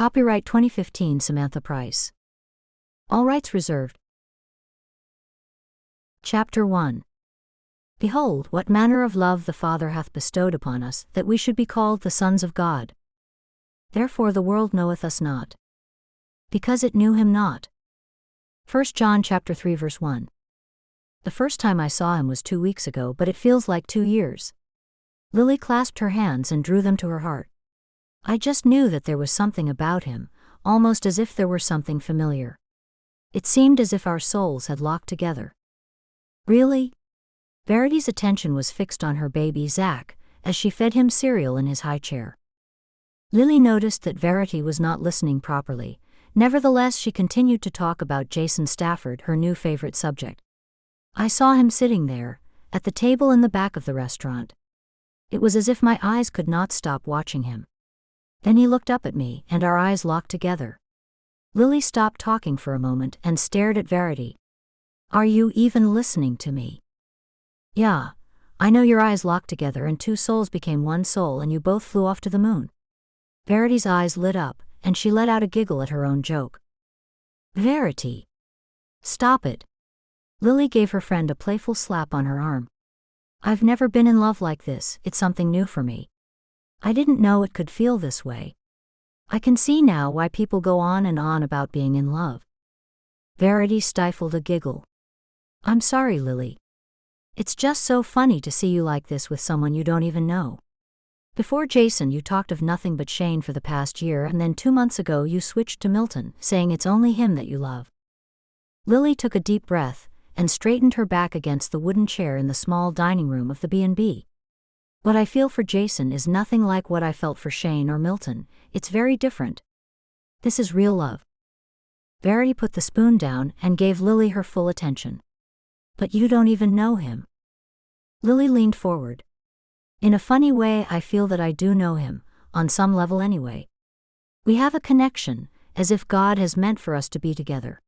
Copyright 2015 Samantha Price. All rights reserved. Chapter 1. Behold, what manner of love the Father hath bestowed upon us, that we should be called the sons of God. Therefore the world knoweth us not, because it knew him not. 1 John chapter 3 verse 1. The first time I saw him was 2 weeks ago, but it feels like 2 years. Lily clasped her hands and drew them to her heart. I just knew that there was something about him, almost as if there were something familiar. It seemed as if our souls had locked together. Really? Verity's attention was fixed on her baby Zach, as she fed him cereal in his high chair. Lily noticed that Verity was not listening properly. Nevertheless, she continued to talk about Jason Stafford, her new favorite subject. I saw him sitting there, at the table in the back of the restaurant. It was as if my eyes could not stop watching him. Then he looked up at me, and our eyes locked together. Lily stopped talking for a moment and stared at Verity. Are you even listening to me? Yeah, I know your eyes locked together and 2 souls became 1 soul and you both flew off to the moon. Verity's eyes lit up, and she let out a giggle at her own joke. Verity! Stop it! Lily gave her friend a playful slap on her arm. I've never been in love like this, it's something new for me. I didn't know it could feel this way. I can see now why people go on and on about being in love. Verity stifled a giggle. I'm sorry, Lily. It's just so funny to see you like this with someone you don't even know. Before Jason, you talked of nothing but Shane for the past year, and then 2 months ago you switched to Milton, saying it's only him that you love. Lily took a deep breath and straightened her back against the wooden chair in the small dining room of the B&B. What I feel for Jason is nothing like what I felt for Shane or Milton. It's very different. This is real love. Verity put the spoon down and gave Lily her full attention. But you don't even know him. Lily leaned forward. In a funny way, I feel that I do know him, on some level anyway. We have a connection, as if God has meant for us to be together.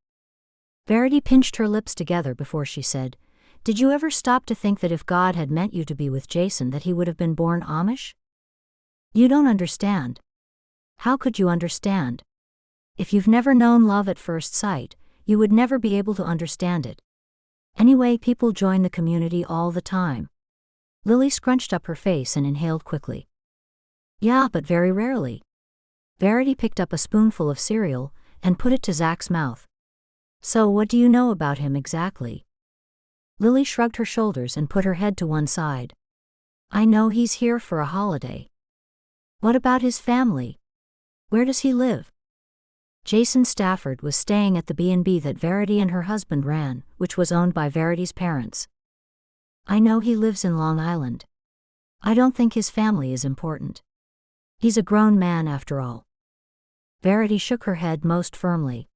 Verity pinched her lips together before she said, Did you ever stop to think that if God had meant you to be with Jason that he would have been born Amish? You don't understand. How could you understand? If you've never known love at first sight, you would never be able to understand it. Anyway, people join the community all the time. Lily scrunched up her face and inhaled quickly. Yeah, but very rarely. Verity picked up a spoonful of cereal and put it to Zach's mouth. So what do you know about him exactly? Lily shrugged her shoulders and put her head to one side. I know he's here for a holiday. What about his family? Where does he live? Jason Stafford was staying at the B&B that Verity and her husband ran, which was owned by Verity's parents. I know he lives in Long Island. I don't think his family is important. He's a grown man after all. Verity shook her head most firmly.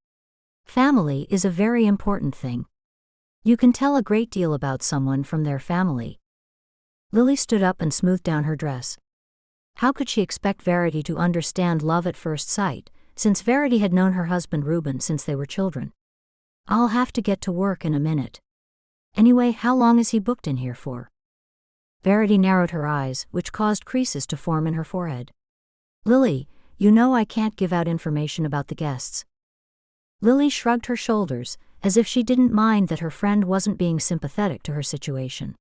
Family is a very important thing. You can tell a great deal about someone from their family. Lily stood up and smoothed down her dress. How could she expect Verity to understand love at first sight, since Verity had known her husband Reuben since they were children? I'll have to get to work in a minute. Anyway, how long is he booked in here for? Verity narrowed her eyes, which caused creases to form in her forehead. Lily, you know I can't give out information about the guests. Lily shrugged her shoulders, as if she didn't mind that her friend wasn't being sympathetic to her situation.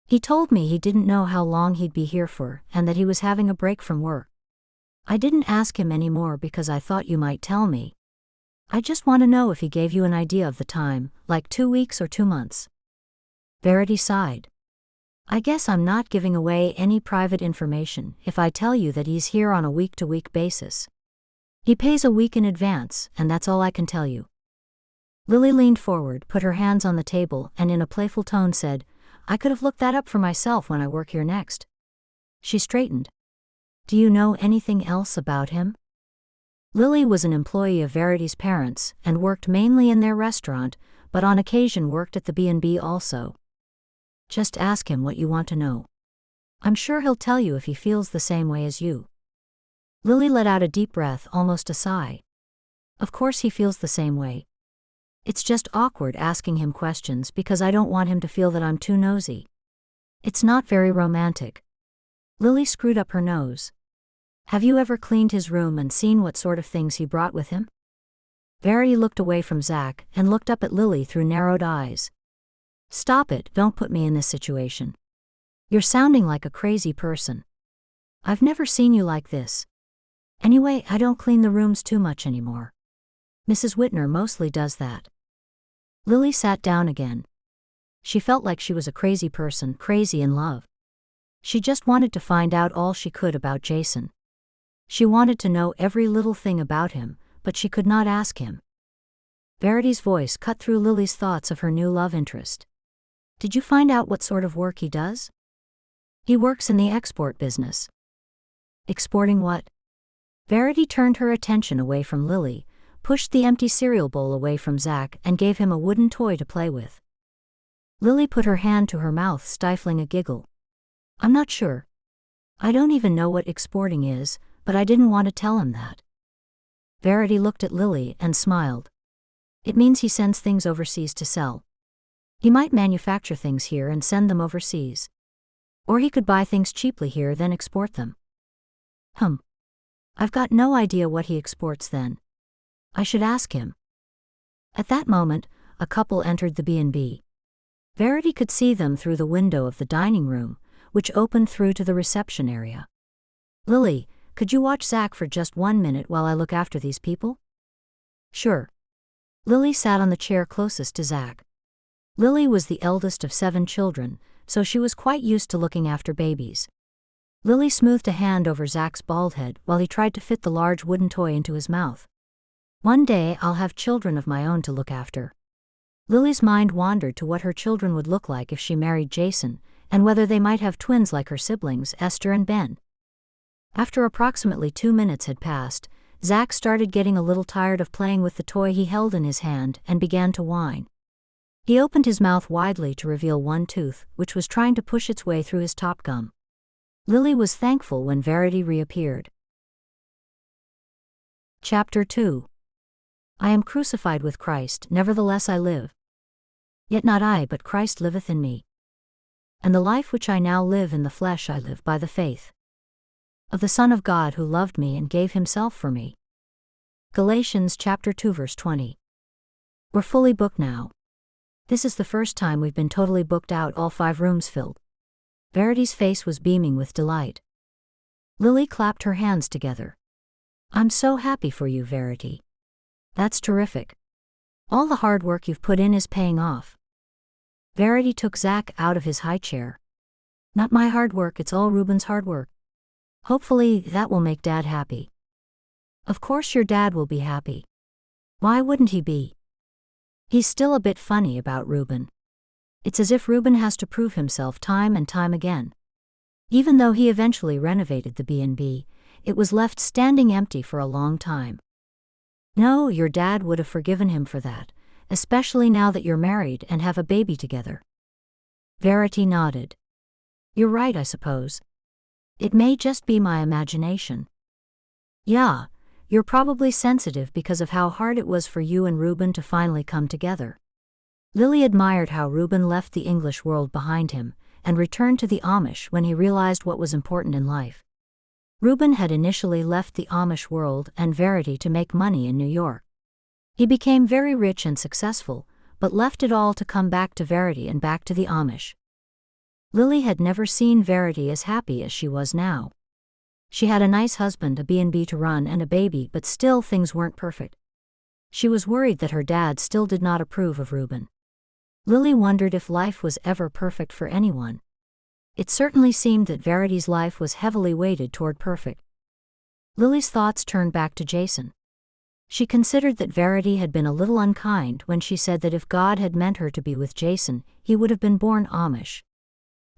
He told me he didn't know how long he'd be here for, and that he was having a break from work. I didn't ask him any more because I thought you might tell me. I just want to know if he gave you an idea of the time, like 2 weeks or 2 months. Verity sighed. I guess I'm not giving away any private information if I tell you that he's here on a week-to-week basis. He pays a week in advance, and that's all I can tell you. Lily leaned forward, put her hands on the table, and in a playful tone said, I could have looked that up for myself when I work here next. She straightened. Do you know anything else about him? Lily was an employee of Verity's parents and worked mainly in their restaurant, but on occasion worked at the B&B also. Just ask him what you want to know. I'm sure he'll tell you if he feels the same way as you. Lily let out a deep breath, almost a sigh. Of course he feels the same way. It's just awkward asking him questions because I don't want him to feel that I'm too nosy. It's not very romantic. Lily screwed up her nose. Have you ever cleaned his room and seen what sort of things he brought with him? Verity looked away from Zach and looked up at Lily through narrowed eyes. Stop it, don't put me in this situation. You're sounding like a crazy person. I've never seen you like this. Anyway, I don't clean the rooms too much anymore. Mrs. Whitner mostly does that. Lily sat down again. She felt like she was a crazy person, crazy in love. She just wanted to find out all she could about Jason. She wanted to know every little thing about him, but she could not ask him. Verity's voice cut through Lily's thoughts of her new love interest. Did you find out what sort of work he does? He works in the export business. Exporting what? Verity turned her attention away from Lily, pushed the empty cereal bowl away from Zach and gave him a wooden toy to play with. Lily put her hand to her mouth, stifling a giggle. I'm not sure. I don't even know what exporting is, but I didn't want to tell him that. Verity looked at Lily and smiled. It means he sends things overseas to sell. He might manufacture things here and send them overseas. Or he could buy things cheaply here then export them. I've got no idea what he exports then. I should ask him. At that moment, a couple entered the B&B. Verity could see them through the window of the dining room, which opened through to the reception area. Lily, could you watch Zach for just 1 minute while I look after these people? Sure. Lily sat on the chair closest to Zach. Lily was the eldest of 7 children, so she was quite used to looking after babies. Lily smoothed a hand over Zach's bald head while he tried to fit the large wooden toy into his mouth. One day I'll have children of my own to look after. Lily's mind wandered to what her children would look like if she married Jason, and whether they might have twins like her siblings Esther and Ben. After approximately 2 minutes had passed, Zach started getting a little tired of playing with the toy he held in his hand and began to whine. He opened his mouth widely to reveal one tooth, which was trying to push its way through his top gum. Lily was thankful when Verity reappeared. Chapter 2. I am crucified with Christ, nevertheless I live. Yet not I, but Christ liveth in me. And the life which I now live in the flesh I live by the faith of the Son of God who loved me and gave himself for me. Galatians chapter 2 verse 20. We're fully booked now. This is the first time we've been totally booked out, all 5 rooms filled. Verity's face was beaming with delight. Lily clapped her hands together. I'm so happy for you, Verity. That's terrific. All the hard work you've put in is paying off. Verity took Zach out of his high chair. Not my hard work, it's all Reuben's hard work. Hopefully that will make Dad happy. Of course your dad will be happy. Why wouldn't he be? He's still a bit funny about Reuben. It's as if Reuben has to prove himself time and time again. Even though he eventually renovated the B&B, it was left standing empty for a long time. No, your dad would have forgiven him for that, especially now that you're married and have a baby together. Verity nodded. You're right, I suppose. It may just be my imagination. Yeah, you're probably sensitive because of how hard it was for you and Reuben to finally come together. Lily admired how Reuben left the English world behind him and returned to the Amish when he realized what was important in life. Reuben had initially left the Amish world and Verity to make money in New York. He became very rich and successful, but left it all to come back to Verity and back to the Amish. Lily had never seen Verity as happy as she was now. She had a nice husband, a B&B to run and a baby, but still things weren't perfect. She was worried that her dad still did not approve of Reuben. Lily wondered if life was ever perfect for anyone. It certainly seemed that Verity's life was heavily weighted toward perfect. Lily's thoughts turned back to Jason. She considered that Verity had been a little unkind when she said that if God had meant her to be with Jason, he would have been born Amish.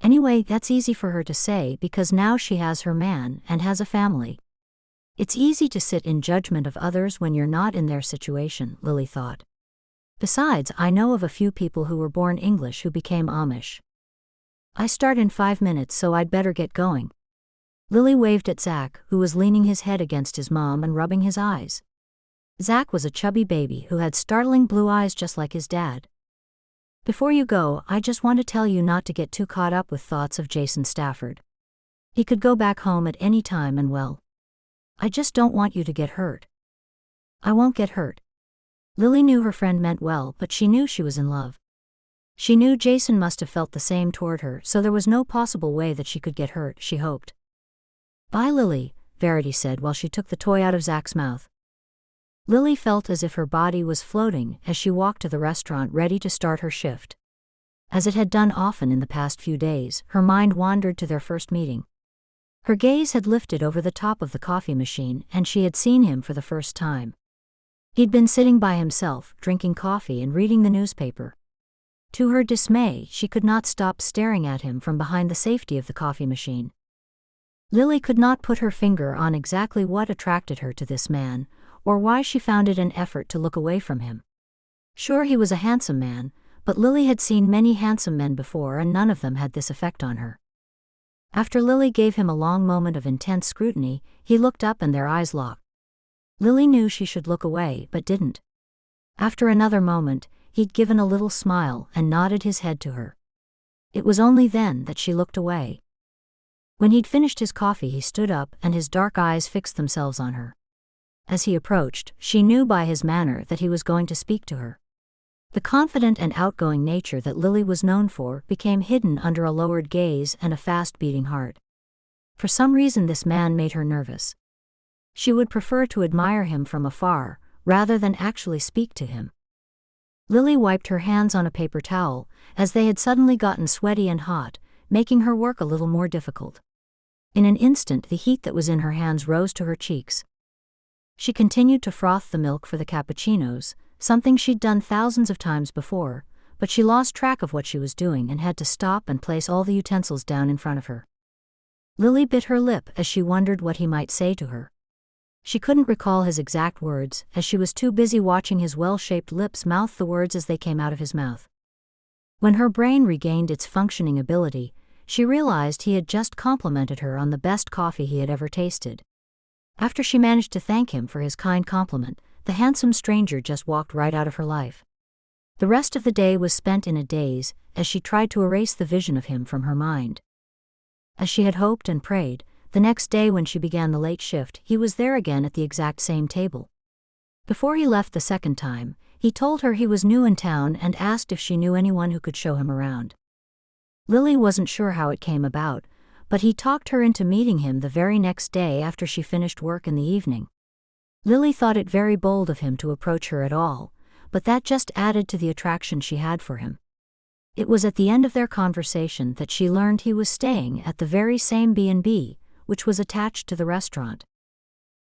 Anyway, that's easy for her to say because now she has her man and has a family. It's easy to sit in judgment of others when you're not in their situation, Lily thought. Besides, I know of a few people who were born English who became Amish. I start in 5 minutes, so I'd better get going. Lily waved at Zach, who was leaning his head against his mom and rubbing his eyes. Zach was a chubby baby who had startling blue eyes just like his dad. Before you go, I just want to tell you not to get too caught up with thoughts of Jason Stafford. He could go back home at any time and well, I just don't want you to get hurt. I won't get hurt. Lily knew her friend meant well, but she knew she was in love. She knew Jason must have felt the same toward her, so there was no possible way that she could get hurt, she hoped. Bye, Lily, Verity said while she took the toy out of Zach's mouth. Lily felt as if her body was floating as she walked to the restaurant ready to start her shift. As it had done often in the past few days, her mind wandered to their first meeting. Her gaze had lifted over the top of the coffee machine and she had seen him for the first time. He'd been sitting by himself, drinking coffee and reading the newspaper. To her dismay, she could not stop staring at him from behind the safety of the coffee machine. Lily could not put her finger on exactly what attracted her to this man, or why she found it an effort to look away from him. Sure, he was a handsome man, but Lily had seen many handsome men before and none of them had this effect on her. After Lily gave him a long moment of intense scrutiny, he looked up and their eyes locked. Lily knew she should look away but didn't. After another moment, he'd given a little smile and nodded his head to her. It was only then that she looked away. When he'd finished his coffee, he stood up and his dark eyes fixed themselves on her. As he approached, she knew by his manner that he was going to speak to her. The confident and outgoing nature that Lily was known for became hidden under a lowered gaze and a fast-beating heart. For some reason this man made her nervous. She would prefer to admire him from afar, rather than actually speak to him. Lily wiped her hands on a paper towel, as they had suddenly gotten sweaty and hot, making her work a little more difficult. In an instant the heat that was in her hands rose to her cheeks. She continued to froth the milk for the cappuccinos, something she'd done thousands of times before, but she lost track of what she was doing and had to stop and place all the utensils down in front of her. Lily bit her lip as she wondered what he might say to her. She couldn't recall his exact words, as she was too busy watching his well-shaped lips mouth the words as they came out of his mouth. When her brain regained its functioning ability, she realized he had just complimented her on the best coffee he had ever tasted. After she managed to thank him for his kind compliment, the handsome stranger just walked right out of her life. The rest of the day was spent in a daze, as she tried to erase the vision of him from her mind. As she had hoped and prayed, the next day when she began the late shift, he was there again at the exact same table. Before he left the second time, he told her he was new in town and asked if she knew anyone who could show him around. Lily wasn't sure how it came about, but he talked her into meeting him the very next day after she finished work in the evening. Lily thought it very bold of him to approach her at all, but that just added to the attraction she had for him. It was at the end of their conversation that she learned he was staying at the very same B&B, which was attached to the restaurant.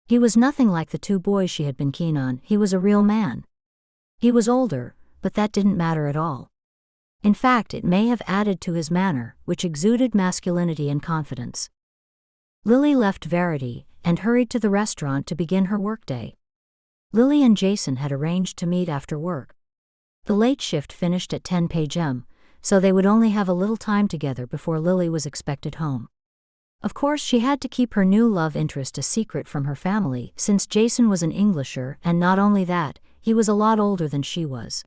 He was nothing like the two boys she had been keen on. He was a real man. He was older, but that didn't matter at all. In fact, it may have added to his manner, which exuded masculinity and confidence. Lily left Verity and hurried to the restaurant to begin her workday. Lily and Jason had arranged to meet after work. The late shift finished at 10 p.m., so they would only have a little time together before Lily was expected home. Of course, she had to keep her new love interest a secret from her family, since Jason was an Englisher, and not only that, he was a lot older than she was.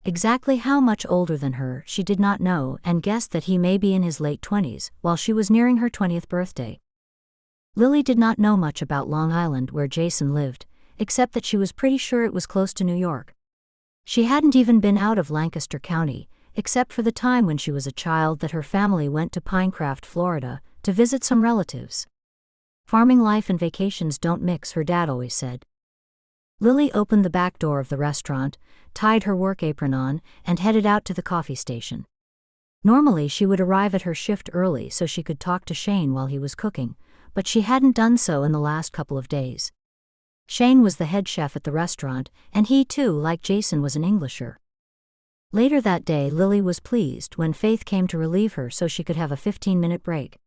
Exactly how much older than her she did not know, and guessed that he may be in his late 20s, while she was nearing her 20th birthday. Lily did not know much about Long Island where Jason lived, except that she was pretty sure it was close to New York. She hadn't even been out of Lancaster County, except for the time when she was a child that her family went to Pinecraft, Florida, to visit some relatives. Farming life and vacations don't mix, her dad always said. Lily opened the back door of the restaurant, tied her work apron on, and headed out to the coffee station. Normally she would arrive at her shift early so she could talk to Shane while he was cooking, but she hadn't done so in the last couple of days. Shane was the head chef at the restaurant, and he too, like Jason, was an Englisher. Later that day, Lily was pleased when Faith came to relieve her so she could have a 15-minute break.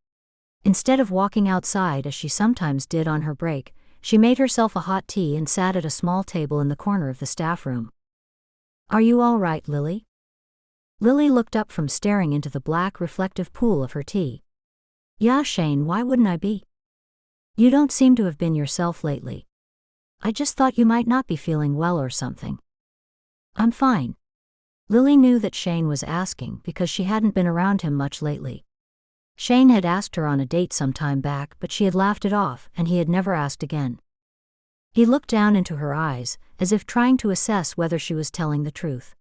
Instead of walking outside as she sometimes did on her break, she made herself a hot tea and sat at a small table in the corner of the staff room. "Are you all right, Lily?" Lily looked up from staring into the black reflective pool of her tea. "Yeah, Shane, why wouldn't I be? You don't seem to have been yourself lately. I just thought you might not be feeling well or something." "I'm fine." Lily knew that Shane was asking because she hadn't been around him much lately. Shane had asked her on a date some time back, but she had laughed it off, and he had never asked again. He looked down into her eyes, as if trying to assess whether she was telling the truth.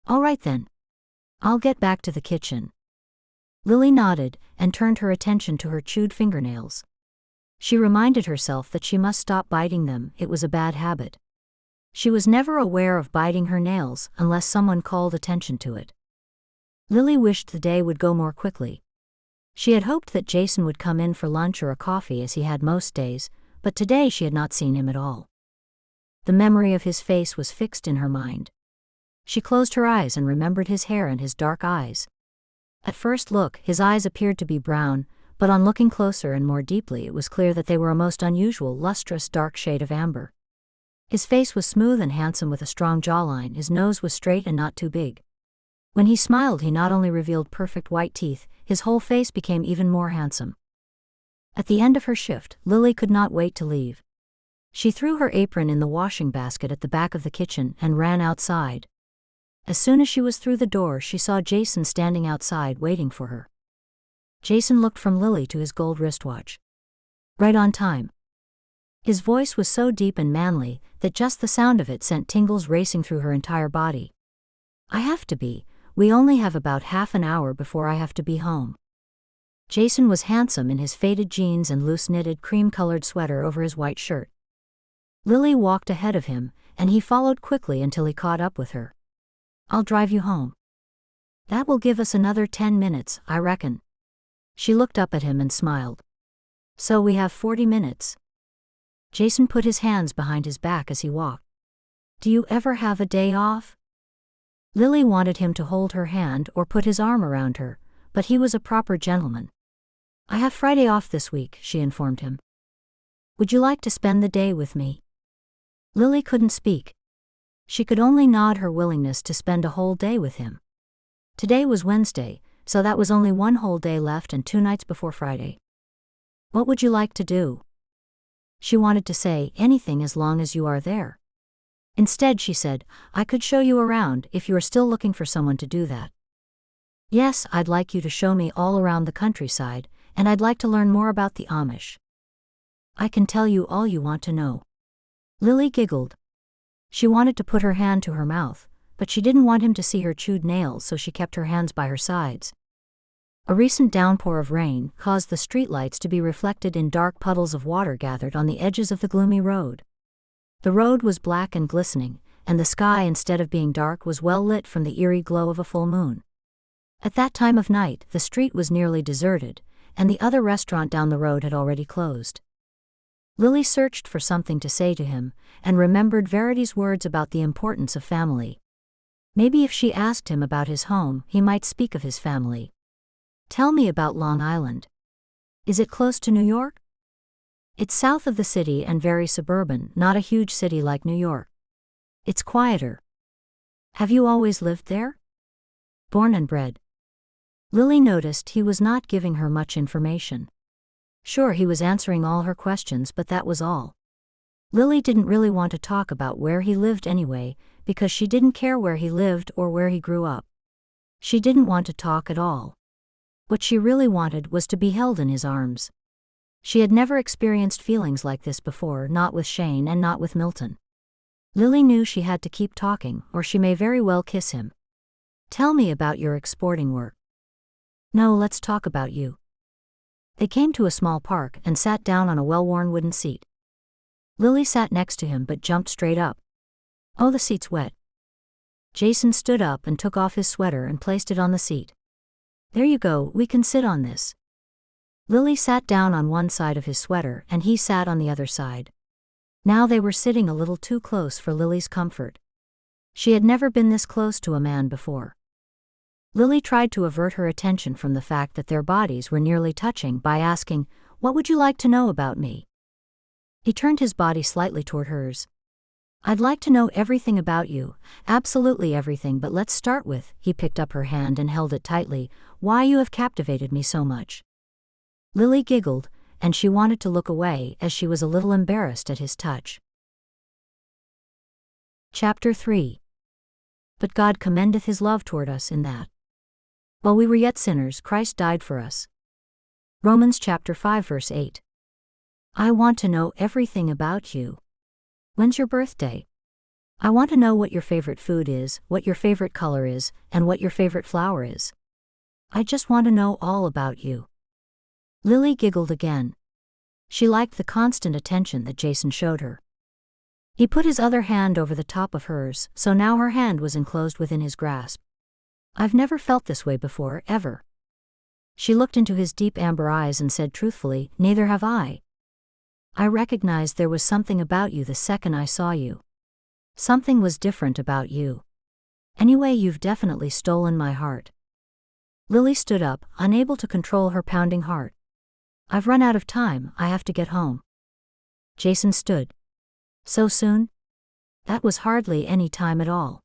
"All right then. I'll get back to the kitchen." Lily nodded, and turned her attention to her chewed fingernails. She reminded herself that she must stop biting them, it was a bad habit. She was never aware of biting her nails unless someone called attention to it. Lily wished the day would go more quickly. She had hoped that Jason would come in for lunch or a coffee as he had most days, but today she had not seen him at all. The memory of his face was fixed in her mind. She closed her eyes and remembered his hair and his dark eyes. At first look, his eyes appeared to be brown, but on looking closer and more deeply it was clear that they were a most unusual, lustrous dark shade of amber. His face was smooth and handsome with a strong jawline, his nose was straight and not too big. When he smiled, he not only revealed perfect white teeth, his whole face became even more handsome. At the end of her shift, Lily could not wait to leave. She threw her apron in the washing basket at the back of the kitchen and ran outside. As soon as she was through the door, she saw Jason standing outside waiting for her. Jason looked from Lily to his gold wristwatch. "Right on time." His voice was so deep and manly that just the sound of it sent tingles racing through her entire body. "I have to be. We only have about half an hour before I have to be home." Jason was handsome in his faded jeans and loose knitted cream-colored sweater over his white shirt. Lily walked ahead of him, and he followed quickly until he caught up with her. "I'll drive you home." "That will give us another 10 minutes, I reckon." She looked up at him and smiled. "So we have 40 minutes. Jason put his hands behind his back as he walked. "Do you ever have a day off?" Lily wanted him to hold her hand or put his arm around her, but he was a proper gentleman. "I have Friday off this week," she informed him. "Would you like to spend the day with me?" Lily couldn't speak. She could only nod her willingness to spend a whole day with him. Today was Wednesday, so that was only one whole day left and 2 nights before Friday. "What would you like to do?" She wanted to say, "Anything as long as you are there." Instead she said, "I could show you around if you are still looking for someone to do that." "Yes, I'd like you to show me all around the countryside, and I'd like to learn more about the Amish." "I can tell you all you want to know." Lily giggled. She wanted to put her hand to her mouth, but she didn't want him to see her chewed nails, so she kept her hands by her sides. A recent downpour of rain caused the streetlights to be reflected in dark puddles of water gathered on the edges of the gloomy road. The road was black and glistening, and the sky, instead of being dark, was well lit from the eerie glow of a full moon. At that time of night, the street was nearly deserted, and the other restaurant down the road had already closed. Lily searched for something to say to him, and remembered Verity's words about the importance of family. Maybe if she asked him about his home, he might speak of his family. "Tell me about Long Island. Is it close to New York?" "It's south of the city and very suburban, not a huge city like New York. It's quieter." "Have you always lived there?" "Born and bred." Lily noticed he was not giving her much information. Sure, he was answering all her questions, but that was all. Lily didn't really want to talk about where he lived anyway, because she didn't care where he lived or where he grew up. She didn't want to talk at all. What she really wanted was to be held in his arms. She had never experienced feelings like this before, not with Shane and not with Milton. Lily knew she had to keep talking, or she may very well kiss him. "Tell me about your exporting work." "No, let's talk about you." They came to a small park and sat down on a well-worn wooden seat. Lily sat next to him but jumped straight up. "Oh, the seat's wet." Jason stood up and took off his sweater and placed it on the seat. "There you go, we can sit on this." Lily sat down on one side of his sweater and he sat on the other side. Now they were sitting a little too close for Lily's comfort. She had never been this close to a man before. Lily tried to avert her attention from the fact that their bodies were nearly touching by asking, "What would you like to know about me?" He turned his body slightly toward hers. "I'd like to know everything about you, absolutely everything, but let's start with," he picked up her hand and held it tightly, "why you have captivated me so much." Lily giggled, and she wanted to look away as she was a little embarrassed at his touch. Chapter 3. But God commendeth his love toward us in that, while we were yet sinners, Christ died for us. Romans chapter 5 verse 8. I want to know everything about you. When's your birthday? I want to know what your favorite food is, what your favorite color is, and what your favorite flower is. I just want to know all about you. Lily giggled again. She liked the constant attention that Jason showed her. He put his other hand over the top of hers, so now her hand was enclosed within his grasp. I've never felt this way before, ever. She looked into his deep amber eyes and said truthfully, neither have I. I recognized there was something about you the second I saw you. Something was different about you. Anyway, you've definitely stolen my heart. Lily stood up, unable to control her pounding heart. I've run out of time, I have to get home. Jason stood. So soon? That was hardly any time at all.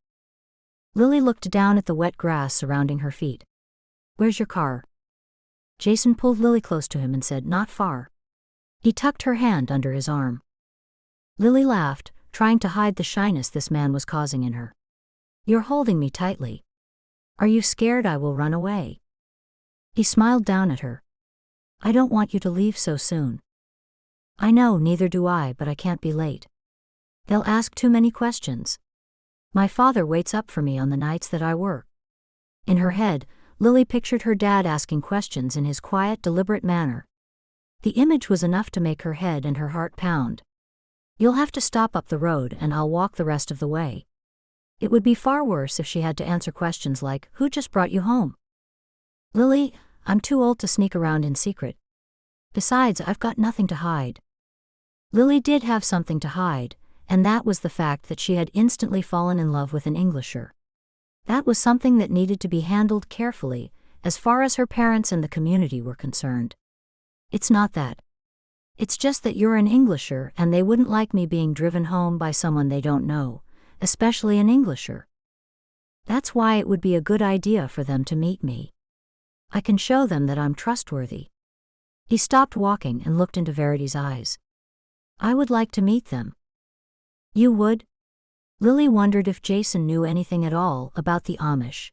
Lily looked down at the wet grass surrounding her feet. Where's your car? Jason pulled Lily close to him and said, not far. He tucked her hand under his arm. Lily laughed, trying to hide the shyness this man was causing in her. You're holding me tightly. Are you scared I will run away? He smiled down at her. I don't want you to leave so soon. I know, neither do I, but I can't be late. They'll ask too many questions. My father waits up for me on the nights that I work. In her head, Lily pictured her dad asking questions in his quiet, deliberate manner. The image was enough to make her head and her heart pound. You'll have to stop up the road and I'll walk the rest of the way. It would be far worse if she had to answer questions like, who just brought you home? Lily, I'm too old to sneak around in secret. Besides, I've got nothing to hide. Lily did have something to hide, and that was the fact that she had instantly fallen in love with an Englisher. That was something that needed to be handled carefully, as far as her parents and the community were concerned. It's not that. It's just that you're an Englisher and they wouldn't like me being driven home by someone they don't know, especially an Englisher. That's why it would be a good idea for them to meet me. I can show them that I'm trustworthy. He stopped walking and looked into Verity's eyes. I would like to meet them. You would? Lily wondered if Jason knew anything at all about the Amish.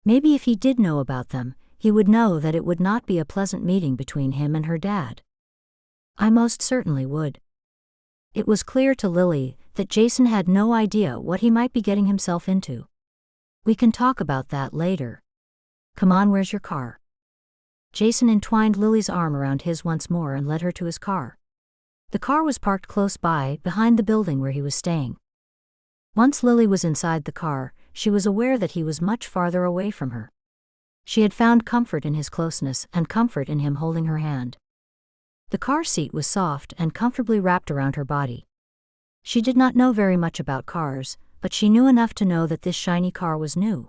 Maybe if he did know about them, he would know that it would not be a pleasant meeting between him and her dad. I most certainly would. It was clear to Lily that Jason had no idea what he might be getting himself into. We can talk about that later. Come on, where's your car? Jason entwined Lily's arm around his once more and led her to his car. The car was parked close by, behind the building where he was staying. Once Lily was inside the car, she was aware that he was much farther away from her. She had found comfort in his closeness and comfort in him holding her hand. The car seat was soft and comfortably wrapped around her body. She did not know very much about cars, but she knew enough to know that this shiny car was new.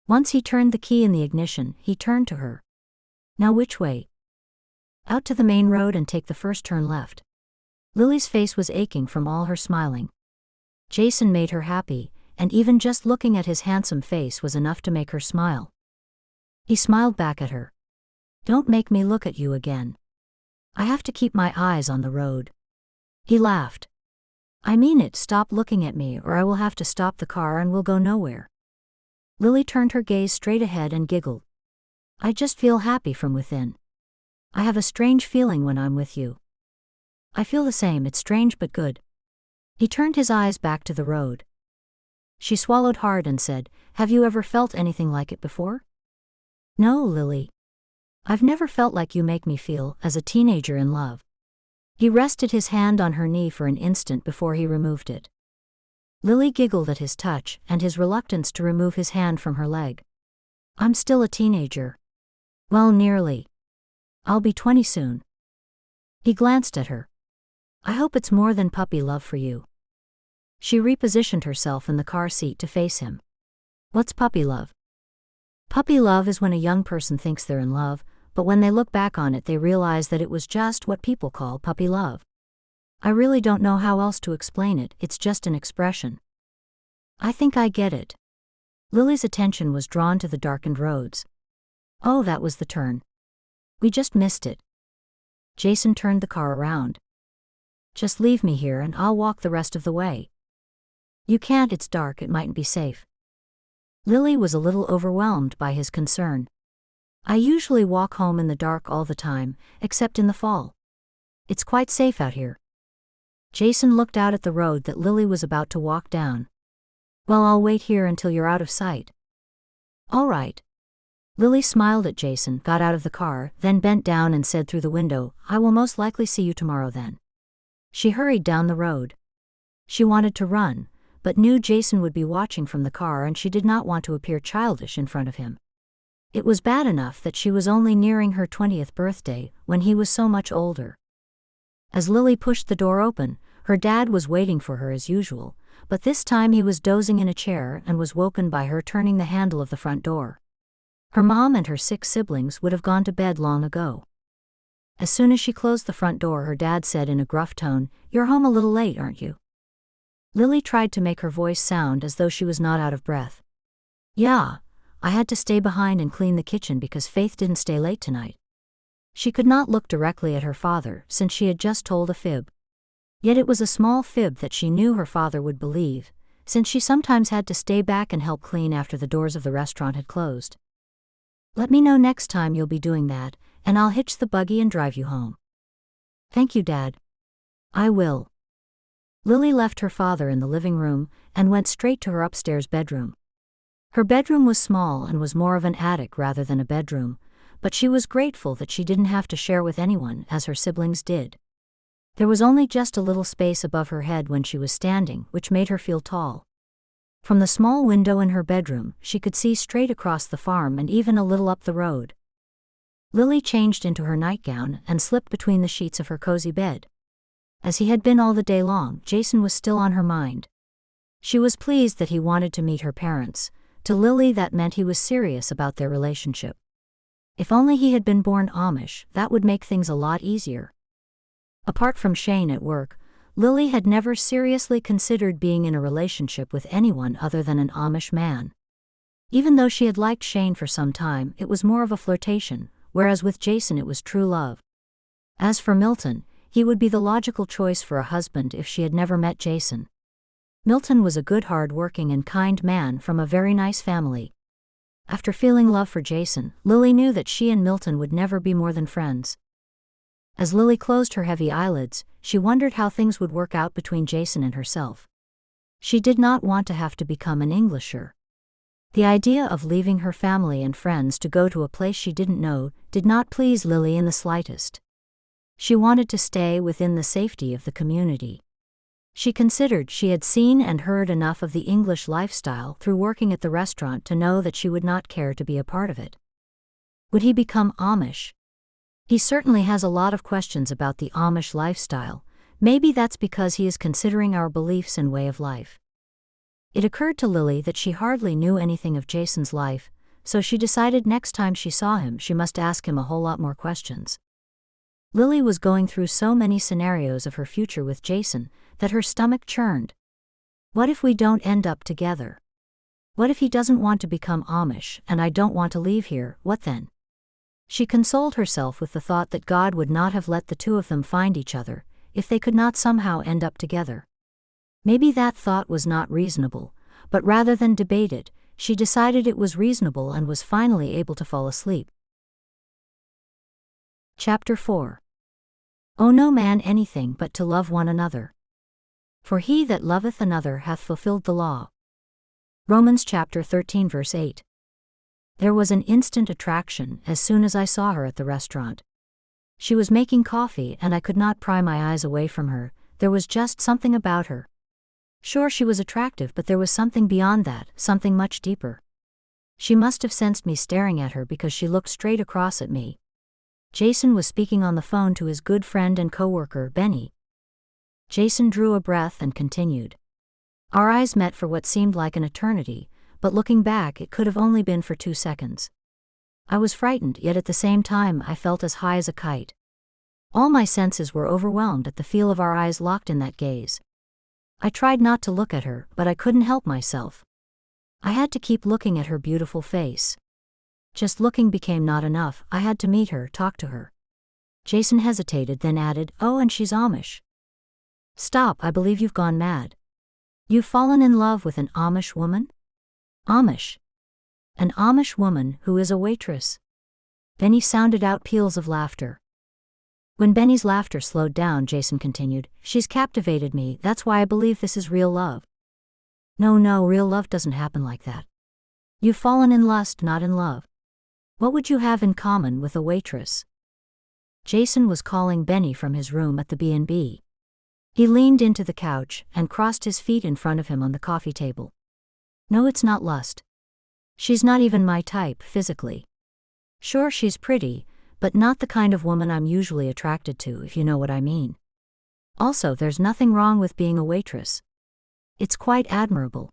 Once he turned the key in the ignition, he turned to her. Now which way? Out to the main road and take the first turn left. Lily's face was aching from all her smiling. Jason made her happy, and even just looking at his handsome face was enough to make her smile. He smiled back at her. Don't make me look at you again. I have to keep my eyes on the road. He laughed. I mean it, stop looking at me or I will have to stop the car and we'll go nowhere. Lily turned her gaze straight ahead and giggled. I just feel happy from within. I have a strange feeling when I'm with you. I feel the same, it's strange but good. He turned his eyes back to the road. She swallowed hard and said, have you ever felt anything like it before? No, Lily. I've never felt like you make me feel as a teenager in love. He rested his hand on her knee for an instant before he removed it. Lily giggled at his touch and his reluctance to remove his hand from her leg. I'm still a teenager. Well, nearly. I'll be 20 soon. He glanced at her. I hope it's more than puppy love for you. She repositioned herself in the car seat to face him. What's puppy love? Puppy love is when a young person thinks they're in love, but when they look back on it they realize that it was just what people call puppy love. I really don't know how else to explain it, it's just an expression. I think I get it. Lily's attention was drawn to the darkened roads. Oh, that was the turn. We just missed it. Jason turned the car around. Just leave me here and I'll walk the rest of the way. You can't, it's dark, it mightn't be safe. Lily was a little overwhelmed by his concern. I usually walk home in the dark all the time, except in the fall. It's quite safe out here. Jason looked out at the road that Lily was about to walk down. Well, I'll wait here until you're out of sight. All right. Lily smiled at Jason, got out of the car, then bent down and said through the window, I will most likely see you tomorrow then. She hurried down the road. She wanted to run, but knew Jason would be watching from the car and she did not want to appear childish in front of him. It was bad enough that she was only nearing her 20th birthday when he was so much older. As Lily pushed the door open, her dad was waiting for her as usual, but this time he was dozing in a chair and was woken by her turning the handle of the front door. Her mom and her 6 siblings would have gone to bed long ago. As soon as she closed the front door, her dad said in a gruff tone, You're home a little late, aren't you? Lily tried to make her voice sound as though she was not out of breath. Yeah, I had to stay behind and clean the kitchen because Faith didn't stay late tonight. She could not look directly at her father since she had just told a fib. Yet it was a small fib that she knew her father would believe, since she sometimes had to stay back and help clean after the doors of the restaurant had closed. Let me know next time you'll be doing that, and I'll hitch the buggy and drive you home. Thank you, Dad. I will. Lily left her father in the living room and went straight to her upstairs bedroom. Her bedroom was small and was more of an attic rather than a bedroom, but she was grateful that she didn't have to share with anyone as her siblings did. There was only just a little space above her head when she was standing, which made her feel tall. From the small window in her bedroom, she could see straight across the farm and even a little up the road. Lily changed into her nightgown and slipped between the sheets of her cozy bed. As he had been all the day long, Jason was still on her mind. She was pleased that he wanted to meet her parents. To Lily, that meant he was serious about their relationship. If only he had been born Amish, that would make things a lot easier. Apart from Shane at work, Lily had never seriously considered being in a relationship with anyone other than an Amish man. Even though she had liked Shane for some time, it was more of a flirtation, whereas with Jason it was true love. As for Milton, he would be the logical choice for a husband if she had never met Jason. Milton was a good, hard-working and kind man from a very nice family. After feeling love for Jason, Lily knew that she and Milton would never be more than friends. As Lily closed her heavy eyelids, she wondered how things would work out between Jason and herself. She did not want to have to become an Englisher. The idea of leaving her family and friends to go to a place she didn't know did not please Lily in the slightest. She wanted to stay within the safety of the community. She considered she had seen and heard enough of the English lifestyle through working at the restaurant to know that she would not care to be a part of it. Would he become Amish? He certainly has a lot of questions about the Amish lifestyle. Maybe that's because he is considering our beliefs and way of life. It occurred to Lily that she hardly knew anything of Jason's life, so she decided next time she saw him she must ask him a whole lot more questions. Lily was going through so many scenarios of her future with Jason that her stomach churned. What if we don't end up together? What if he doesn't want to become Amish and I don't want to leave here, what then? She consoled herself with the thought that God would not have let the two of them find each other if they could not somehow end up together. Maybe that thought was not reasonable, but rather than debate it, she decided it was reasonable and was finally able to fall asleep. Chapter 4. Owe no man anything but to love one another. For he that loveth another hath fulfilled the law. Romans chapter 13 verse 8. There was an instant attraction as soon as I saw her at the restaurant. She was making coffee and I could not pry my eyes away from her. There was just something about her. Sure, she was attractive, but there was something beyond that, something much deeper. She must have sensed me staring at her because she looked straight across at me. Jason was speaking on the phone to his good friend and coworker, Benny. Jason drew a breath and continued. Our eyes met for what seemed like an eternity, but looking back it could have only been for 2 seconds. I was frightened, yet at the same time I felt as high as a kite. All my senses were overwhelmed at the feel of our eyes locked in that gaze. I tried not to look at her, but I couldn't help myself. I had to keep looking at her beautiful face. Just looking became not enough, I had to meet her, talk to her. Jason hesitated, then added, Oh, and she's Amish. Stop, I believe you've gone mad. You've fallen in love with an Amish woman? Amish. An Amish woman who is a waitress. Benny sounded out peals of laughter. When Benny's laughter slowed down, Jason continued, "She's captivated me, that's why I believe this is real love." No, real love doesn't happen like that. You've fallen in lust, not in love. What would you have in common with a waitress? Jason was calling Benny from his room at the B&B. He leaned into the couch and crossed his feet in front of him on the coffee table. No, it's not lust. She's not even my type, physically. Sure, she's pretty, but not the kind of woman I'm usually attracted to, if you know what I mean. Also, there's nothing wrong with being a waitress. It's quite admirable.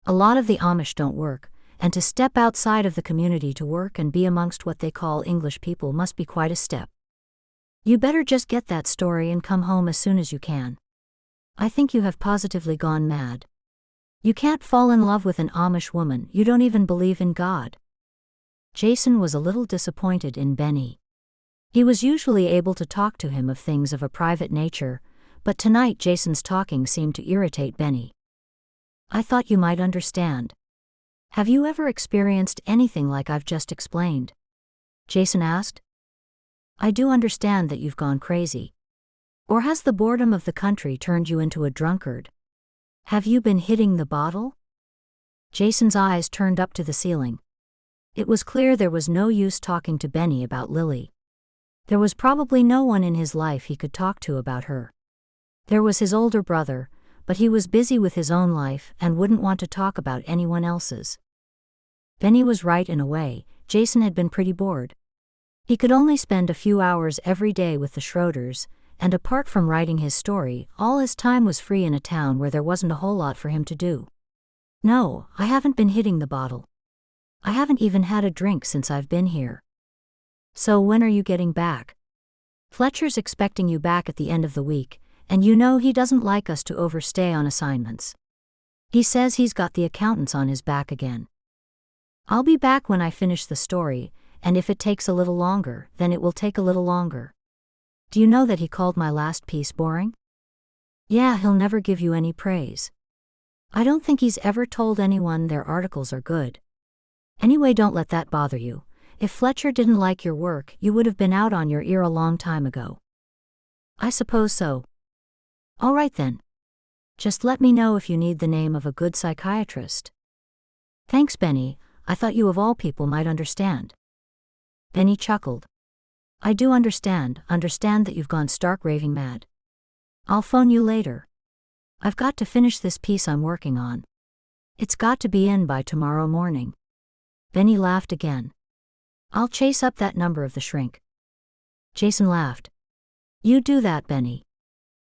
A lot of the Amish don't work, and to step outside of the community to work and be amongst what they call English people must be quite a step. You better just get that story and come home as soon as you can. I think you have positively gone mad. You can't fall in love with an Amish woman, you don't even believe in God. Jason was a little disappointed in Benny. He was usually able to talk to him of things of a private nature, but tonight Jason's talking seemed to irritate Benny. I thought you might understand. Have you ever experienced anything like I've just explained? Jason asked. I do understand that you've gone crazy. Or has the boredom of the country turned you into a drunkard? Have you been hitting the bottle? Jason's eyes turned up to the ceiling. It was clear there was no use talking to Benny about Lily. There was probably no one in his life he could talk to about her. There was his older brother, but he was busy with his own life and wouldn't want to talk about anyone else's. Benny was right in a way, Jason had been pretty bored. He could only spend a few hours every day with the Schroeders, and apart from writing his story, all his time was free in a town where there wasn't a whole lot for him to do. No, I haven't been hitting the bottle. I haven't even had a drink since I've been here. So when are you getting back? Fletcher's expecting you back at the end of the week, and you know he doesn't like us to overstay on assignments. He says he's got the accountants on his back again. I'll be back when I finish the story, and if it takes a little longer, then it will take a little longer. Do you know that he called my last piece boring? Yeah, he'll never give you any praise. I don't think he's ever told anyone their articles are good. Anyway, don't let that bother you. If Fletcher didn't like your work, you would have been out on your ear a long time ago. I suppose so. All right then. Just let me know if you need the name of a good psychiatrist. Thanks, Benny, I thought you of all people might understand. Benny chuckled. I do understand that you've gone stark raving mad. I'll phone you later. I've got to finish this piece I'm working on. It's got to be in by tomorrow morning. Benny laughed again. I'll chase up that number of the shrink. Jason laughed. You do that, Benny.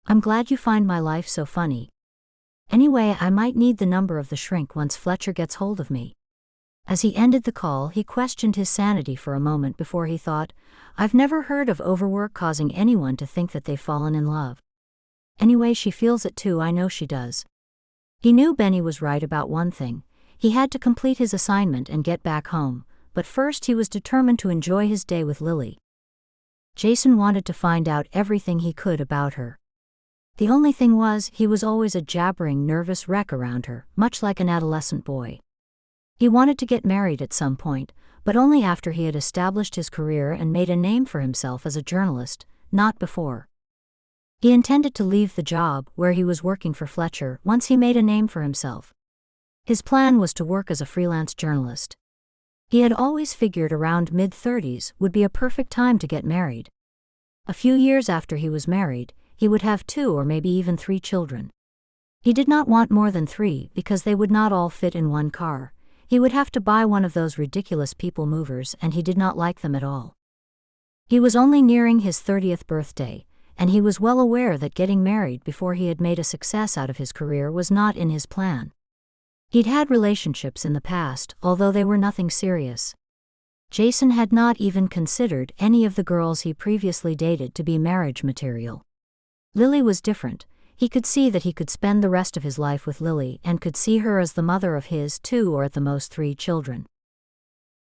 I'm glad you find my life so funny. Anyway, I might need the number of the shrink once Fletcher gets hold of me. As he ended the call, he questioned his sanity for a moment before he thought, I've never heard of overwork causing anyone to think that they've fallen in love. Anyway, she feels it too, I know she does. He knew Benny was right about one thing. He had to complete his assignment and get back home, but first he was determined to enjoy his day with Lily. Jason wanted to find out everything he could about her. The only thing was, he was always a jabbering, nervous wreck around her, much like an adolescent boy. He wanted to get married at some point, but only after he had established his career and made a name for himself as a journalist, not before. He intended to leave the job where he was working for Fletcher once he made a name for himself. His plan was to work as a freelance journalist. He had always figured around mid-30s would be a perfect time to get married. A few years after he was married, he would have 2 or maybe even 3 children. He did not want more than 3 because they would not all fit in one car. He would have to buy one of those ridiculous people movers, and he did not like them at all. He was only nearing his 30th birthday, and he was well aware that getting married before he had made a success out of his career was not in his plan. He'd had relationships in the past, although they were nothing serious. Jason had not even considered any of the girls he previously dated to be marriage material. Lily was different. He could see that he could spend the rest of his life with Lily and could see her as the mother of his 2 or at the most 3 children.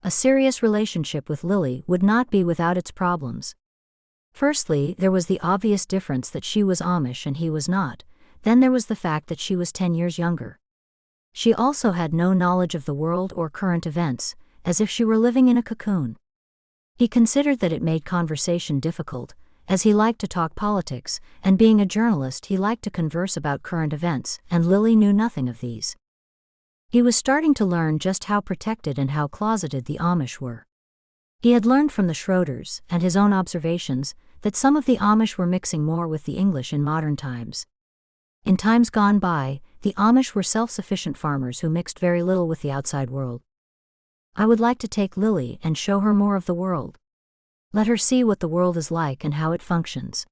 A serious relationship with Lily would not be without its problems. Firstly, there was the obvious difference that she was Amish and he was not. Then there was the fact that she was 10 years younger. She also had no knowledge of the world or current events, as if she were living in a cocoon. He considered that it made conversation difficult, as he liked to talk politics, and being a journalist he liked to converse about current events, and Lily knew nothing of these. He was starting to learn just how protected and how closeted the Amish were. He had learned from the Schroeders, and his own observations, that some of the Amish were mixing more with the English in modern times. In times gone by, the Amish were self-sufficient farmers who mixed very little with the outside world. I would like to take Lily and show her more of the world. Let her see what the world is like and how it functions.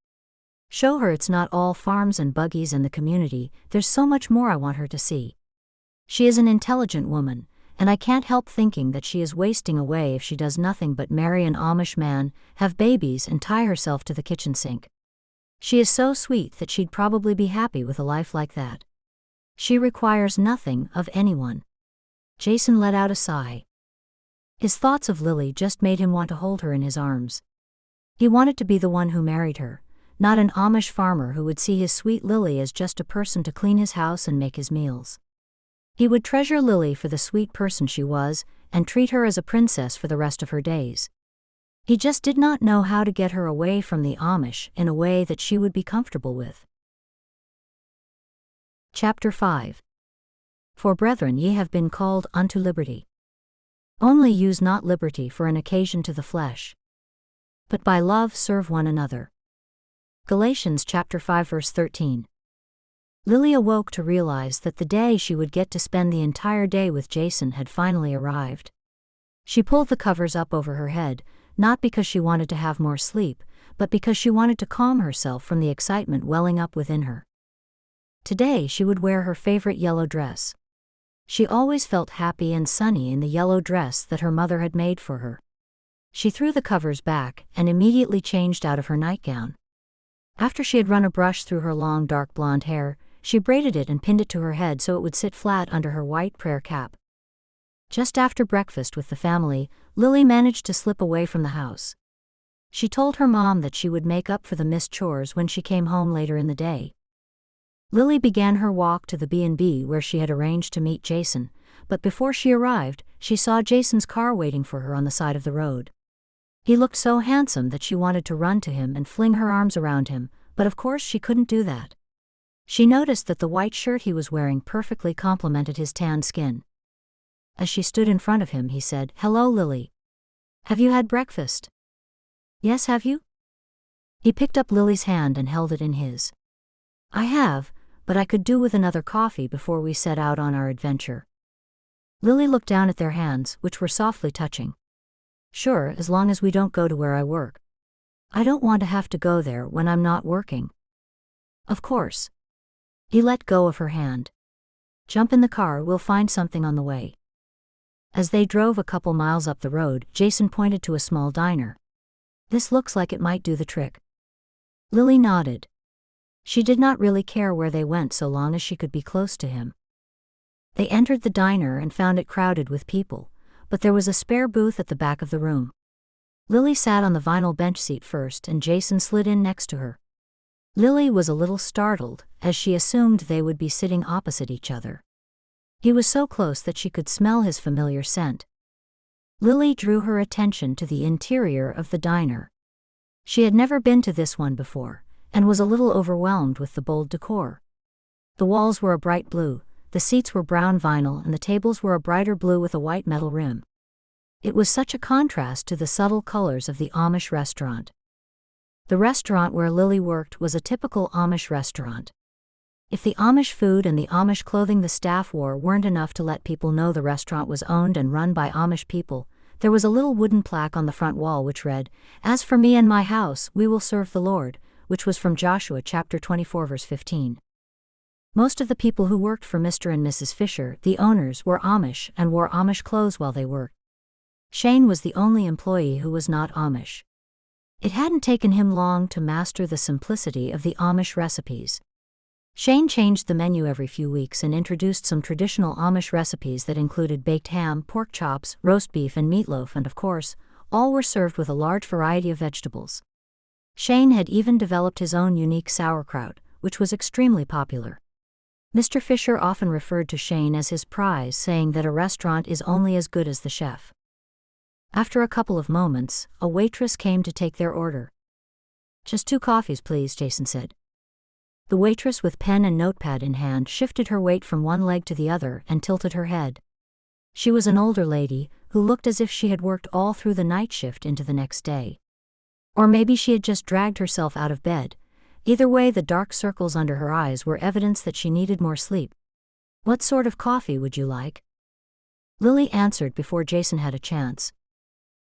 Show her it's not all farms and buggies and the community, there's so much more I want her to see. She is an intelligent woman, and I can't help thinking that she is wasting away if she does nothing but marry an Amish man, have babies and tie herself to the kitchen sink. She is so sweet that she'd probably be happy with a life like that. She requires nothing of anyone. Jason let out a sigh. His thoughts of Lily just made him want to hold her in his arms. He wanted to be the one who married her, not an Amish farmer who would see his sweet Lily as just a person to clean his house and make his meals. He would treasure Lily for the sweet person she was, and treat her as a princess for the rest of her days. He just did not know how to get her away from the Amish in a way that she would be comfortable with. Chapter 5. For brethren ye have been called unto liberty. Only use not liberty for an occasion to the flesh, but by love serve one another. Galatians chapter 5 verse 13. Lily awoke to realize that the day she would get to spend the entire day with Jason had finally arrived. She pulled the covers up over her head, not because she wanted to have more sleep, but because she wanted to calm herself from the excitement welling up within her. Today she would wear her favorite yellow dress. She always felt happy and sunny in the yellow dress that her mother had made for her. She threw the covers back and immediately changed out of her nightgown. After she had run a brush through her long dark blonde hair, she braided it and pinned it to her head so it would sit flat under her white prayer cap. Just after breakfast with the family, Lily managed to slip away from the house. She told her mom that she would make up for the missed chores when she came home later in the day. Lily began her walk to the B&B where she had arranged to meet Jason, but before she arrived, she saw Jason's car waiting for her on the side of the road. He looked so handsome that she wanted to run to him and fling her arms around him, but of course she couldn't do that. She noticed that the white shirt he was wearing perfectly complemented his tanned skin. As she stood in front of him, he said, "Hello, Lily. Have you had breakfast?" "Yes, have you?" He picked up Lily's hand and held it in his. "I have, but I could do with another coffee before we set out on our adventure." Lily looked down at their hands, which were softly touching. "Sure, as long as we don't go to where I work. I don't want to have to go there when I'm not working." "Of course." He let go of her hand. "Jump in the car, we'll find something on the way." As they drove a couple miles up the road, Jason pointed to a small diner. "This looks like it might do the trick." Lily nodded. She did not really care where they went so long as she could be close to him. They entered the diner and found it crowded with people, but there was a spare booth at the back of the room. Lily sat on the vinyl bench seat first and Jason slid in next to her. Lily was a little startled, as she assumed they would be sitting opposite each other. He was so close that she could smell his familiar scent. Lily drew her attention to the interior of the diner. She had never been to this one before, and was a little overwhelmed with the bold decor. The walls were a bright blue, the seats were brown vinyl and the tables were a brighter blue with a white metal rim. It was such a contrast to the subtle colors of the Amish restaurant. The restaurant where Lily worked was a typical Amish restaurant. If the Amish food and the Amish clothing the staff wore weren't enough to let people know the restaurant was owned and run by Amish people, there was a little wooden plaque on the front wall which read, "As for me and my house, we will serve the Lord," which was from Joshua chapter 24 verse 15. Most of the people who worked for Mr. and Mrs. Fisher, the owners, were Amish and wore Amish clothes while they worked. Shane was the only employee who was not Amish. It hadn't taken him long to master the simplicity of the Amish recipes. Shane changed the menu every few weeks and introduced some traditional Amish recipes that included baked ham, pork chops, roast beef and meatloaf, and of course, all were served with a large variety of vegetables. Shane had even developed his own unique sauerkraut, which was extremely popular. Mr. Fisher often referred to Shane as his prize, saying that a restaurant is only as good as the chef. After a couple of moments, a waitress came to take their order. "Just 2 coffees, please," Jason said. The waitress with pen and notepad in hand shifted her weight from one leg to the other and tilted her head. She was an older lady, who looked as if she had worked all through the night shift into the next day. Or maybe she had just dragged herself out of bed. Either way, the dark circles under her eyes were evidence that she needed more sleep. "What sort of coffee would you like?" Lily answered before Jason had a chance.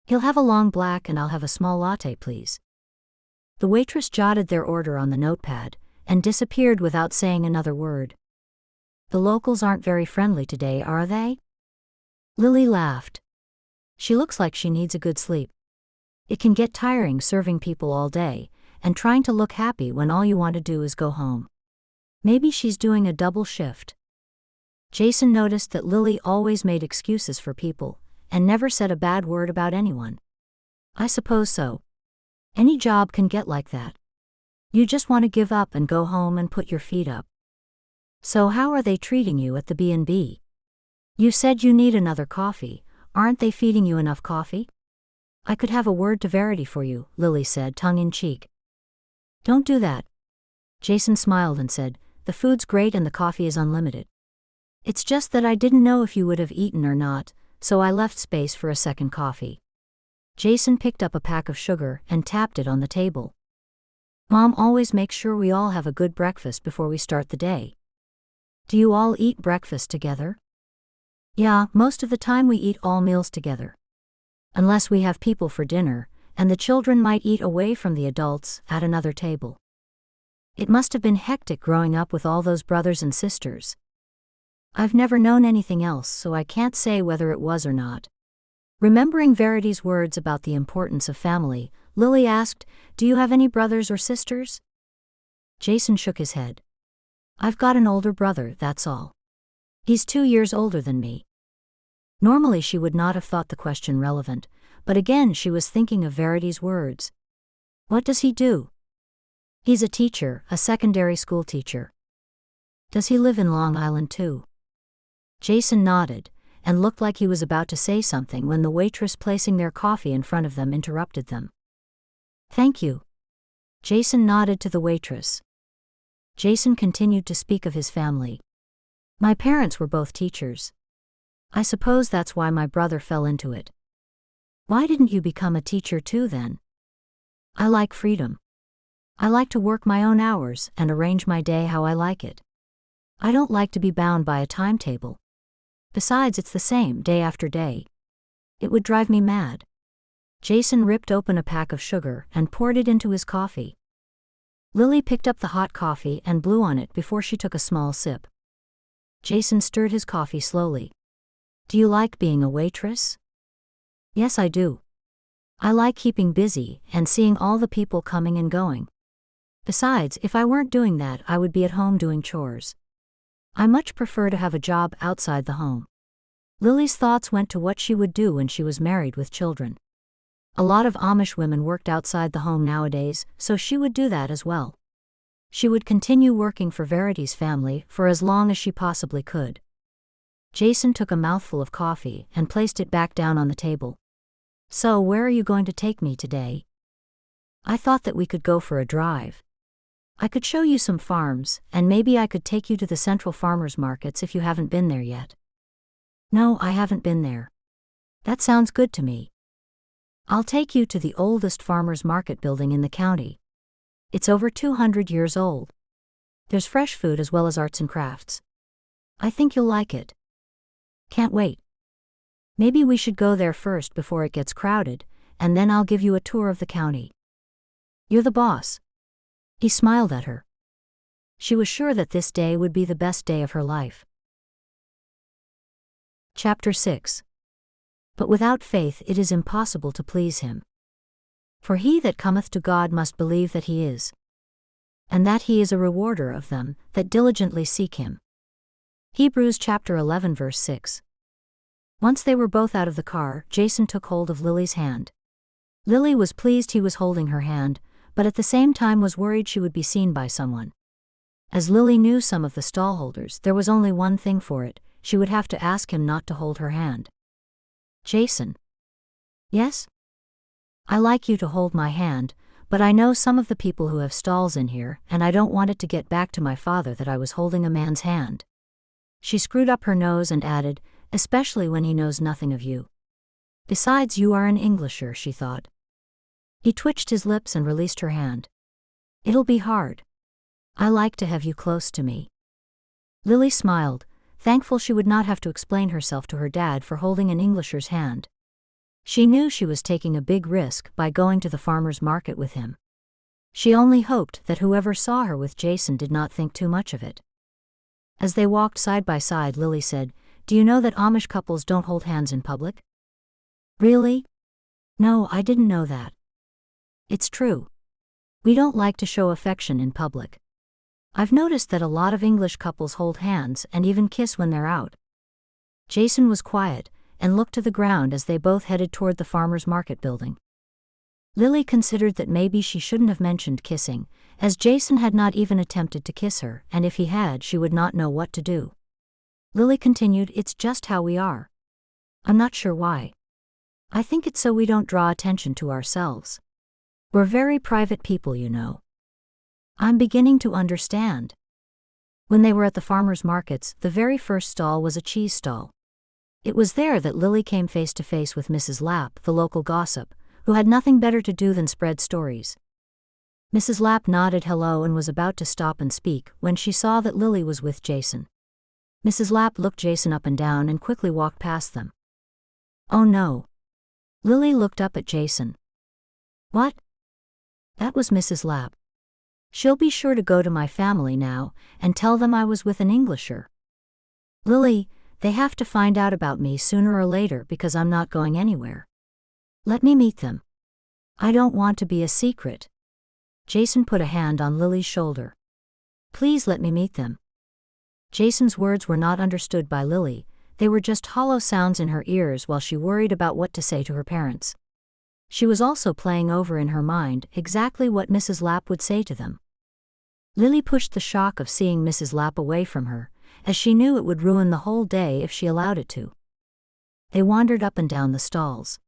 "He'll have a long black and I'll have a small latte, please." The waitress jotted their order on the notepad and disappeared without saying another word. "The locals aren't very friendly today, are they?" Lily laughed. "She looks like she needs a good sleep. It can get tiring serving people all day, and trying to look happy when all you want to do is go home. Maybe she's doing a double shift." Jason noticed that Lily always made excuses for people, and never said a bad word about anyone. "I suppose so. Any job can get like that. You just want to give up and go home and put your feet up." "So how are they treating you at the B&B? You said you need another coffee. Aren't they feeding you enough coffee?" "I could have a word to Verity for you," Lily said, tongue-in-cheek. "Don't do that." Jason smiled and said, "The food's great and the coffee is unlimited. It's just that I didn't know if you would have eaten or not, so I left space for a second coffee." Jason picked up a pack of sugar and tapped it on the table. "Mom always makes sure we all have a good breakfast before we start the day." "Do you all eat breakfast together?" "Yeah, most of the time we eat all meals together. Unless we have people for dinner, and the children might eat away from the adults at another table." "It must have been hectic growing up with all those brothers and sisters." "I've never known anything else, so I can't say whether it was or not." Remembering Verity's words about the importance of family, Lily asked, "Do you have any brothers or sisters?" Jason shook his head. "I've got an older brother, that's all. He's 2 years older than me." Normally she would not have thought the question relevant, but again she was thinking of Verity's words. "What does he do?" "He's a teacher, a secondary school teacher." "Does he live in Long Island too?" Jason nodded, and looked like he was about to say something when the waitress placing their coffee in front of them interrupted them. "Thank you." Jason nodded to the waitress. Jason continued to speak of his family. "My parents were both teachers. I suppose that's why my brother fell into it." "Why didn't you become a teacher too then?" "I like freedom. I like to work my own hours and arrange my day how I like it. I don't like to be bound by a timetable. Besides, it's the same day after day. It would drive me mad." Jason ripped open a pack of sugar and poured it into his coffee. Lily picked up the hot coffee and blew on it before she took a small sip. Jason stirred his coffee slowly. "Do you like being a waitress?" "Yes, I do. I like keeping busy and seeing all the people coming and going. Besides, if I weren't doing that, I would be at home doing chores. I much prefer to have a job outside the home." Lily's thoughts went to what she would do when she was married with children. A lot of Amish women worked outside the home nowadays, so she would do that as well. She would continue working for Verity's family for as long as she possibly could. Jason took a mouthful of coffee and placed it back down on the table. "So where are you going to take me today?" "I thought that we could go for a drive. I could show you some farms, and maybe I could take you to the Central Farmers Markets if you haven't been there yet." "No, I haven't been there." "That sounds good to me. I'll take you to the oldest farmers market building in the county. It's over 200 years old. There's fresh food as well as arts and crafts. I think you'll like it." "Can't wait. Maybe we should go there first before it gets crowded, and then I'll give you a tour of the county." "You're the boss." He smiled at her. She was sure that this day would be the best day of her life. Chapter 6. But without faith it is impossible to please him. For he that cometh to God must believe that he is, and that he is a rewarder of them that diligently seek him. Hebrews chapter 11 verse 6. Once they were both out of the car, Jason took hold of Lily's hand. Lily was pleased he was holding her hand, but at the same time was worried she would be seen by someone. As Lily knew some of the stallholders, there was only one thing for it: she would have to ask him not to hold her hand. "Jason." Yes? I like you to hold my hand, but I know some of the people who have stalls in here, and I don't want it to get back to my father that I was holding a man's hand. She screwed up her nose and added, especially when he knows nothing of you. Besides, you are an Englisher, she thought. He twitched his lips and released her hand. It'll be hard. I like to have you close to me. Lily smiled, thankful she would not have to explain herself to her dad for holding an Englisher's hand. She knew she was taking a big risk by going to the farmer's market with him. She only hoped that whoever saw her with Jason did not think too much of it. As they walked side by side, Lily said, "Do you know that Amish couples don't hold hands in public?" Really? No, I didn't know that. It's true. We don't like to show affection in public. I've noticed that a lot of English couples hold hands and even kiss when they're out. Jason was quiet and looked to the ground as they both headed toward the farmer's market building. Lily considered that maybe she shouldn't have mentioned kissing, as Jason had not even attempted to kiss her, and if he had, she would not know what to do. Lily continued, "It's just how we are. I'm not sure why. I think it's so we don't draw attention to ourselves. We're very private people, you know." I'm beginning to understand. When they were at the farmers' markets, the very first stall was a cheese stall. It was there that Lily came face to face with Mrs. Lapp, the local gossip, who had nothing better to do than spread stories. Mrs. Lapp nodded hello and was about to stop and speak when she saw that Lily was with Jason. Mrs. Lapp looked Jason up and down and quickly walked past them. Oh no. Lily looked up at Jason. What? That was Mrs. Lapp. She'll be sure to go to my family now and tell them I was with an Englisher. Lily, they have to find out about me sooner or later because I'm not going anywhere. Let me meet them. I don't want to be a secret. Jason put a hand on Lily's shoulder. Please let me meet them. Jason's words were not understood by Lily, they were just hollow sounds in her ears while she worried about what to say to her parents. She was also playing over in her mind exactly what Mrs. Lapp would say to them. Lily pushed the shock of seeing Mrs. Lapp away from her, as she knew it would ruin the whole day if she allowed it to. They wandered up and down the stalls.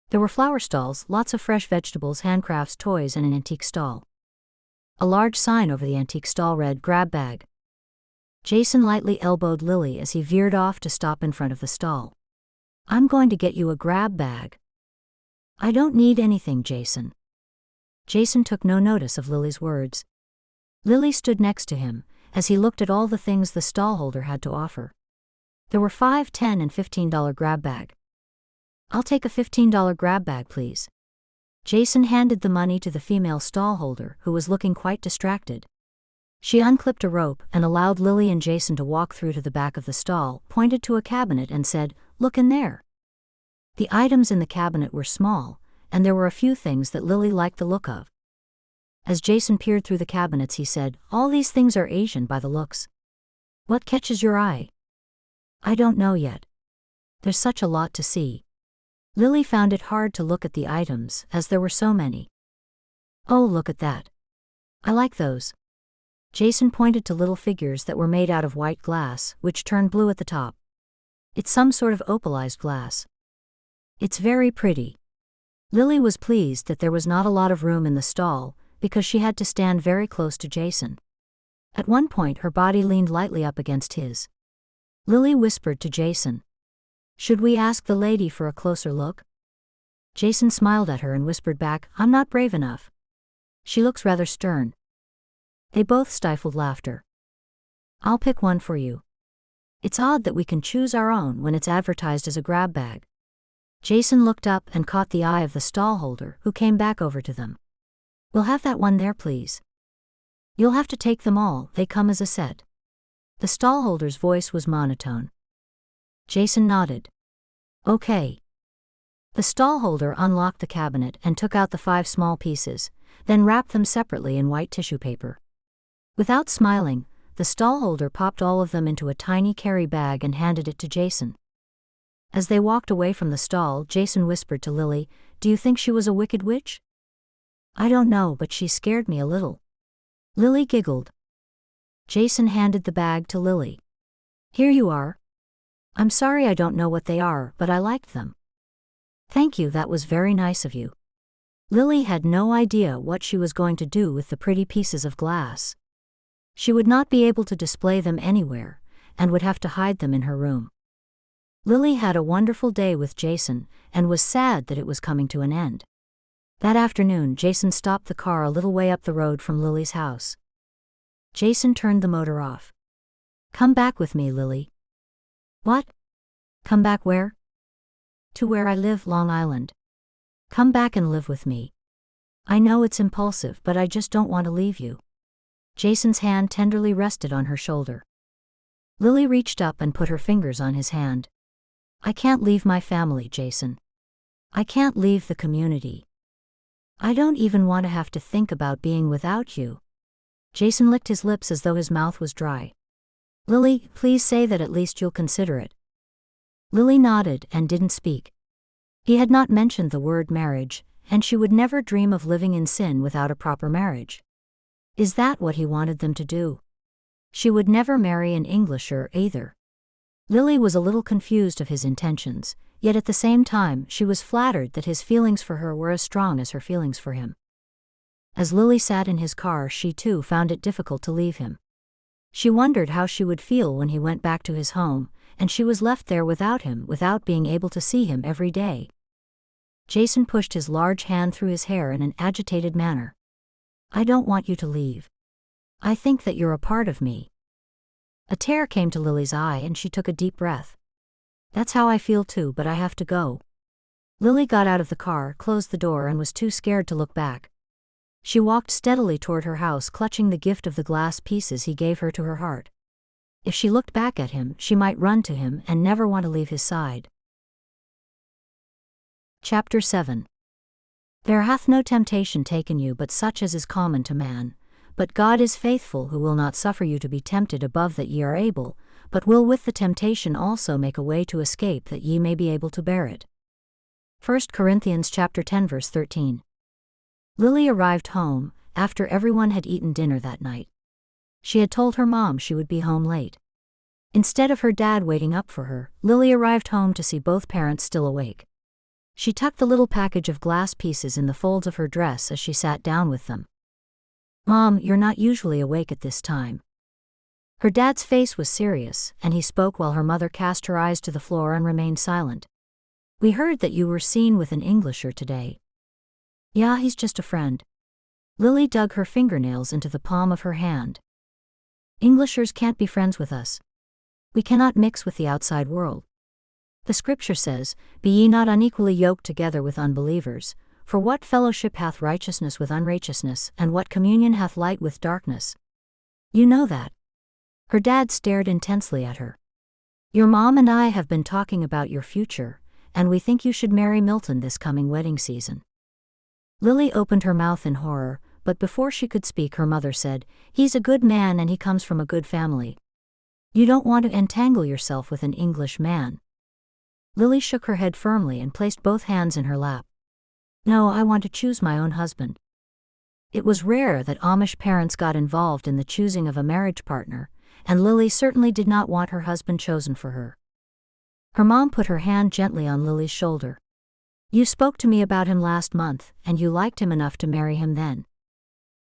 There were flower stalls, lots of fresh vegetables, handcrafts, toys, and an antique stall. A large sign over the antique stall read, "Grab bag." Jason lightly elbowed Lily as he veered off to stop in front of the stall. "I'm going to get you a grab bag." "I don't need anything, Jason." Jason took no notice of Lily's words. Lily stood next to him, as he looked at all the things the stallholder had to offer. There were $5, $10, and $15 grab bag. "I'll take a $15 grab bag, please." Jason handed the money to the female stallholder, who was looking quite distracted. She unclipped a rope and allowed Lily and Jason to walk through to the back of the stall, pointed to a cabinet and said, "Look in there." The items in the cabinet were small, and there were a few things that Lily liked the look of. As Jason peered through the cabinets, he said, "All these things are Asian by the looks. What catches your eye?" "I don't know yet. There's such a lot to see." Lily found it hard to look at the items, as there were so many. "Oh, look at that. I like those." Jason pointed to little figures that were made out of white glass, which turned blue at the top. "It's some sort of opalized glass. It's very pretty." Lily was pleased that there was not a lot of room in the stall, because she had to stand very close to Jason. At one point her body leaned lightly up against his. Lily whispered to Jason, "Should we ask the lady for a closer look?" Jason smiled at her and whispered back, "I'm not brave enough. She looks rather stern." They both stifled laughter. "I'll pick one for you. It's odd that we can choose our own when it's advertised as a grab bag." Jason looked up and caught the eye of the stallholder, who came back over to them. "We'll have that one there, please." "You'll have to take them all, they come as a set." The stallholder's voice was monotone. Jason nodded. "Okay." The stallholder unlocked the cabinet and took out the 5 small pieces, then wrapped them separately in white tissue paper. Without smiling, the stallholder popped all of them into a tiny carry bag and handed it to Jason. As they walked away from the stall, Jason whispered to Lily, "Do you think she was a wicked witch?" "I don't know, but she scared me a little." Lily giggled. Jason handed the bag to Lily. "Here you are. I'm sorry I don't know what they are, but I liked them." Thank you, that was very nice of you. Lily had no idea what she was going to do with the pretty pieces of glass. She would not be able to display them anywhere, and would have to hide them in her room. Lily had a wonderful day with Jason, and was sad that it was coming to an end. That afternoon, Jason stopped the car a little way up the road from Lily's house. Jason turned the motor off. Come back with me, Lily. What? Come back where? To where I live, Long Island. Come back and live with me. I know it's impulsive, but I just don't want to leave you. Jason's hand tenderly rested on her shoulder. Lily reached up and put her fingers on his hand. I can't leave my family, Jason. I can't leave the community. I don't even want to have to think about being without you. Jason licked his lips as though his mouth was dry. Lily, please say that at least you'll consider it. Lily nodded and didn't speak. He had not mentioned the word marriage, and she would never dream of living in sin without a proper marriage. Is that what he wanted them to do? She would never marry an Englisher either. Lily was a little confused of his intentions, yet at the same time she was flattered that his feelings for her were as strong as her feelings for him. As Lily sat in his car, she too found it difficult to leave him. She wondered how she would feel when he went back to his home, and she was left there without him, without being able to see him every day. Jason pushed his large hand through his hair in an agitated manner. I don't want you to leave. I think that you're a part of me. A tear came to Lily's eye and she took a deep breath. That's how I feel too, but I have to go. Lily got out of the car, closed the door, and was too scared to look back. She walked steadily toward her house, clutching the gift of the glass pieces he gave her to her heart. If she looked back at him, she might run to him and never want to leave his side. Chapter 7. There hath no temptation taken you but such as is common to man. But God is faithful, who will not suffer you to be tempted above that ye are able, but will with the temptation also make a way to escape, that ye may be able to bear it. 1 Corinthians chapter 10 verse 13. Lily arrived home after everyone had eaten dinner that night. She had told her mom she would be home late. Instead of her dad waiting up for her, Lily arrived home to see both parents still awake. She tucked the little package of glass pieces in the folds of her dress as she sat down with them. Mom, you're not usually awake at this time. Her dad's face was serious, and he spoke while her mother cast her eyes to the floor and remained silent. We heard that you were seen with an Englisher today. Yeah, he's just a friend. Lily dug her fingernails into the palm of her hand. Englishers can't be friends with us. We cannot mix with the outside world. The scripture says, Be ye not unequally yoked together with unbelievers, for what fellowship hath righteousness with unrighteousness, and what communion hath light with darkness? You know that. Her dad stared intensely at her. Your mom and I have been talking about your future, and we think you should marry Milton this coming wedding season. Lily opened her mouth in horror, but before she could speak her mother said, He's a good man and he comes from a good family. You don't want to entangle yourself with an English man. Lily shook her head firmly and placed both hands in her lap. No, I want to choose my own husband. It was rare that Amish parents got involved in the choosing of a marriage partner, and Lily certainly did not want her husband chosen for her. Her mom put her hand gently on Lily's shoulder. You spoke to me about him last month, and you liked him enough to marry him then.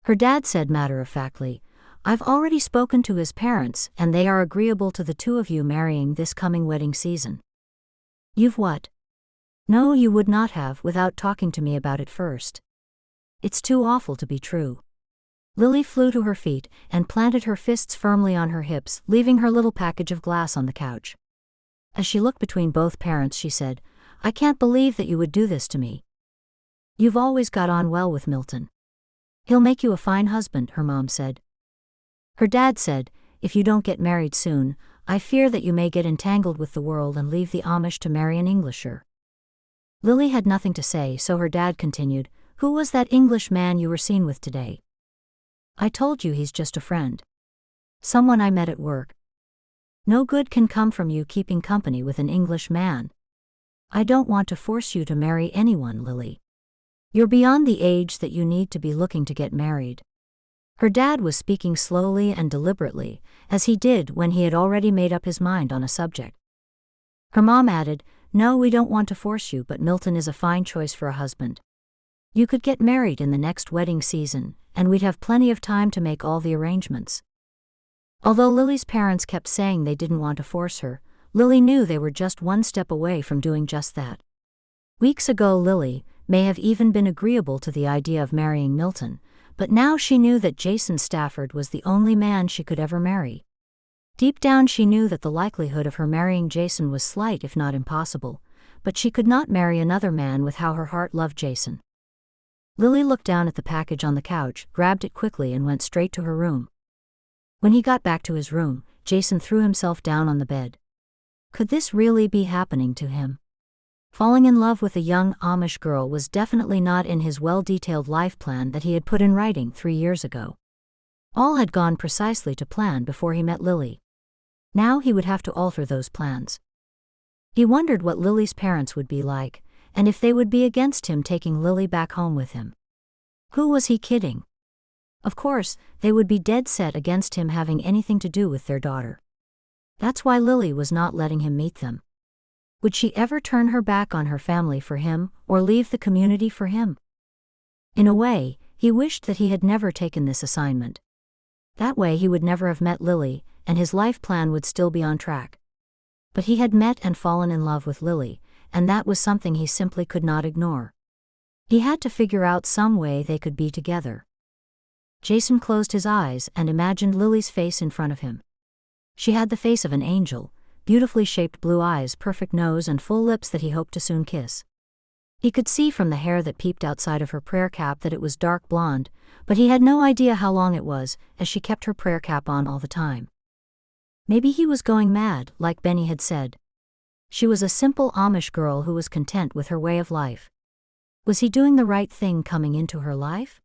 Her dad said matter-of-factly, I've already spoken to his parents, and they are agreeable to the two of you marrying this coming wedding season. You've what? No, you would not have without talking to me about it first. It's too awful to be true. Lily flew to her feet and planted her fists firmly on her hips, leaving her little package of glass on the couch. As she looked between both parents, she said, I can't believe that you would do this to me. You've always got on well with Milton. He'll make you a fine husband, her mom said. Her dad said, If you don't get married soon, I fear that you may get entangled with the world and leave the Amish to marry an Englisher. Lily had nothing to say, so her dad continued, Who was that English man you were seen with today? I told you he's just a friend. Someone I met at work. No good can come from you keeping company with an English man. I don't want to force you to marry anyone, Lily. You're beyond the age that you need to be looking to get married. Her dad was speaking slowly and deliberately, as he did when he had already made up his mind on a subject. Her mom added, "No, we don't want to force you, but Milton is a fine choice for a husband. You could get married in the next wedding season, and we'd have plenty of time to make all the arrangements." Although Lily's parents kept saying they didn't want to force her, Lily knew they were just one step away from doing just that. Weeks ago Lily may have even been agreeable to the idea of marrying Milton, but now she knew that Jason Stafford was the only man she could ever marry. Deep down she knew that the likelihood of her marrying Jason was slight if not impossible, but she could not marry another man with how her heart loved Jason. Lily looked down at the package on the couch, grabbed it quickly and went straight to her room. When he got back to his room, Jason threw himself down on the bed. Could this really be happening to him? Falling in love with a young Amish girl was definitely not in his well-detailed life plan that he had put in writing 3 years ago. All had gone precisely to plan before he met Lily. Now he would have to alter those plans. He wondered what Lily's parents would be like, and if they would be against him taking Lily back home with him. Who was he kidding? Of course, they would be dead set against him having anything to do with their daughter. That's why Lily was not letting him meet them. Would she ever turn her back on her family for him, or leave the community for him? In a way, he wished that he had never taken this assignment. That way he would never have met Lily, and his life plan would still be on track. But he had met and fallen in love with Lily, and that was something he simply could not ignore. He had to figure out some way they could be together. Jason closed his eyes and imagined Lily's face in front of him. She had the face of an angel, beautifully shaped blue eyes, perfect nose and full lips that he hoped to soon kiss. He could see from the hair that peeped outside of her prayer cap that it was dark blonde, but he had no idea how long it was, as she kept her prayer cap on all the time. Maybe he was going mad, like Benny had said. She was a simple Amish girl who was content with her way of life. Was he doing the right thing coming into her life?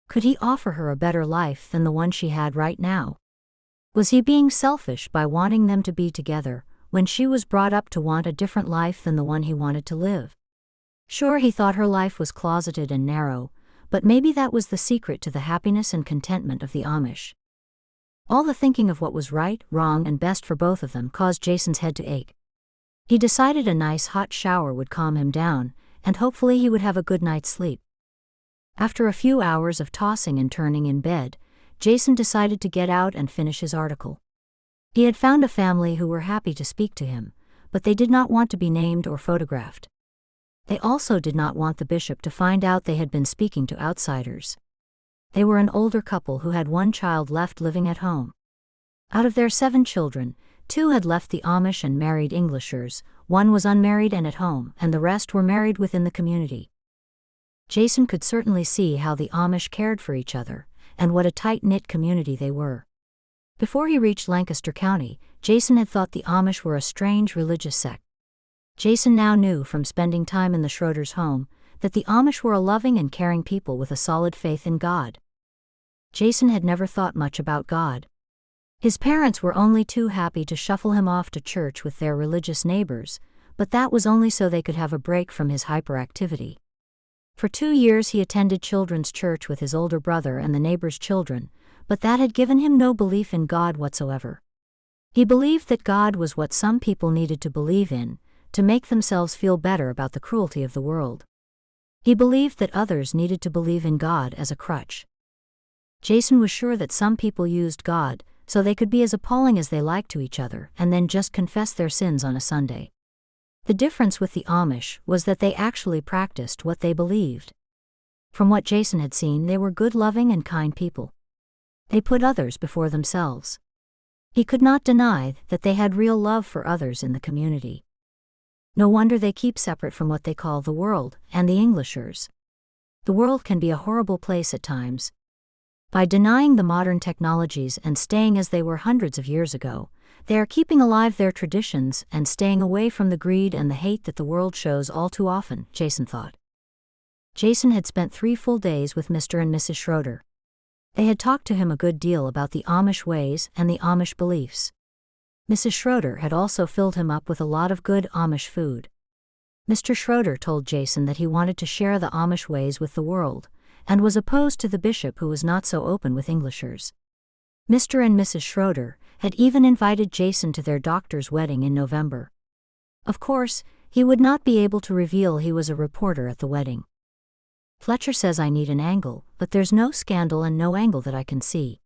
Could he offer her a better life than the one she had right now? Was he being selfish by wanting them to be together, when she was brought up to want a different life than the one he wanted to live? Sure, he thought her life was closeted and narrow, but maybe that was the secret to the happiness and contentment of the Amish. All the thinking of what was right, wrong, and best for both of them caused Jason's head to ache. He decided a nice hot shower would calm him down, and hopefully he would have a good night's sleep. After a few hours of tossing and turning in bed, Jason decided to get out and finish his article. He had found a family who were happy to speak to him, but they did not want to be named or photographed. They also did not want the bishop to find out they had been speaking to outsiders. They were an older couple who had one child left living at home. Out of their 7 children, 2 had left the Amish and married Englishers, 1 was unmarried and at home, and the rest were married within the community. Jason could certainly see how the Amish cared for each other, and what a tight-knit community they were. Before he reached Lancaster County, Jason had thought the Amish were a strange religious sect. Jason now knew from spending time in the Schroeder's home that the Amish were a loving and caring people with a solid faith in God. Jason had never thought much about God. His parents were only too happy to shuffle him off to church with their religious neighbors, but that was only so they could have a break from his hyperactivity. For 2 years he attended children's church with his older brother and the neighbors' children, but that had given him no belief in God whatsoever. He believed that God was what some people needed to believe in, to make themselves feel better about the cruelty of the world. He believed that others needed to believe in God as a crutch. Jason was sure that some people used God so they could be as appalling as they liked to each other and then just confess their sins on a Sunday. The difference with the Amish was that they actually practiced what they believed. From what Jason had seen, they were good, loving, and kind people. They put others before themselves. He could not deny that they had real love for others in the community. No wonder they keep separate from what they call the world and the Englishers. The world can be a horrible place at times. By denying the modern technologies and staying as they were hundreds of years ago, they are keeping alive their traditions and staying away from the greed and the hate that the world shows all too often, Jason thought. Jason had spent 3 full days with Mr. and Mrs. Schroeder. They had talked to him a good deal about the Amish ways and the Amish beliefs. Mrs. Schroeder had also filled him up with a lot of good Amish food. Mr. Schroeder told Jason that he wanted to share the Amish ways with the world, and was opposed to the bishop who was not so open with Englishers. Mr. and Mrs. Schroeder had even invited Jason to their doctor's wedding in November. Of course, he would not be able to reveal he was a reporter at the wedding. Fletcher says I need an angle, but there's no scandal and no angle that I can see.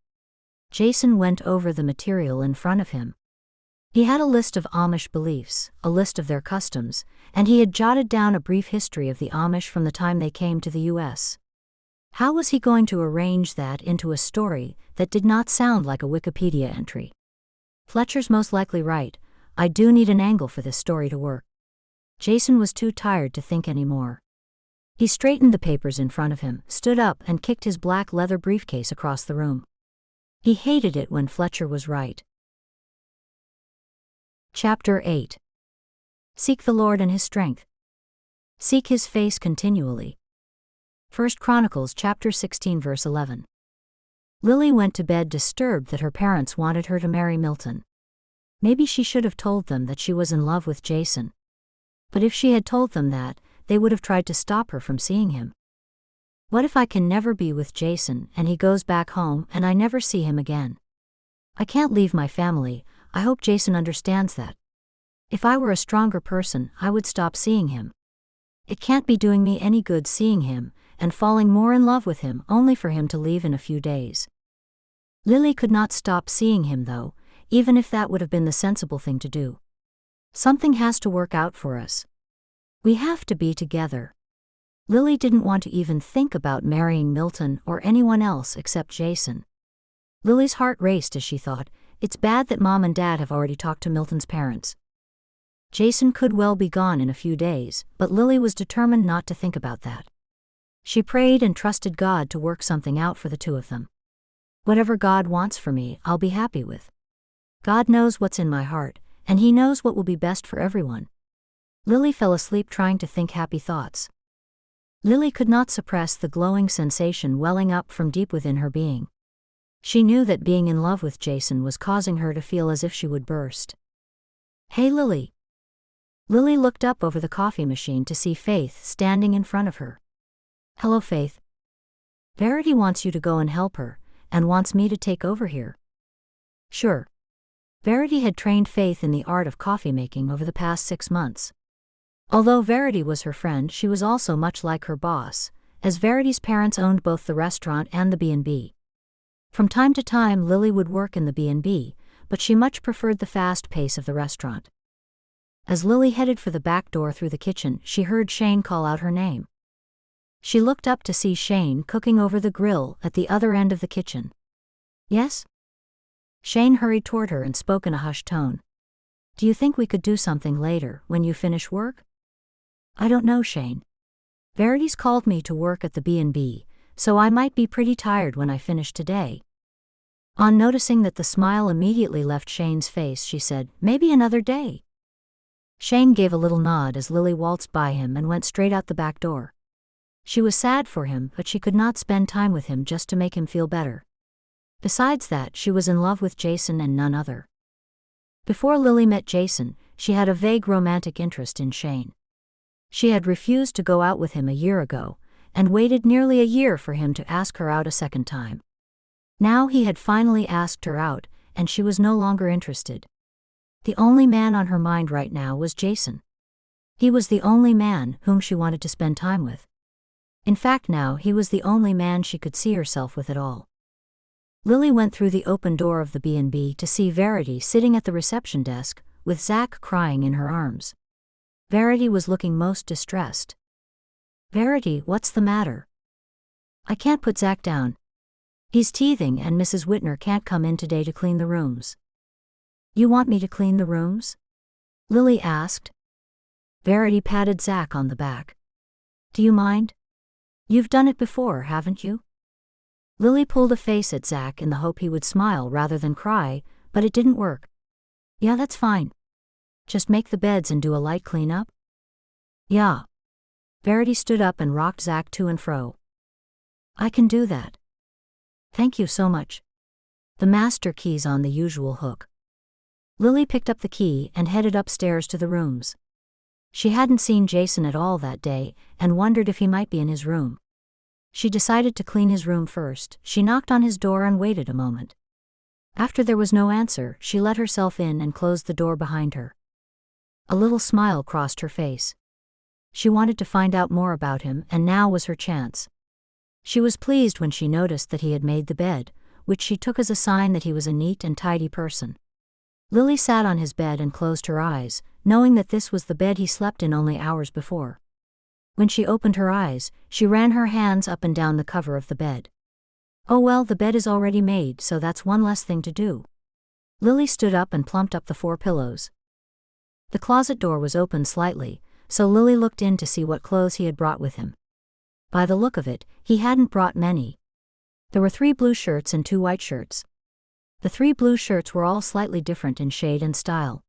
Jason went over the material in front of him. He had a list of Amish beliefs, a list of their customs, and he had jotted down a brief history of the Amish from the time they came to the U.S. How was he going to arrange that into a story that did not sound like a Wikipedia entry? Fletcher's most likely right. I do need an angle for this story to work. Jason was too tired to think anymore. He straightened the papers in front of him, stood up, and kicked his black leather briefcase across the room. He hated it when Fletcher was right. Chapter 8. Seek the Lord and His strength. Seek His face continually. 1 Chronicles chapter 16 verse 11. Lily went to bed disturbed that her parents wanted her to marry Milton. Maybe she should have told them that she was in love with Jason. But if she had told them that, they would have tried to stop her from seeing him. What if I can never be with Jason and he goes back home and I never see him again? I can't leave my family. I hope Jason understands that. If I were a stronger person, I would stop seeing him. It can't be doing me any good seeing him and falling more in love with him only for him to leave in a few days. Lily could not stop seeing him though, even if that would have been the sensible thing to do. Something has to work out for us. We have to be together. Lily didn't want to even think about marrying Milton or anyone else except Jason. Lily's heart raced as she thought, it's bad that Mom and Dad have already talked to Milton's parents. Jason could well be gone in a few days, but Lily was determined not to think about that. She prayed and trusted God to work something out for the two of them. Whatever God wants for me, I'll be happy with. God knows what's in my heart, and He knows what will be best for everyone. Lily fell asleep trying to think happy thoughts. Lily could not suppress the glowing sensation welling up from deep within her being. She knew that being in love with Jason was causing her to feel as if she would burst. Hey Lily. Lily looked up over the coffee machine to see Faith standing in front of her. Hello Faith. Verity wants you to go and help her, and wants me to take over here. Sure. Verity had trained Faith in the art of coffee making over the past 6 months. Although Verity was her friend, she was also much like her boss, as Verity's parents owned both the restaurant and the B&B. From time to time Lily would work in the B&B, but she much preferred the fast pace of the restaurant. As Lily headed for the back door through the kitchen, she heard Shane call out her name. She looked up to see Shane cooking over the grill at the other end of the kitchen. Yes? Shane hurried toward her and spoke in a hushed tone. Do you think we could do something later, when you finish work? I don't know, Shane. Verity's called me to work at the B&B, so I might be pretty tired when I finish today. On noticing that the smile immediately left Shane's face, she said, maybe another day. Shane gave a little nod as Lily waltzed by him and went straight out the back door. She was sad for him, but she could not spend time with him just to make him feel better. Besides that, she was in love with Jason and none other. Before Lily met Jason, she had a vague romantic interest in Shane. She had refused to go out with him a year ago, and waited nearly a year for him to ask her out a second time. Now he had finally asked her out, and she was no longer interested. The only man on her mind right now was Jason. He was the only man whom she wanted to spend time with. In fact, now he was the only man she could see herself with at all. Lily went through the open door of the B&B to see Verity sitting at the reception desk, with Zach crying in her arms. Verity was looking most distressed. Verity, what's the matter? I can't put Zach down. He's teething and Mrs. Whitner can't come in today to clean the rooms. You want me to clean the rooms? Lily asked. Verity patted Zach on the back. Do you mind? You've done it before, haven't you? Lily pulled a face at Zach in the hope he would smile rather than cry, but it didn't work. Yeah, that's fine. Just make the beds and do a light cleanup? Yeah. Verity stood up and rocked Zach to and fro. I can do that. Thank you so much. The master key's on the usual hook. Lily picked up the key and headed upstairs to the rooms. She hadn't seen Jason at all that day and wondered if he might be in his room. She decided to clean his room first. She knocked on his door and waited a moment. After there was no answer, she let herself in and closed the door behind her. A little smile crossed her face. She wanted to find out more about him, and now was her chance. She was pleased when she noticed that he had made the bed, which she took as a sign that he was a neat and tidy person. Lily sat on his bed and closed her eyes, knowing that this was the bed he slept in only hours before. When she opened her eyes, she ran her hands up and down the cover of the bed. Oh well, the bed is already made, so that's one less thing to do. Lily stood up and plumped up the 4 pillows. The closet door was open slightly, so Lily looked in to see what clothes he had brought with him. By the look of it, he hadn't brought many. There were 3 blue shirts and 2 white shirts. The 3 blue shirts were all slightly different in shade and style.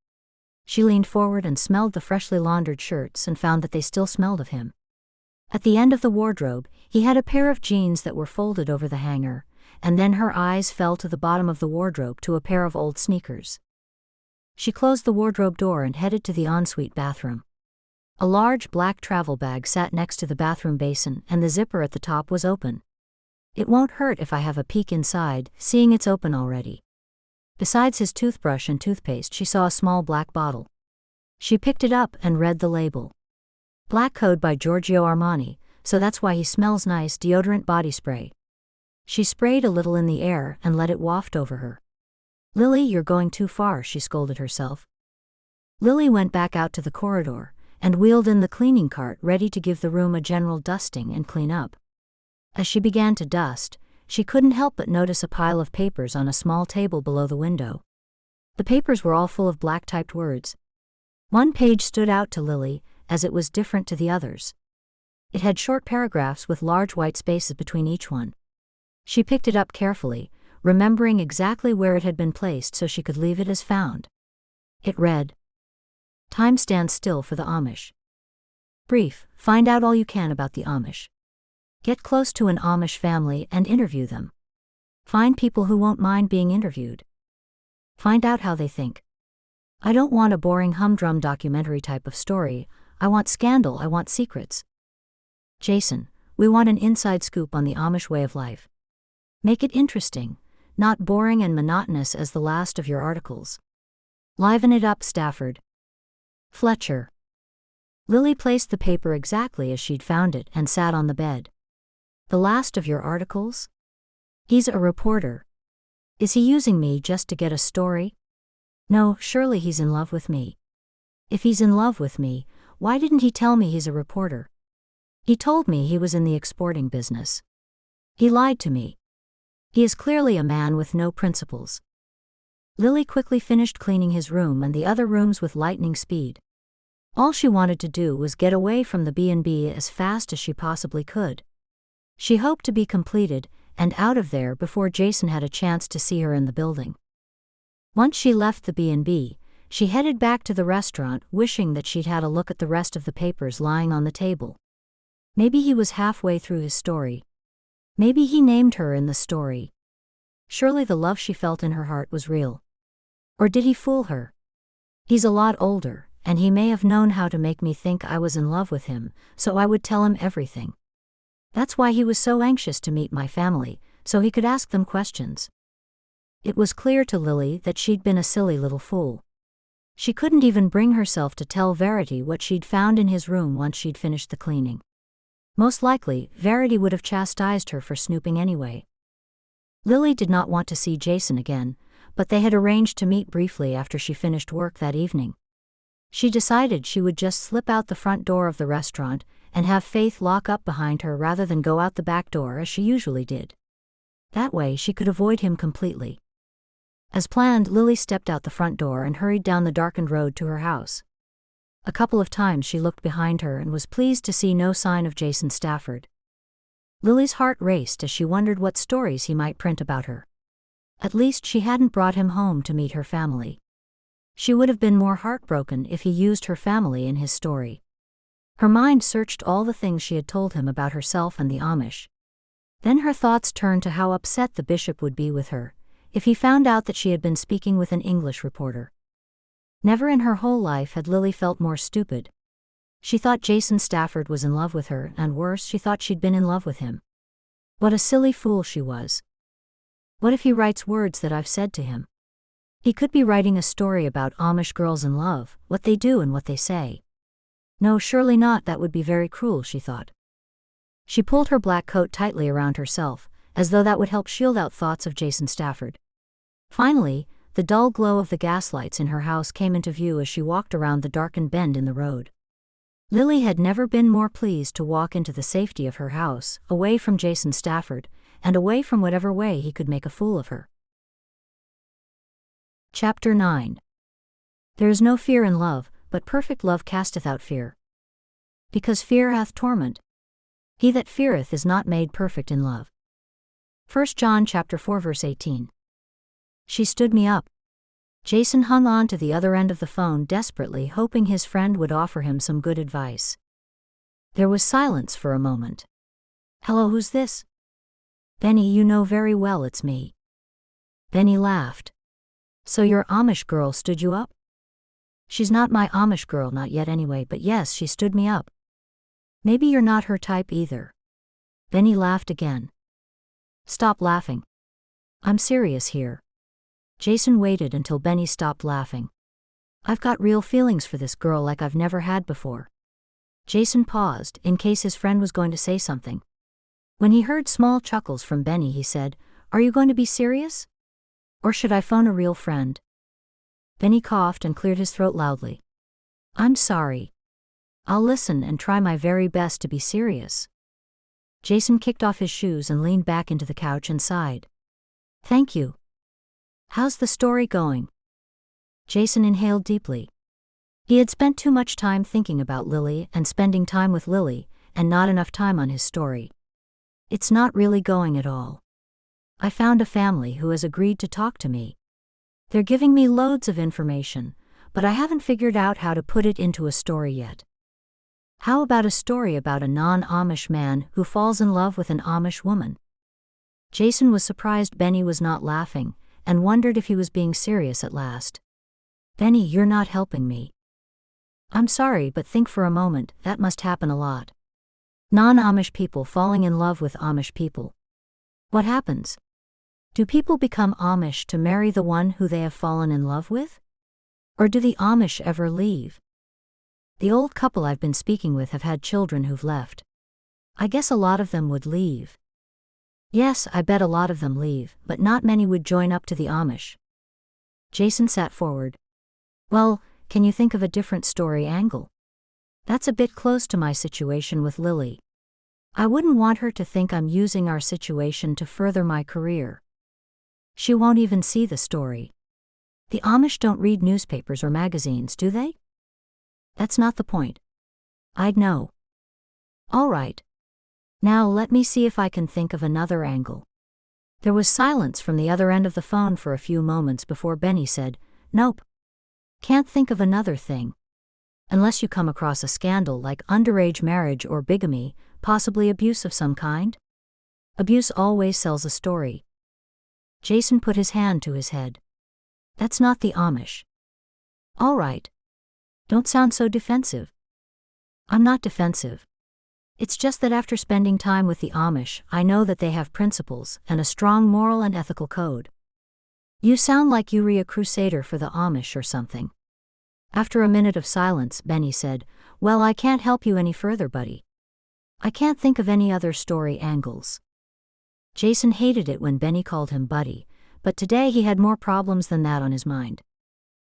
She leaned forward and smelled the freshly laundered shirts and found that they still smelled of him. At the end of the wardrobe, he had a pair of jeans that were folded over the hanger, and then her eyes fell to the bottom of the wardrobe to a pair of old sneakers. She closed the wardrobe door and headed to the ensuite bathroom. A large black travel bag sat next to the bathroom basin, and the zipper at the top was open. It won't hurt if I have a peek inside, seeing it's open already. Besides his toothbrush and toothpaste, she saw a small black bottle. She picked it up and read the label. Black Code by Giorgio Armani, so that's why he smells nice, deodorant body spray. She sprayed a little in the air and let it waft over her. Lily, you're going too far, she scolded herself. Lily went back out to the corridor and wheeled in the cleaning cart, ready to give the room a general dusting and clean up. As she began to dust, she couldn't help but notice a pile of papers on a small table below the window. The papers were all full of black-typed words. One page stood out to Lily, as it was different to the others. It had short paragraphs with large white spaces between each one. She picked it up carefully, remembering exactly where it had been placed so she could leave it as found. It read, "Time stands still for the Amish. Brief, find out all you can about the Amish. Get close to an Amish family and interview them. Find people who won't mind being interviewed. Find out how they think. I don't want a boring humdrum documentary type of story. I want scandal, I want secrets. Jason, we want an inside scoop on the Amish way of life. Make it interesting, not boring and monotonous as the last of your articles. Liven it up, Stafford. Fletcher." Lily placed the paper exactly as she'd found it and sat on the bed. "The last of your articles? He's a reporter. Is he using me just to get a story? No, surely he's in love with me. If he's in love with me, why didn't he tell me he's a reporter? He told me he was in the exporting business. He lied to me. He is clearly a man with no principles." Lily quickly finished cleaning his room and the other rooms with lightning speed. All she wanted to do was get away from the B&B as fast as she possibly could. She hoped to be completed and out of there before Jason had a chance to see her in the building. Once she left the B&B, she headed back to the restaurant, wishing that she'd had a look at the rest of the papers lying on the table. Maybe he was halfway through his story. Maybe he named her in the story. Surely the love she felt in her heart was real. Or did he fool her? He's a lot older, and he may have known how to make me think I was in love with him, so I would tell him everything. That's why he was so anxious to meet my family, so he could ask them questions. It was clear to Lily that she'd been a silly little fool. She couldn't even bring herself to tell Verity what she'd found in his room once she'd finished the cleaning. Most likely, Verity would have chastised her for snooping anyway. Lily did not want to see Jason again, but they had arranged to meet briefly after she finished work that evening. She decided she would just slip out the front door of the restaurant and have Faith lock up behind her rather than go out the back door as she usually did. That way she could avoid him completely. As planned, Lily stepped out the front door and hurried down the darkened road to her house. A couple of times she looked behind her and was pleased to see no sign of Jason Stafford. Lily's heart raced as she wondered what stories he might print about her. At least she hadn't brought him home to meet her family. She would have been more heartbroken if he used her family in his story. Her mind searched all the things she had told him about herself and the Amish. Then her thoughts turned to how upset the bishop would be with her if he found out that she had been speaking with an English reporter. Never in her whole life had Lily felt more stupid. She thought Jason Stafford was in love with her, and worse, she thought she'd been in love with him. What a silly fool she was. What if he writes words that I've said to him? He could be writing a story about Amish girls in love, what they do and what they say. No, surely not, that would be very cruel, she thought. She pulled her black coat tightly around herself, as though that would help shield out thoughts of Jason Stafford. Finally, the dull glow of the gaslights in her house came into view as she walked around the darkened bend in the road. Lily had never been more pleased to walk into the safety of her house, away from Jason Stafford, and away from whatever way he could make a fool of her. Chapter 9. There is no fear in love, but perfect love casteth out fear. Because fear hath torment. He that feareth is not made perfect in love. 1 John chapter 4 verse 18. She stood me up. Jason hung on to the other end of the phone desperately, hoping his friend would offer him some good advice. There was silence for a moment. Hello, who's this? Benny, you know very well it's me. Benny laughed. So your Amish girl stood you up? She's not my Amish girl, not yet anyway, but yes, she stood me up. Maybe you're not her type either. Benny laughed again. Stop laughing. I'm serious here. Jason waited until Benny stopped laughing. I've got real feelings for this girl like I've never had before. Jason paused, in case his friend was going to say something. When he heard small chuckles from Benny, he said, Are you going to be serious? Or should I phone a real friend? Benny coughed and cleared his throat loudly. I'm sorry. I'll listen and try my very best to be serious. Jason kicked off his shoes and leaned back into the couch and sighed. Thank you. How's the story going? Jason inhaled deeply. He had spent too much time thinking about Lily and spending time with Lily, and not enough time on his story. It's not really going at all. I found a family who has agreed to talk to me. They're giving me loads of information, but I haven't figured out how to put it into a story yet. How about a story about a non-Amish man who falls in love with an Amish woman? Jason was surprised Benny was not laughing, and wondered if he was being serious at last. Benny, you're not helping me. I'm sorry, but think for a moment, that must happen a lot. Non-Amish people falling in love with Amish people. What happens? Do people become Amish to marry the one who they have fallen in love with? Or do the Amish ever leave? The old couple I've been speaking with have had children who've left. I guess a lot of them would leave. Yes, I bet a lot of them leave, but not many would join up to the Amish. Jason sat forward. Well, can you think of a different story angle? That's a bit close to my situation with Lily. I wouldn't want her to think I'm using our situation to further my career. She won't even see the story. The Amish don't read newspapers or magazines, do they? That's not the point. I'd know. All right. Now let me see if I can think of another angle. There was silence from the other end of the phone for a few moments before Benny said, Nope. Can't think of another thing. Unless you come across a scandal like underage marriage or bigamy, possibly abuse of some kind. Abuse always sells a story. Jason put his hand to his head. That's not the Amish. All right. Don't sound so defensive. I'm not defensive. It's just that after spending time with the Amish, I know that they have principles and a strong moral and ethical code. You sound like you're a crusader for the Amish or something. After a minute of silence, Benny said, Well, I can't help you any further, buddy. I can't think of any other story angles. Jason hated it when Benny called him buddy, but today he had more problems than that on his mind.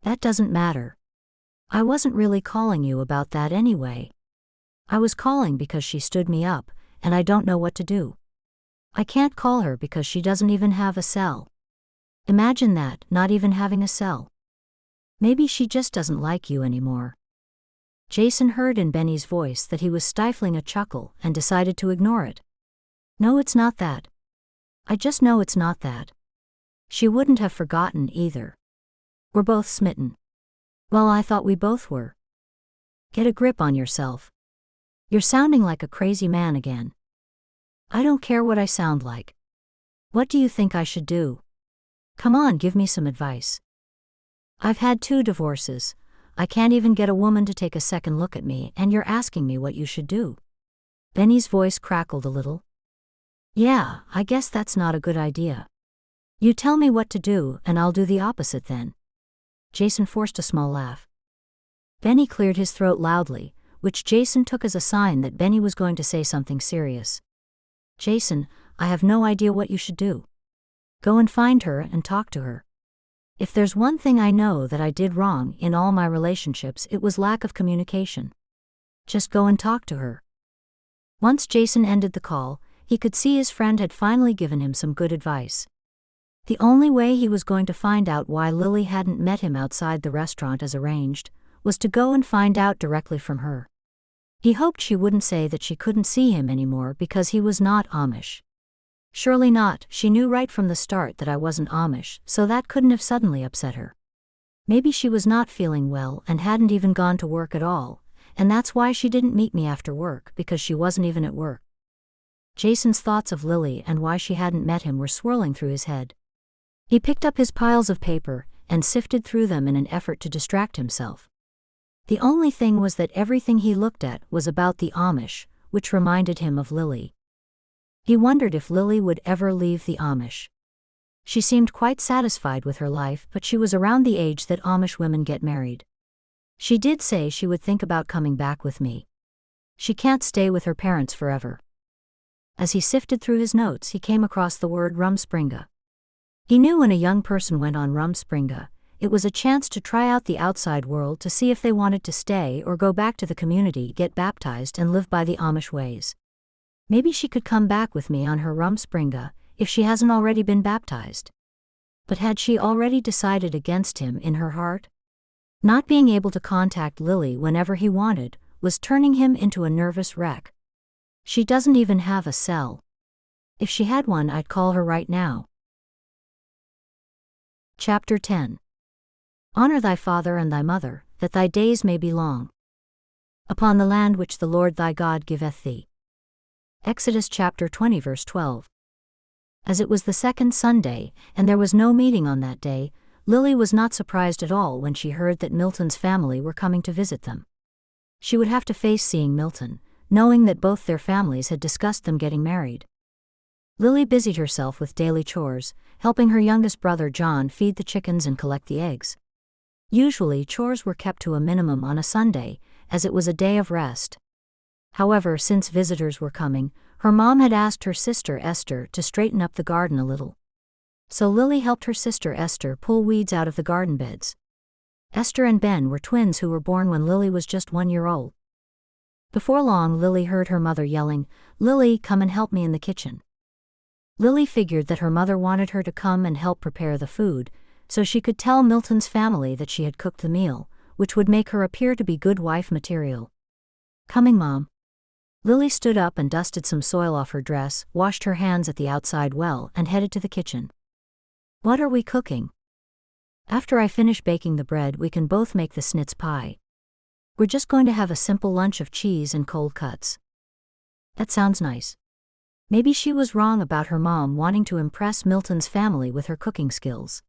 That doesn't matter. I wasn't really calling you about that anyway. I was calling because she stood me up, and I don't know what to do. I can't call her because she doesn't even have a cell. Imagine that, not even having a cell. Maybe she just doesn't like you anymore. Jason heard in Benny's voice that he was stifling a chuckle and decided to ignore it. No, it's not that. I just know it's not that. She wouldn't have forgotten either. We're both smitten. Well, I thought we both were. Get a grip on yourself. You're sounding like a crazy man again. I don't care what I sound like. What do you think I should do? Come on, give me some advice. I've had 2 divorces. I can't even get a woman to take a second look at me, and you're asking me what you should do. Benny's voice crackled a little. Yeah, I guess that's not a good idea. You tell me what to do, and I'll do the opposite then. Jason forced a small laugh. Benny cleared his throat loudly, which Jason took as a sign that Benny was going to say something serious. Jason, I have no idea what you should do. Go and find her and talk to her. If there's one thing I know that I did wrong in all my relationships, it was lack of communication. Just go and talk to her. Once Jason ended the call, he could see his friend had finally given him some good advice. The only way he was going to find out why Lily hadn't met him outside the restaurant as arranged was to go and find out directly from her. He hoped she wouldn't say that she couldn't see him anymore because he was not Amish. Surely not, she knew right from the start that I wasn't Amish, so that couldn't have suddenly upset her. Maybe she was not feeling well and hadn't even gone to work at all, and that's why she didn't meet me after work, because she wasn't even at work. Jason's thoughts of Lily and why she hadn't met him were swirling through his head. He picked up his piles of paper and sifted through them in an effort to distract himself. The only thing was that everything he looked at was about the Amish, which reminded him of Lily. He wondered if Lily would ever leave the Amish. She seemed quite satisfied with her life, but she was around the age that Amish women get married. She did say she would think about coming back with me. She can't stay with her parents forever. As he sifted through his notes, he came across the word Rumspringa. He knew when a young person went on Rumspringa, it was a chance to try out the outside world to see if they wanted to stay or go back to the community, get baptized and live by the Amish ways. Maybe she could come back with me on her Rumspringa, if she hasn't already been baptized. But had she already decided against him in her heart? Not being able to contact Lily whenever he wanted was turning him into a nervous wreck. She doesn't even have a cell. If she had one, I'd call her right now. Chapter 10. Honor thy father and thy mother, that thy days may be long upon the land which the Lord thy God giveth thee. Exodus chapter 20 verse 12. As it was the second Sunday, and there was no meeting on that day, Lily was not surprised at all when she heard that Milton's family were coming to visit them. She would have to face seeing Milton, knowing that both their families had discussed them getting married. Lily busied herself with daily chores, helping her youngest brother John feed the chickens and collect the eggs. Usually chores were kept to a minimum on a Sunday, as it was a day of rest. However, since visitors were coming, her mom had asked her sister Esther to straighten up the garden a little. So Lily helped her sister Esther pull weeds out of the garden beds. Esther and Ben were twins who were born when Lily was just 1 year old. Before long, Lily heard her mother yelling, "Lily, come and help me in the kitchen." Lily figured that her mother wanted her to come and help prepare the food, so she could tell Milton's family that she had cooked the meal, which would make her appear to be good wife material. "Coming, Mom." Lily stood up and dusted some soil off her dress, washed her hands at the outside well, and headed to the kitchen. "What are we cooking?" "After I finish baking the bread, we can both make the snitz pie. We're just going to have a simple lunch of cheese and cold cuts." That sounds nice. Maybe she was wrong about her mom wanting to impress Milton's family with her cooking skills.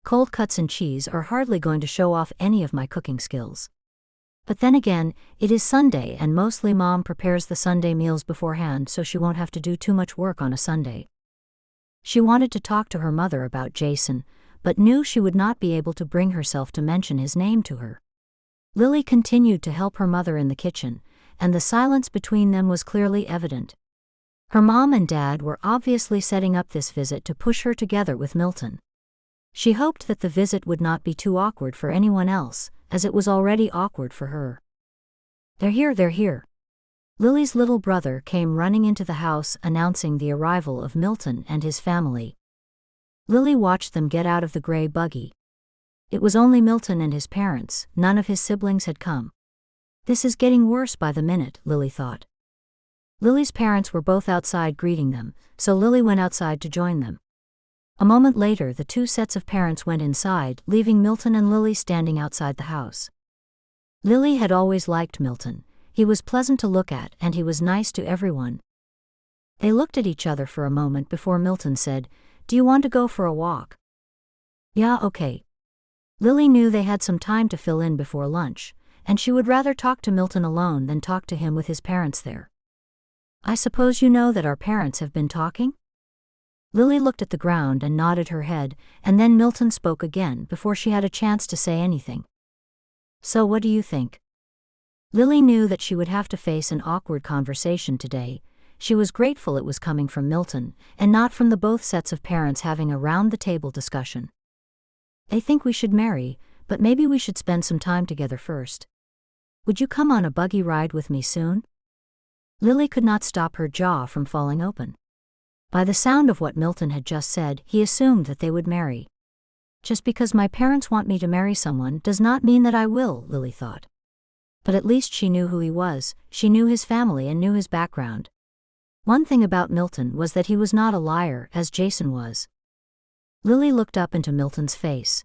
Cold cuts and cheese are hardly going to show off any of my cooking skills. But then again, it is Sunday and mostly Mom prepares the Sunday meals beforehand, so she won't have to do too much work on a Sunday. She wanted to talk to her mother about Jason, but knew she would not be able to bring herself to mention his name to her. Lily continued to help her mother in the kitchen, and the silence between them was clearly evident. Her mom and dad were obviously setting up this visit to push her together with Milton. She hoped that the visit would not be too awkward for anyone else, as it was already awkward for her. They're here. Lily's little brother came running into the house announcing the arrival of Milton and his family. Lily watched them get out of the gray buggy. It was only Milton and his parents, none of his siblings had come. This is getting worse by the minute, Lily thought. Lily's parents were both outside greeting them, so Lily went outside to join them. A moment later, the two sets of parents went inside, leaving Milton and Lily standing outside the house. Lily had always liked Milton. He was pleasant to look at and he was nice to everyone. They looked at each other for a moment before Milton said, "Do you want to go for a walk?" "Yeah, okay." Lily knew they had some time to fill in before lunch, and she would rather talk to Milton alone than talk to him with his parents there. "I suppose you know that our parents have been talking?" Lily looked at the ground and nodded her head, and then Milton spoke again before she had a chance to say anything. So what do you think? Lily knew that she would have to face an awkward conversation today. She was grateful it was coming from Milton, and not from the both sets of parents having a round-the-table discussion. I think we should marry, but maybe we should spend some time together first. Would you come on a buggy ride with me soon? Lily could not stop her jaw from falling open. By the sound of what Milton had just said, he assumed that they would marry. Just because my parents want me to marry someone does not mean that I will, Lily thought. But at least she knew who he was, she knew his family and knew his background. One thing about Milton was that he was not a liar, as Jason was. Lily looked up into Milton's face.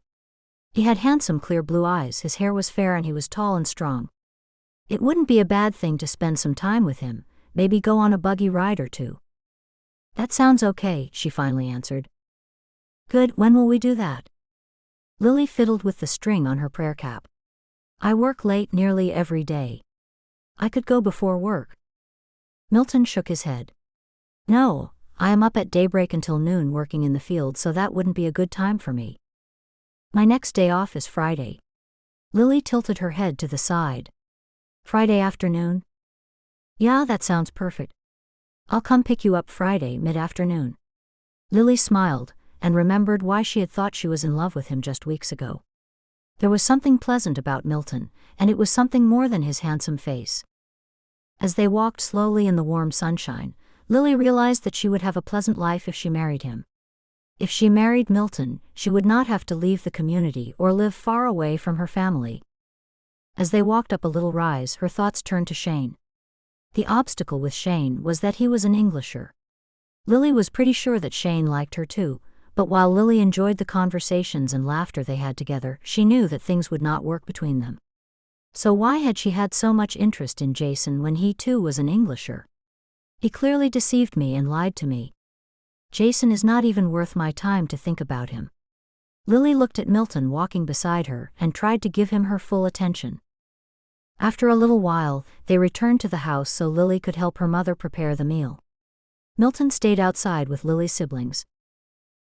He had handsome clear blue eyes, his hair was fair and he was tall and strong. It wouldn't be a bad thing to spend some time with him, maybe go on a buggy ride or two. That sounds okay, she finally answered. Good, when will we do that? Lily fiddled with the string on her prayer cap. I work late nearly every day. I could go before work. Milton shook his head. No, I am up at daybreak until noon working in the field, so that wouldn't be a good time for me. My next day off is Friday. Lily tilted her head to the side. Friday afternoon? Yeah, that sounds perfect. I'll come pick you up Friday mid-afternoon. Lily smiled, and remembered why she had thought she was in love with him just weeks ago. There was something pleasant about Milton, and it was something more than his handsome face. As they walked slowly in the warm sunshine, Lily realized that she would have a pleasant life if she married him. If she married Milton, she would not have to leave the community or live far away from her family. As they walked up a little rise, her thoughts turned to Shane. The obstacle with Shane was that he was an Englisher. Lily was pretty sure that Shane liked her too, but while Lily enjoyed the conversations and laughter they had together, she knew that things would not work between them. So why had she had so much interest in Jason when he too was an Englisher? He clearly deceived me and lied to me. Jason is not even worth my time to think about him. Lily looked at Milton walking beside her and tried to give him her full attention. After a little while, they returned to the house so Lily could help her mother prepare the meal. Milton stayed outside with Lily's siblings.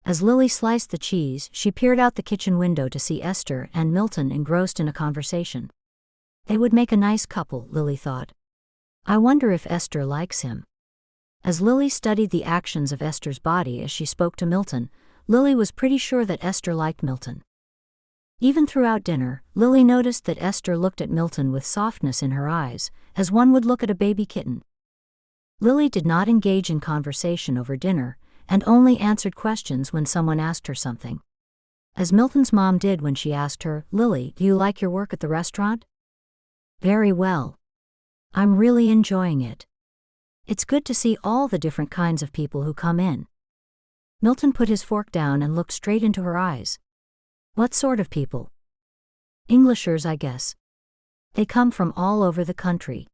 As Lily sliced the cheese, she peered out the kitchen window to see Esther and Milton engrossed in a conversation. They would make a nice couple, Lily thought. I wonder if Esther likes him. As Lily studied the actions of Esther's body as she spoke to Milton, Lily was pretty sure that Esther liked Milton. Even throughout dinner, Lily noticed that Esther looked at Milton with softness in her eyes, as one would look at a baby kitten. Lily did not engage in conversation over dinner, and only answered questions when someone asked her something. As Milton's mom did when she asked her, Lily, do you like your work at the restaurant? Very well. I'm really enjoying it. It's good to see all the different kinds of people who come in. Milton put his fork down and looked straight into her eyes. What sort of people? Englishers, I guess. They come from all over the country.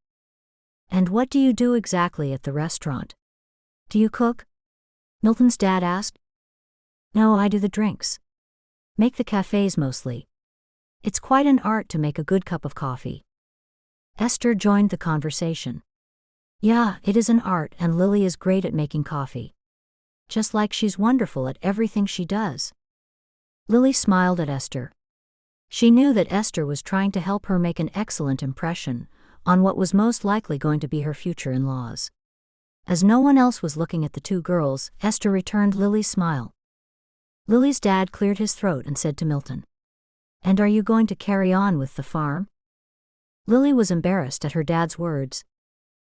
And what do you do exactly at the restaurant? Do you cook? Milton's dad asked. No, I do the drinks. Make the cafes mostly. It's quite an art to make a good cup of coffee. Esther joined the conversation. Yeah, it is an art, and Lily is great at making coffee. Just like she's wonderful at everything she does. Lily smiled at Esther. She knew that Esther was trying to help her make an excellent impression on what was most likely going to be her future in-laws. As no one else was looking at the two girls, Esther returned Lily's smile. Lily's dad cleared his throat and said to Milton, "And are you going to carry on with the farm?" Lily was embarrassed at her dad's words.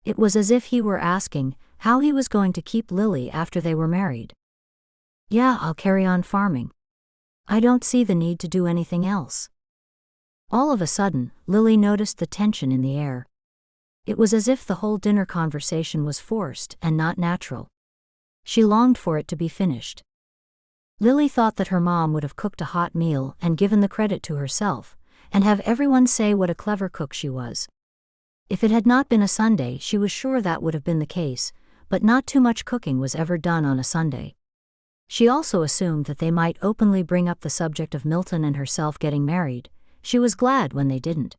It was as if he were asking how he was going to keep Lily after they were married. Yeah, I'll carry on farming. I don't see the need to do anything else. All of a sudden, Lily noticed the tension in the air. It was as if the whole dinner conversation was forced and not natural. She longed for it to be finished. Lily thought that her mom would have cooked a hot meal and given the credit to herself, and have everyone say what a clever cook she was. If it had not been a Sunday, she was sure that would have been the case, but not too much cooking was ever done on a Sunday. She also assumed that they might openly bring up the subject of Milton and herself getting married. She was glad when they didn't.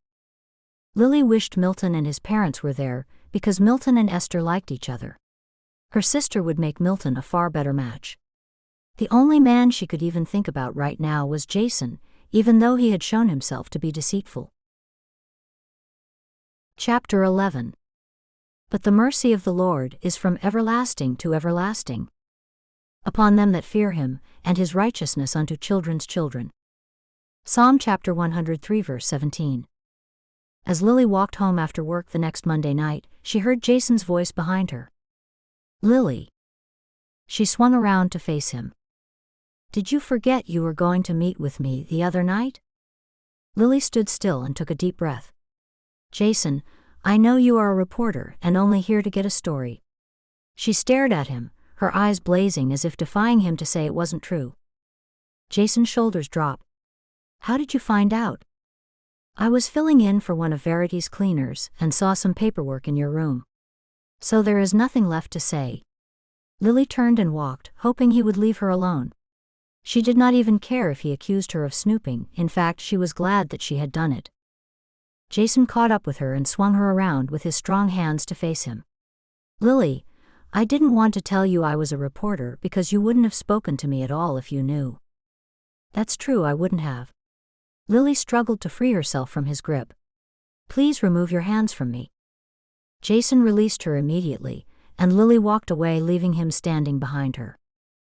Lily wished Milton and his parents were there, because Milton and Esther liked each other. Her sister would make Milton a far better match. The only man she could even think about right now was Jason, even though he had shown himself to be deceitful. Chapter 11. But the mercy of the Lord is from everlasting to everlasting upon them that fear him, and his righteousness unto children's children. Psalm chapter 103 verse 17. As Lily walked home after work the next Monday night, she heard Jason's voice behind her. Lily. She swung around to face him. Did you forget you were going to meet with me the other night? Lily stood still and took a deep breath. Jason, I know you are a reporter and only here to get a story. She stared at him, her eyes blazing as if defying him to say it wasn't true. Jason's shoulders dropped. How did you find out? I was filling in for one of Verity's cleaners and saw some paperwork in your room. So there is nothing left to say. Lily turned and walked, hoping he would leave her alone. She did not even care if he accused her of snooping, in fact she was glad that she had done it. Jason caught up with her and swung her around with his strong hands to face him. Lily, I didn't want to tell you I was a reporter because you wouldn't have spoken to me at all if you knew. That's true, I wouldn't have. Lily struggled to free herself from his grip. Please remove your hands from me. Jason released her immediately, and Lily walked away, leaving him standing behind her.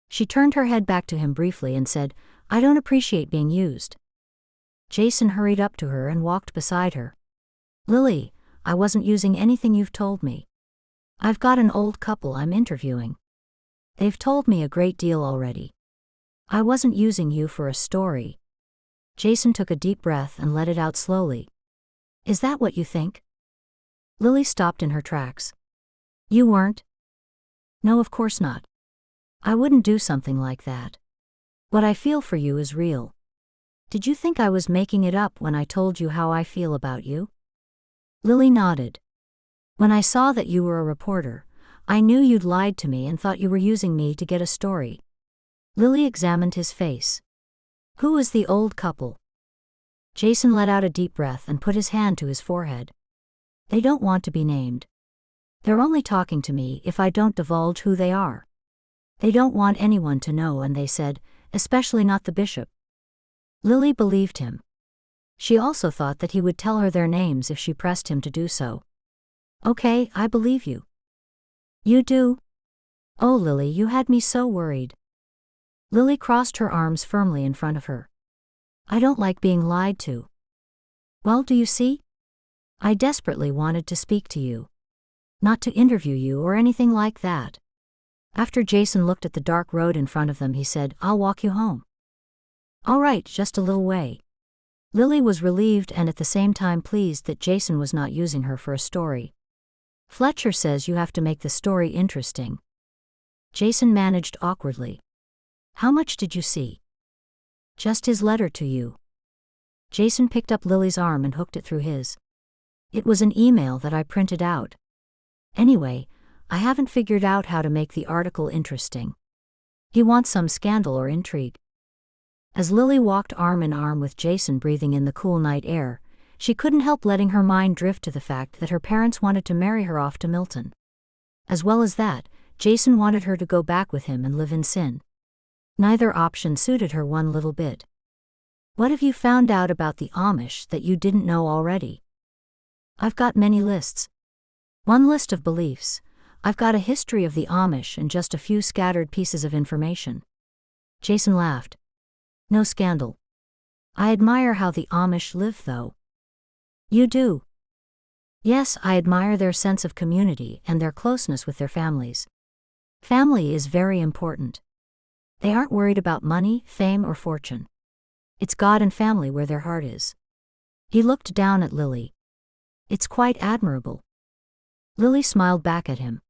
She turned her head back to him briefly and said, I don't appreciate being used. Jason hurried up to her and walked beside her. Lily, I wasn't using anything you've told me. I've got an old couple I'm interviewing. They've told me a great deal already. I wasn't using you for a story. Jason took a deep breath and let it out slowly. Is that what you think? Lily stopped in her tracks. You weren't? No, of course not. I wouldn't do something like that. What I feel for you is real. Did you think I was making it up when I told you how I feel about you? Lily nodded. When I saw that you were a reporter, I knew you'd lied to me and thought you were using me to get a story. Lily examined his face. Who is the old couple? Jason let out a deep breath and put his hand to his forehead. They don't want to be named. They're only talking to me if I don't divulge who they are. They don't want anyone to know, and they said, especially not the bishop. Lily believed him. She also thought that he would tell her their names if she pressed him to do so. Okay, I believe you. You do? Oh, Lily, you had me so worried. Lily crossed her arms firmly in front of her. I don't like being lied to. Well, do you see? I desperately wanted to speak to you. Not to interview you or anything like that. After Jason looked at the dark road in front of them, he said, I'll walk you home. All right, just a little way. Lily was relieved and at the same time pleased that Jason was not using her for a story. Fletcher says you have to make the story interesting. Jason managed awkwardly. How much did you see? Just his letter to you. Jason picked up Lily's arm and hooked it through his. It was an email that I printed out. Anyway, I haven't figured out how to make the article interesting. He wants some scandal or intrigue. As Lily walked arm in arm with Jason, breathing in the cool night air, she couldn't help letting her mind drift to the fact that her parents wanted to marry her off to Milton. As well as that, Jason wanted her to go back with him and live in sin. Neither option suited her one little bit. What have you found out about the Amish that you didn't know already? I've got many lists. One list of beliefs. I've got a history of the Amish and just a few scattered pieces of information. Jason laughed. No scandal. I admire how the Amish live, though. You do? Yes, I admire their sense of community and their closeness with their families. Family is very important. They aren't worried about money, fame, or fortune. It's God and family where their heart is. He looked down at Lily. It's quite admirable. Lily smiled back at him.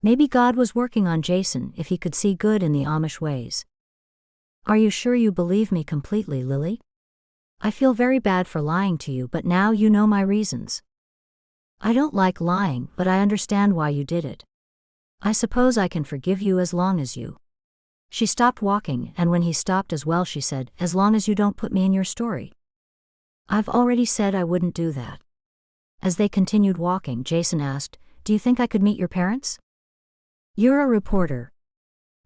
Maybe God was working on Jason if he could see good in the Amish ways. Are you sure you believe me completely, Lily? I feel very bad for lying to you, but now you know my reasons. I don't like lying, but I understand why you did it. I suppose I can forgive you as long as you. She stopped walking, and when he stopped as well, she said, as long as you don't put me in your story. I've already said I wouldn't do that. As they continued walking, Jason asked, Do you think I could meet your parents? You're a reporter.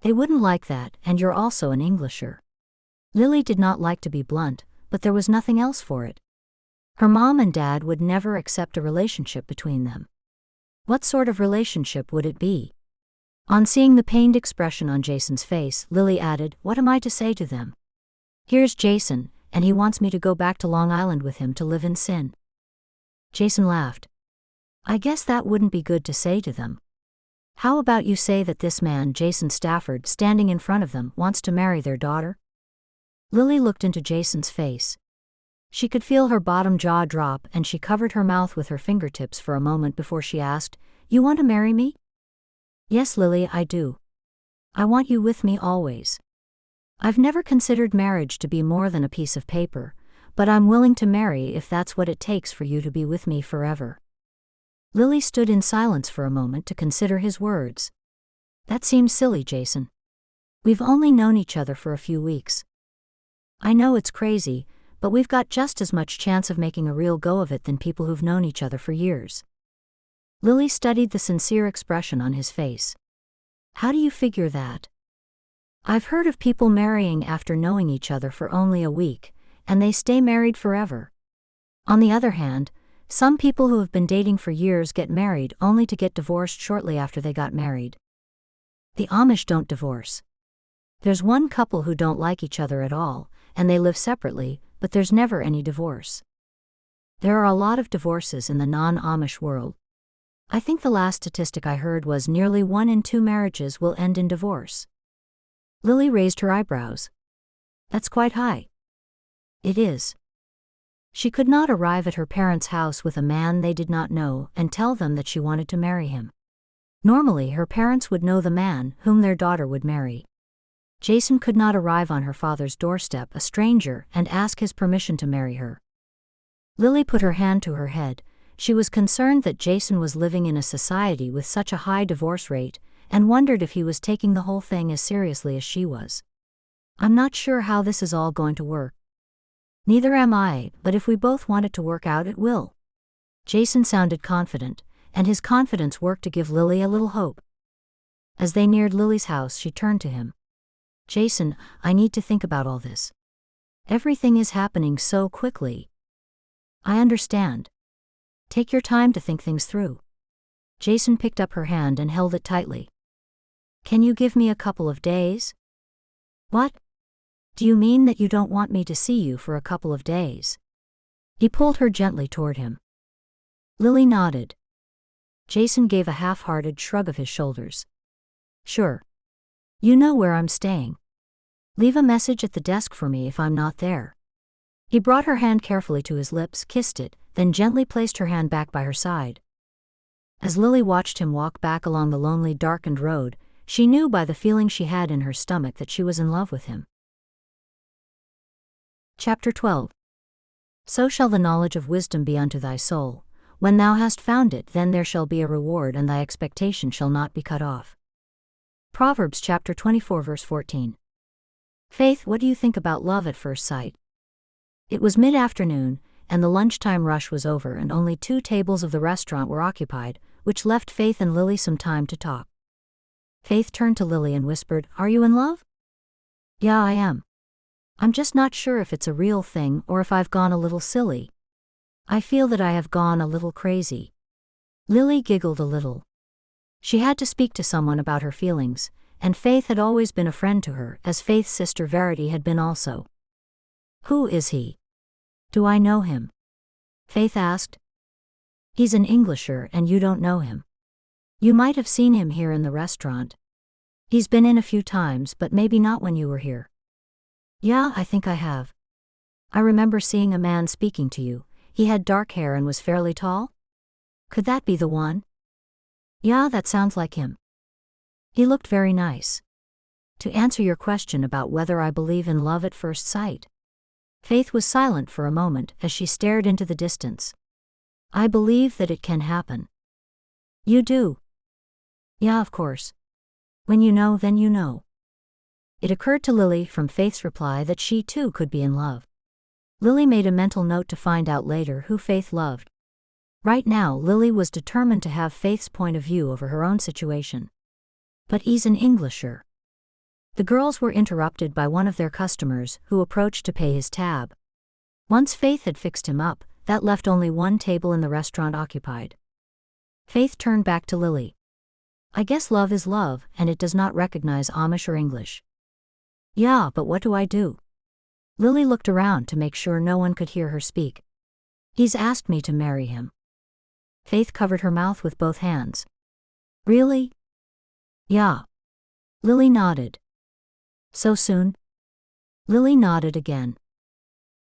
They wouldn't like that, and you're also an Englisher. Lily did not like to be blunt, but there was nothing else for it. Her mom and dad would never accept a relationship between them. What sort of relationship would it be? On seeing the pained expression on Jason's face, Lily added, "What am I to say to them? Here's Jason, and he wants me to go back to Long Island with him to live in sin." Jason laughed. "I guess that wouldn't be good to say to them. How about you say that this man, Jason Stafford, standing in front of them, wants to marry their daughter?" Lily looked into Jason's face. She could feel her bottom jaw drop, and she covered her mouth with her fingertips for a moment before she asked, "You want to marry me?" "Yes, Lily, I do. I want you with me always. I've never considered marriage to be more than a piece of paper, but I'm willing to marry if that's what it takes for you to be with me forever." Lily stood in silence for a moment to consider his words. "That seems silly, Jason. We've only known each other for a few weeks. I know it's crazy, but we've got just as much chance of making a real go of it than people who've known each other for years." Lily studied the sincere expression on his face. "How do you figure that?" "I've heard of people marrying after knowing each other for only a week, and they stay married forever. On the other hand, some people who have been dating for years get married only to get divorced shortly after they got married. The Amish don't divorce. There's one couple who don't like each other at all, and they live separately, but there's never any divorce. There are a lot of divorces in the non-Amish world. I think the last statistic I heard was nearly 1 in 2 marriages will end in divorce." Lily raised her eyebrows. "That's quite high." "It is." She could not arrive at her parents' house with a man they did not know and tell them that she wanted to marry him. Normally, her parents would know the man whom their daughter would marry. Jason could not arrive on her father's doorstep, a stranger, and ask his permission to marry her. Lily put her hand to her head. She was concerned that Jason was living in a society with such a high divorce rate, and wondered if he was taking the whole thing as seriously as she was. "I'm not sure how this is all going to work." "Neither am I, but if we both want it to work out, it will." Jason sounded confident, and his confidence worked to give Lily a little hope. As they neared Lily's house, she turned to him. "Jason, I need to think about all this. Everything is happening so quickly." "I understand. Take your time to think things through." Jason picked up her hand and held it tightly. "Can you give me a couple of days?" "What? Do you mean that you don't want me to see you for a couple of days?" He pulled her gently toward him. Lily nodded. Jason gave a half-hearted shrug of his shoulders. "Sure. You know where I'm staying. Leave a message at the desk for me if I'm not there." He brought her hand carefully to his lips, kissed it, then gently placed her hand back by her side. As Lily watched him walk back along the lonely, darkened road, she knew by the feeling she had in her stomach that she was in love with him. Chapter 12. So shall the knowledge of wisdom be unto thy soul. When thou hast found it, then there shall be a reward, and thy expectation shall not be cut off. Proverbs chapter 24 verse 14. Faith, what do you think about love at first sight? It was mid-afternoon, and the lunchtime rush was over, and only 2 tables of the restaurant were occupied, which left Faith and Lily some time to talk. Faith turned to Lily and whispered, "Are you in love?" "Yeah, I am. I'm just not sure if it's a real thing or if I've gone a little silly. I feel that I have gone a little crazy." Lily giggled a little. She had to speak to someone about her feelings, and Faith had always been a friend to her, as Faith's sister Verity had been also. "Who is he? Do I know him?" Faith asked. "He's an Englisher and you don't know him. You might have seen him here in the restaurant. He's been in a few times, but maybe not when you were here." "Yeah, I think I have. I remember seeing a man speaking to you. He had dark hair and was fairly tall? Could that be the one?" "Yeah, that sounds like him. He looked very nice." "To answer your question about whether I believe in love at first sight." Faith was silent for a moment as she stared into the distance. "I believe that it can happen." "You do?" "Yeah, of course. When you know, then you know." It occurred to Lily from Faith's reply that she too could be in love. Lily made a mental note to find out later who Faith loved. Right now, Lily was determined to have Faith's point of view over her own situation. "But he's an Englisher." The girls were interrupted by one of their customers who approached to pay his tab. Once Faith had fixed him up, that left only one table in the restaurant occupied. Faith turned back to Lily. I guess love is love, and it does not recognize Amish or English. Yeah, but what do I do? Lily looked around to make sure no one could hear her speak. He's asked me to marry him. Faith covered her mouth with both hands. Really? Yeah. Lily nodded. So soon? Lily nodded again.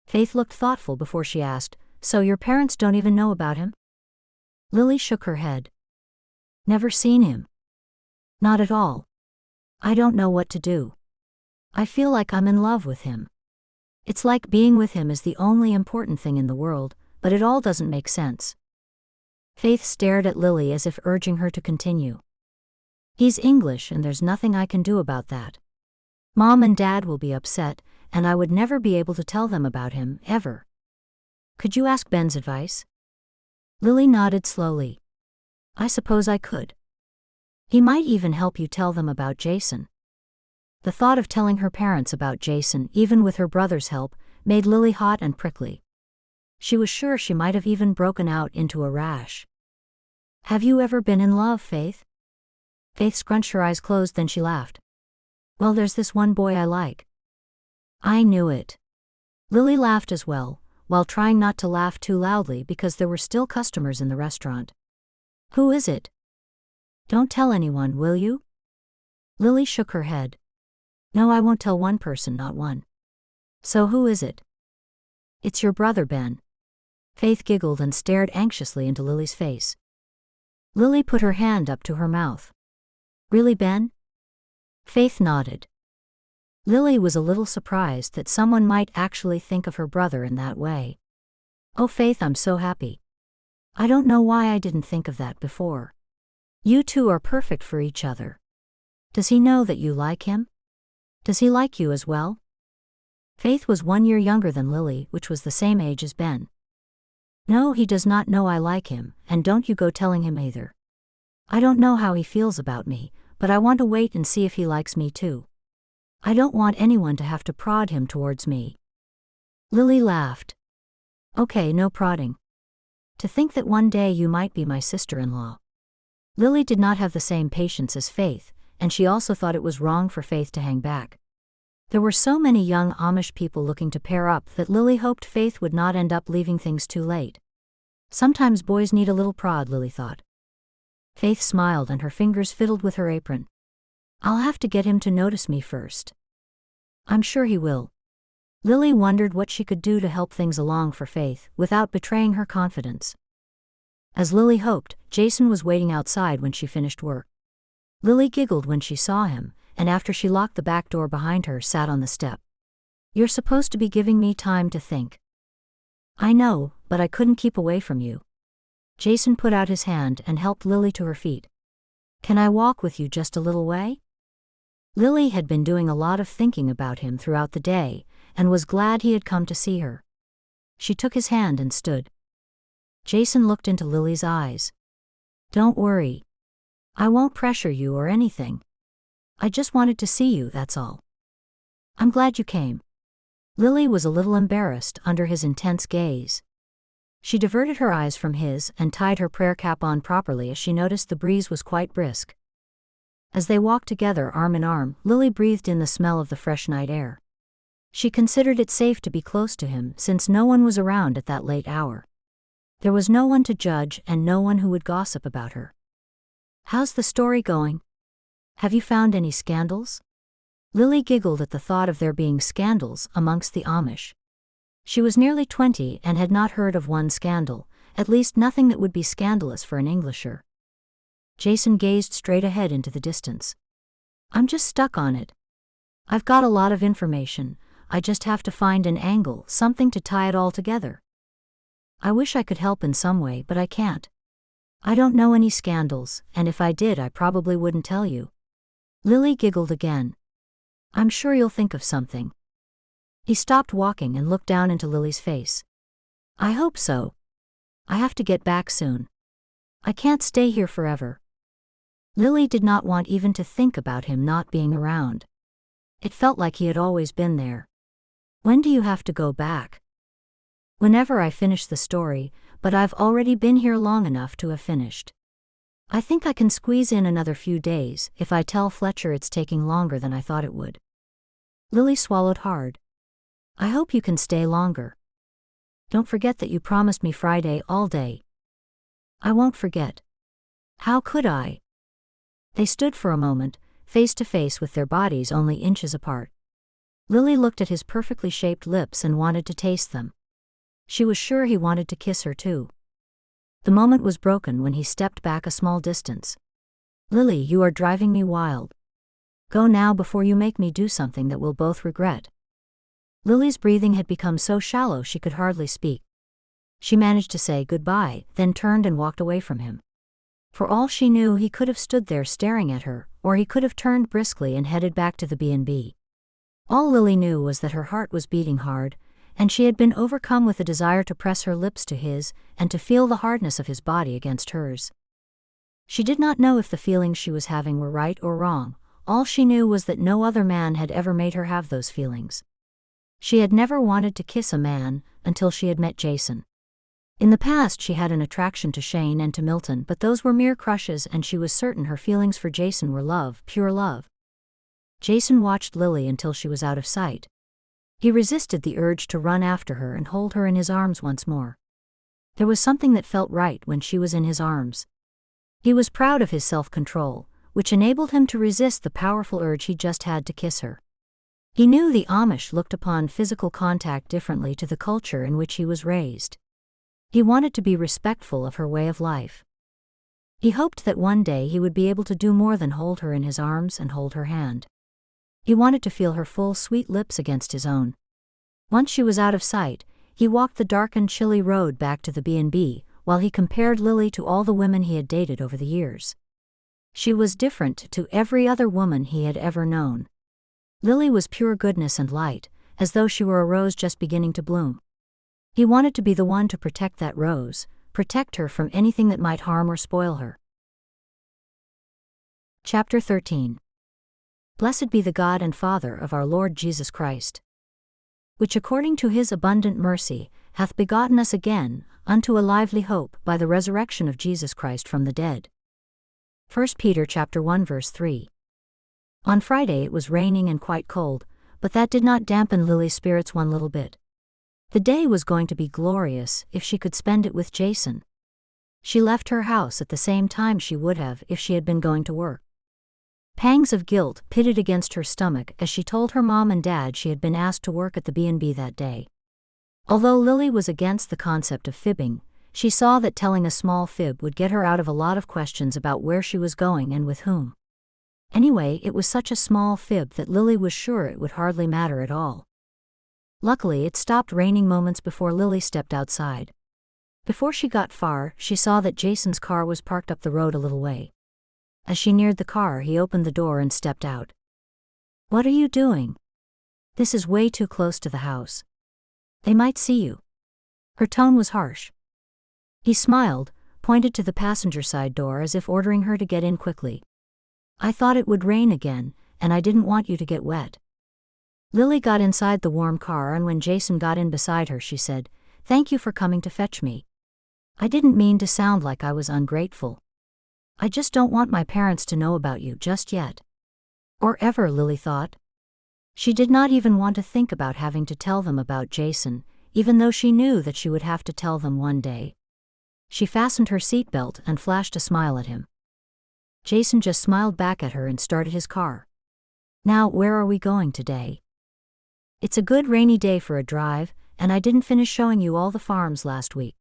Faith looked thoughtful before she asked, so your parents don't even know about him? Lily shook her head. Never seen him. Not at all. I don't know what to do. I feel like I'm in love with him. It's like being with him is the only important thing in the world, but it all doesn't make sense. Faith stared at Lily as if urging her to continue. He's English and there's nothing I can do about that. Mom and Dad will be upset, and I would never be able to tell them about him, ever. Could you ask Ben's advice? Lily nodded slowly. I suppose I could. He might even help you tell them about Jason. The thought of telling her parents about Jason, even with her brother's help, made Lily hot and prickly. She was sure she might have even broken out into a rash. Have you ever been in love, Faith? Faith scrunched her eyes closed, then she laughed. Well, there's this one boy I like. I knew it. Lily laughed as well, while trying not to laugh too loudly because there were still customers in the restaurant. Who is it? Don't tell anyone, will you? Lily shook her head. No, I won't tell one person, not one. So who is it? It's your brother, Ben. Faith giggled and stared anxiously into Lily's face. Lily put her hand up to her mouth. Really, Ben? Faith nodded. Lily was a little surprised that someone might actually think of her brother in that way. Oh, Faith, I'm so happy. I don't know why I didn't think of that before. You two are perfect for each other. Does he know that you like him? Does he like you as well? Faith was 1 year younger than Lily, which was the same age as Ben. No, he does not know I like him, and don't you go telling him either. I don't know how he feels about me, but I want to wait and see if he likes me too. I don't want anyone to have to prod him towards me. Lily laughed. Okay, no prodding. To think that one day you might be my sister-in-law. Lily did not have the same patience as Faith, and she also thought it was wrong for Faith to hang back. There were so many young Amish people looking to pair up that Lily hoped Faith would not end up leaving things too late. Sometimes boys need a little prod, Lily thought. Faith smiled and her fingers fiddled with her apron. I'll have to get him to notice me first. I'm sure he will. Lily wondered what she could do to help things along for Faith without betraying her confidence. As Lily hoped, Jason was waiting outside when she finished work. Lily giggled when she saw him, and after she locked the back door behind her, sat on the step. You're supposed to be giving me time to think. I know, but I couldn't keep away from you. Jason put out his hand and helped Lily to her feet. Can I walk with you just a little way? Lily had been doing a lot of thinking about him throughout the day, and was glad he had come to see her. She took his hand and stood. Jason looked into Lily's eyes. Don't worry. I won't pressure you or anything. I just wanted to see you, that's all. I'm glad you came. Lily was a little embarrassed under his intense gaze. She diverted her eyes from his and tied her prayer cap on properly as she noticed the breeze was quite brisk. As they walked together arm in arm, Lily breathed in the smell of the fresh night air. She considered it safe to be close to him since no one was around at that late hour. There was no one to judge and no one who would gossip about her. How's the story going? Have you found any scandals? Lily giggled at the thought of there being scandals amongst the Amish. She was nearly 20 and had not heard of one scandal, at least nothing that would be scandalous for an Englisher. Jason gazed straight ahead into the distance. I'm just stuck on it. I've got a lot of information, I just have to find an angle, something to tie it all together. I wish I could help in some way, but I can't. I don't know any scandals, and if I did I probably wouldn't tell you. Lily giggled again. I'm sure you'll think of something. He stopped walking and looked down into Lily's face. I hope so. I have to get back soon. I can't stay here forever. Lily did not want even to think about him not being around. It felt like he had always been there. When do you have to go back? Whenever I finish the story, but I've already been here long enough to have finished. I think I can squeeze in another few days if I tell Fletcher it's taking longer than I thought it would. Lily swallowed hard. I hope you can stay longer. Don't forget that you promised me Friday all day. I won't forget. How could I? They stood for a moment, face to face with their bodies only inches apart. Lily looked at his perfectly shaped lips and wanted to taste them. She was sure he wanted to kiss her too. The moment was broken when he stepped back a small distance. Lily, you are driving me wild. Go now before you make me do something that we'll both regret. Lily's breathing had become so shallow she could hardly speak. She managed to say goodbye, then turned and walked away from him. For all she knew, he could have stood there staring at her, or he could have turned briskly and headed back to the B&B. All Lily knew was that her heart was beating hard, and she had been overcome with a desire to press her lips to his and to feel the hardness of his body against hers. She did not know if the feelings she was having were right or wrong. All she knew was that no other man had ever made her have those feelings. She had never wanted to kiss a man until she had met Jason. In the past she had an attraction to Shane and to Milton, but those were mere crushes, and she was certain her feelings for Jason were love, pure love. Jason watched Lily until she was out of sight. He resisted the urge to run after her and hold her in his arms once more. There was something that felt right when she was in his arms. He was proud of his self-control, which enabled him to resist the powerful urge he just had to kiss her. He knew the Amish looked upon physical contact differently to the culture in which he was raised. He wanted to be respectful of her way of life. He hoped that one day he would be able to do more than hold her in his arms and hold her hand. He wanted to feel her full, sweet lips against his own. Once she was out of sight, he walked the dark and chilly road back to the B&B, while he compared Lily to all the women he had dated over the years. She was different to every other woman he had ever known. Lily was pure goodness and light, as though she were a rose just beginning to bloom. He wanted to be the one to protect that rose, protect her from anything that might harm or spoil her. Chapter 13. Blessed be the God and Father of our Lord Jesus Christ, which according to his abundant mercy hath begotten us again unto a lively hope by the resurrection of Jesus Christ from the dead. 1 Peter chapter 1 verse 3. On Friday it was raining and quite cold, but that did not dampen Lily's spirits one little bit. The day was going to be glorious if she could spend it with Jason. She left her house at the same time she would have if she had been going to work. Pangs of guilt pitted against her stomach as she told her mom and dad she had been asked to work at the B&B that day. Although Lily was against the concept of fibbing, she saw that telling a small fib would get her out of a lot of questions about where she was going and with whom. Anyway, it was such a small fib that Lily was sure it would hardly matter at all. Luckily, it stopped raining moments before Lily stepped outside. Before she got far, she saw that Jason's car was parked up the road a little way. As she neared the car, he opened the door and stepped out. "What are you doing? This is way too close to the house. They might see you." Her tone was harsh. He smiled, pointed to the passenger side door as if ordering her to get in quickly. "I thought it would rain again, and I didn't want you to get wet." Lily got inside the warm car, and when Jason got in beside her she said, "Thank you for coming to fetch me. I didn't mean to sound like I was ungrateful. I just don't want my parents to know about you just yet." Or ever, Lily thought. She did not even want to think about having to tell them about Jason, even though she knew that she would have to tell them one day. She fastened her seatbelt and flashed a smile at him. Jason just smiled back at her and started his car. "Now, where are we going today?" "It's a good rainy day for a drive, and I didn't finish showing you all the farms last week."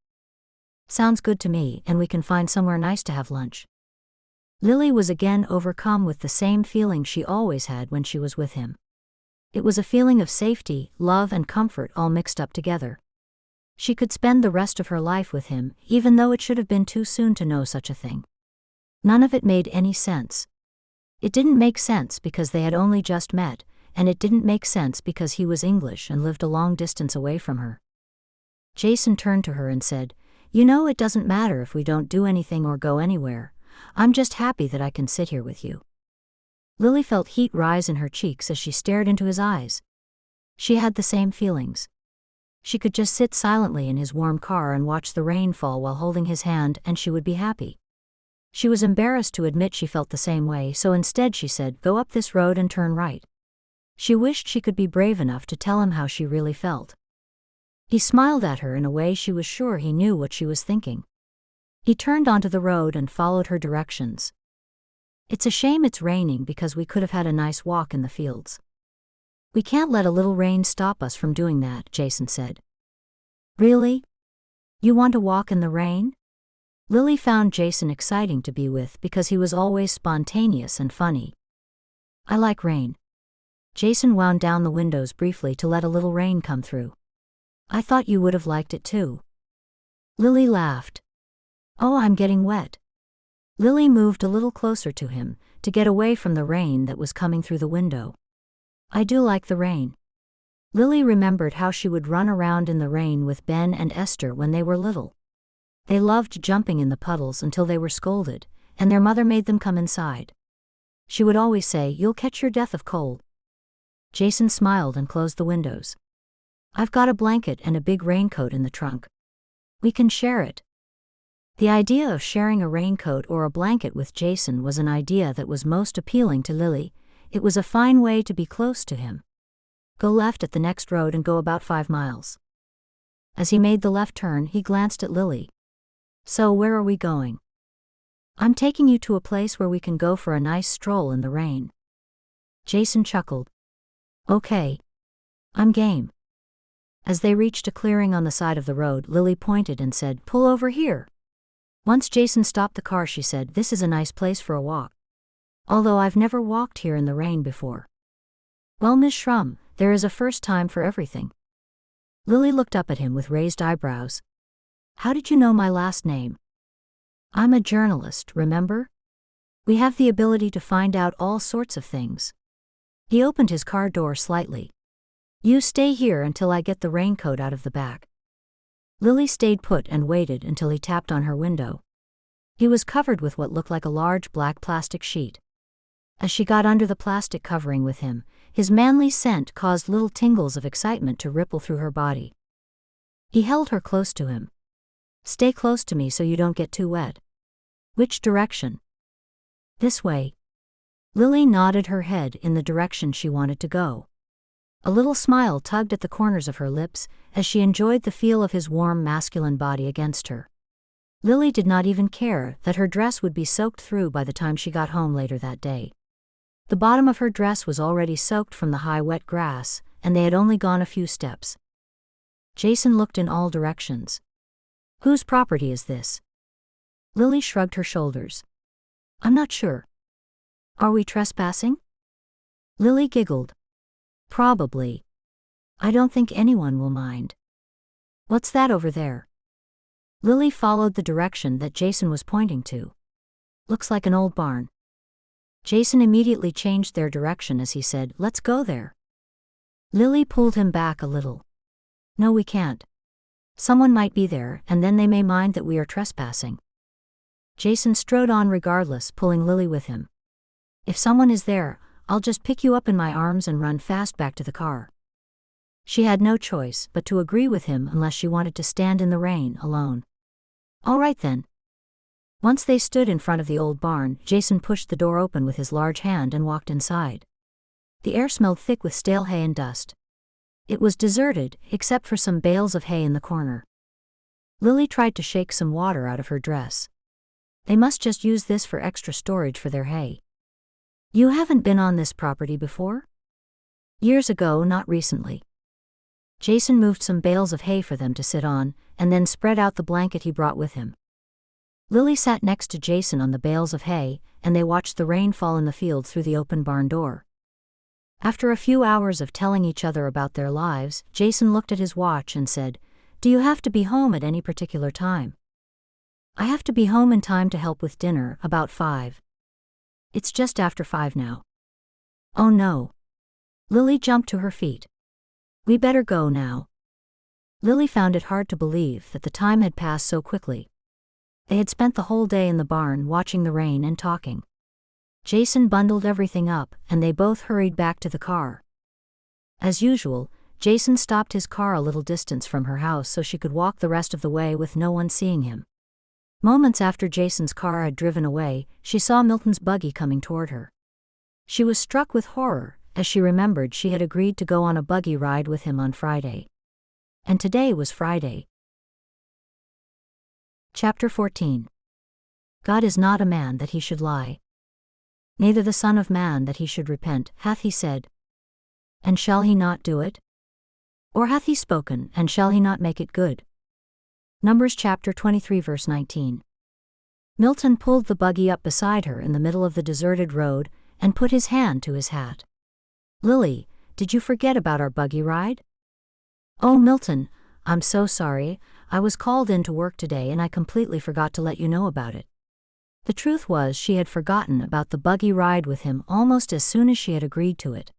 "Sounds good to me, and we can find somewhere nice to have lunch." Lily was again overcome with the same feeling she always had when she was with him. It was a feeling of safety, love, and comfort all mixed up together. She could spend the rest of her life with him, even though it should have been too soon to know such a thing. None of it made any sense. It didn't make sense because they had only just met, and it didn't make sense because he was English and lived a long distance away from her. Jason turned to her and said, "You know, it doesn't matter if we don't do anything or go anywhere. I'm just happy that I can sit here with you." Lily felt heat rise in her cheeks as she stared into his eyes. She had the same feelings. She could just sit silently in his warm car and watch the rain fall while holding his hand, and she would be happy. She was embarrassed to admit she felt the same way, so instead she said, "Go up this road and turn right." She wished she could be brave enough to tell him how she really felt. He smiled at her in a way she was sure he knew what she was thinking. He turned onto the road and followed her directions. "It's a shame it's raining because we could have had a nice walk in the fields." "We can't let a little rain stop us from doing that," Jason said. "Really? You want to walk in the rain?" Lily found Jason exciting to be with because he was always spontaneous and funny. "I like rain." Jason wound down the windows briefly to let a little rain come through. "I thought you would have liked it too." Lily laughed. "Oh, I'm getting wet." Lily moved a little closer to him, to get away from the rain that was coming through the window. "I do like the rain." Lily remembered how she would run around in the rain with Ben and Esther when they were little. They loved jumping in the puddles until they were scolded, and their mother made them come inside. She would always say, "You'll catch your death of cold." Jason smiled and closed the windows. "I've got a blanket and a big raincoat in the trunk. We can share it." The idea of sharing a raincoat or a blanket with Jason was an idea that was most appealing to Lily. It was a fine way to be close to him. "Go left at the next road and go about 5 miles. As he made the left turn, he glanced at Lily. "So where are we going?" "I'm taking you to a place where we can go for a nice stroll in the rain." Jason chuckled. "Okay. I'm game." As they reached a clearing on the side of the road, Lily pointed and said, "Pull over here." Once Jason stopped the car, she said, "This is a nice place for a walk. Although I've never walked here in the rain before." "Well, Miss Shrum, there is a first time for everything." Lily looked up at him with raised eyebrows. "How did you know my last name?" "I'm a journalist, remember? We have the ability to find out all sorts of things." He opened his car door slightly. "You stay here until I get the raincoat out of the back." Lily stayed put and waited until he tapped on her window. He was covered with what looked like a large black plastic sheet. As she got under the plastic covering with him, his manly scent caused little tingles of excitement to ripple through her body. He held her close to him. "Stay close to me so you don't get too wet." "Which direction?" "This way." Lily nodded her head in the direction she wanted to go. A little smile tugged at the corners of her lips as she enjoyed the feel of his warm masculine body against her. Lily did not even care that her dress would be soaked through by the time she got home later that day. The bottom of her dress was already soaked from the high wet grass, and they had only gone a few steps. Jason looked in all directions. "Whose property is this?" Lily shrugged her shoulders. "I'm not sure." "Are we trespassing?" Lily giggled. "Probably. I don't think anyone will mind." "What's that over there?" Lily followed the direction that Jason was pointing to. "Looks like an old barn." Jason immediately changed their direction as he said, "Let's go there." Lily pulled him back a little. "No, we can't. Someone might be there, and then they may mind that we are trespassing." Jason strode on regardless, pulling Lily with him. "If someone is there, I'll just pick you up in my arms and run fast back to the car." She had no choice but to agree with him unless she wanted to stand in the rain alone. "All right then." Once they stood in front of the old barn, Jason pushed the door open with his large hand and walked inside. The air smelled thick with stale hay and dust. It was deserted, except for some bales of hay in the corner. Lily tried to shake some water out of her dress. They must just use this for extra storage for their hay. "You haven't been on this property before?" "Years ago, not recently." Jason moved some bales of hay for them to sit on, and then spread out the blanket he brought with him. Lily sat next to Jason on the bales of hay, and they watched the rain fall in the field through the open barn door. After a few hours of telling each other about their lives, Jason looked at his watch and said, "Do you have to be home at any particular time?" "I have to be home in time to help with dinner, about 5. It's just after 5 now." "Oh no." Lily jumped to her feet. "We better go now." Lily found it hard to believe that the time had passed so quickly. They had spent the whole day in the barn watching the rain and talking. Jason bundled everything up, and they both hurried back to the car. As usual, Jason stopped his car a little distance from her house so she could walk the rest of the way with no one seeing him. Moments after Jason's car had driven away, she saw Milton's buggy coming toward her. She was struck with horror, as she remembered she had agreed to go on a buggy ride with him on Friday. And today was Friday. Chapter 14. God is not a man that he should lie, neither the Son of Man that he should repent. Hath he said, and shall he not do it? Or hath he spoken, and shall he not make it good? Numbers chapter 23 verse 19. Milton pulled the buggy up beside her in the middle of the deserted road, and put his hand to his hat. Lily, did you forget about our buggy ride? Oh Milton, I'm so sorry, I was called in to work today and I completely forgot to let you know about it. The truth was she had forgotten about the buggy ride with him almost as soon as she had agreed to it.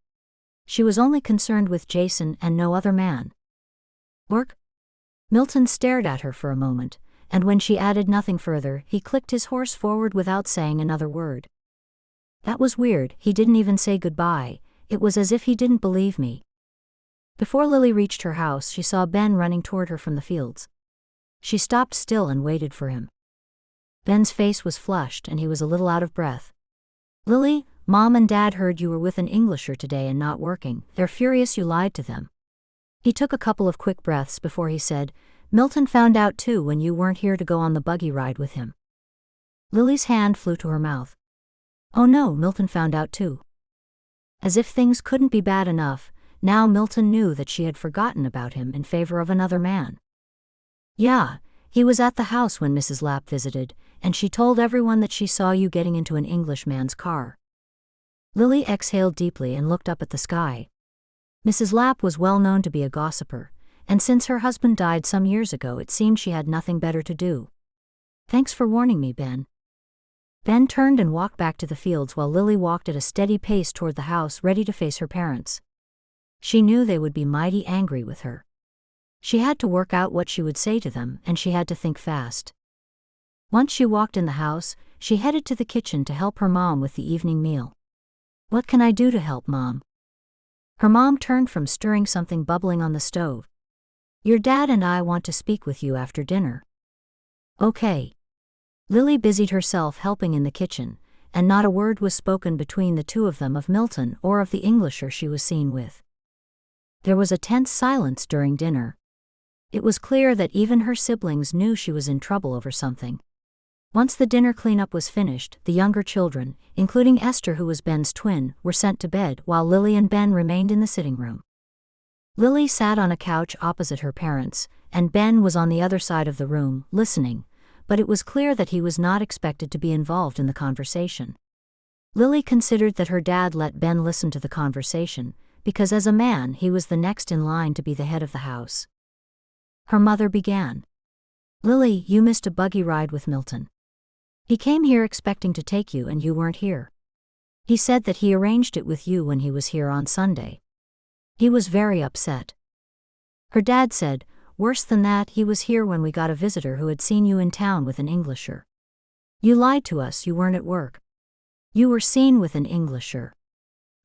She was only concerned with Jason and no other man. Work? Milton stared at her for a moment, and when she added nothing further, he clicked his horse forward without saying another word. That was weird, he didn't even say goodbye, it was as if he didn't believe me. Before Lily reached her house, she saw Ben running toward her from the fields. She stopped still and waited for him. Ben's face was flushed and he was a little out of breath. Lily, Mom and Dad heard you were with an Englisher today and not working. They're furious you lied to them. He took a couple of quick breaths before he said, Milton found out too when you weren't here to go on the buggy ride with him. Lily's hand flew to her mouth. Oh no, Milton found out too. As if things couldn't be bad enough, now Milton knew that she had forgotten about him in favor of another man. Yeah, he was at the house when Mrs. Lapp visited, and she told everyone that she saw you getting into an Englishman's car. Lily exhaled deeply and looked up at the sky. Mrs. Lapp was well known to be a gossiper, and since her husband died some years ago it seemed she had nothing better to do. Thanks for warning me, Ben. Ben turned and walked back to the fields while Lily walked at a steady pace toward the house ready to face her parents. She knew they would be mighty angry with her. She had to work out what she would say to them, and she had to think fast. Once she walked in the house, she headed to the kitchen to help her mom with the evening meal. What can I do to help, Mom? Her mom turned from stirring something bubbling on the stove. Your dad and I want to speak with you after dinner. Okay. Lily busied herself helping in the kitchen, and not a word was spoken between the two of them of Milton or of the Englisher she was seen with. There was a tense silence during dinner. It was clear that even her siblings knew she was in trouble over something. Once the dinner cleanup was finished, the younger children, including Esther who was Ben's twin, were sent to bed while Lily and Ben remained in the sitting room. Lily sat on a couch opposite her parents, and Ben was on the other side of the room, listening, but it was clear that he was not expected to be involved in the conversation. Lily considered that her dad let Ben listen to the conversation, because as a man he was the next in line to be the head of the house. Her mother began. Lily, you missed a buggy ride with Milton. He came here expecting to take you and you weren't here. He said that he arranged it with you when he was here on Sunday. He was very upset. Her dad said, worse than that, he was here when we got a visitor who had seen you in town with an Englisher. You lied to us, you weren't at work. You were seen with an Englisher.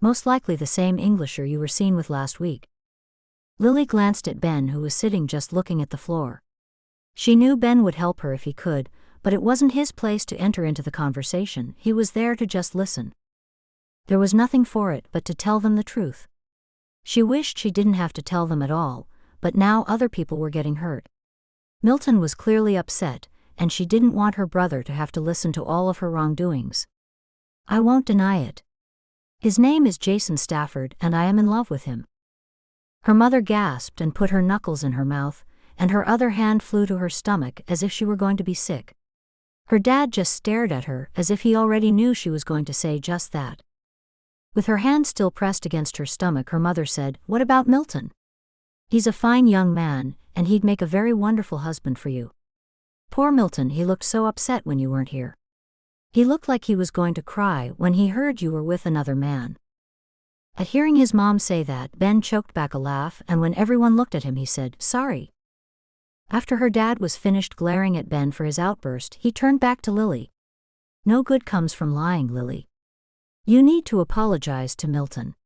Most likely the same Englisher you were seen with last week. Lily glanced at Ben who was sitting just looking at the floor. She knew Ben would help her if he could, but it wasn't his place to enter into the conversation, he was there to just listen. There was nothing for it but to tell them the truth. She wished she didn't have to tell them at all, but now other people were getting hurt. Milton was clearly upset, and she didn't want her brother to have to listen to all of her wrongdoings. I won't deny it. His name is Jason Stafford and I am in love with him. Her mother gasped and put her knuckles in her mouth, and her other hand flew to her stomach as if she were going to be sick. Her dad just stared at her as if he already knew she was going to say just that. With her hand still pressed against her stomach, her mother said, What about Milton? He's a fine young man, and he'd make a very wonderful husband for you. Poor Milton, he looked so upset when you weren't here. He looked like he was going to cry when he heard you were with another man. At hearing his mom say that, Ben choked back a laugh, and when everyone looked at him he said, Sorry. After her dad was finished glaring at Ben for his outburst, he turned back to Lily. No good comes from lying, Lily. You need to apologize to Milton.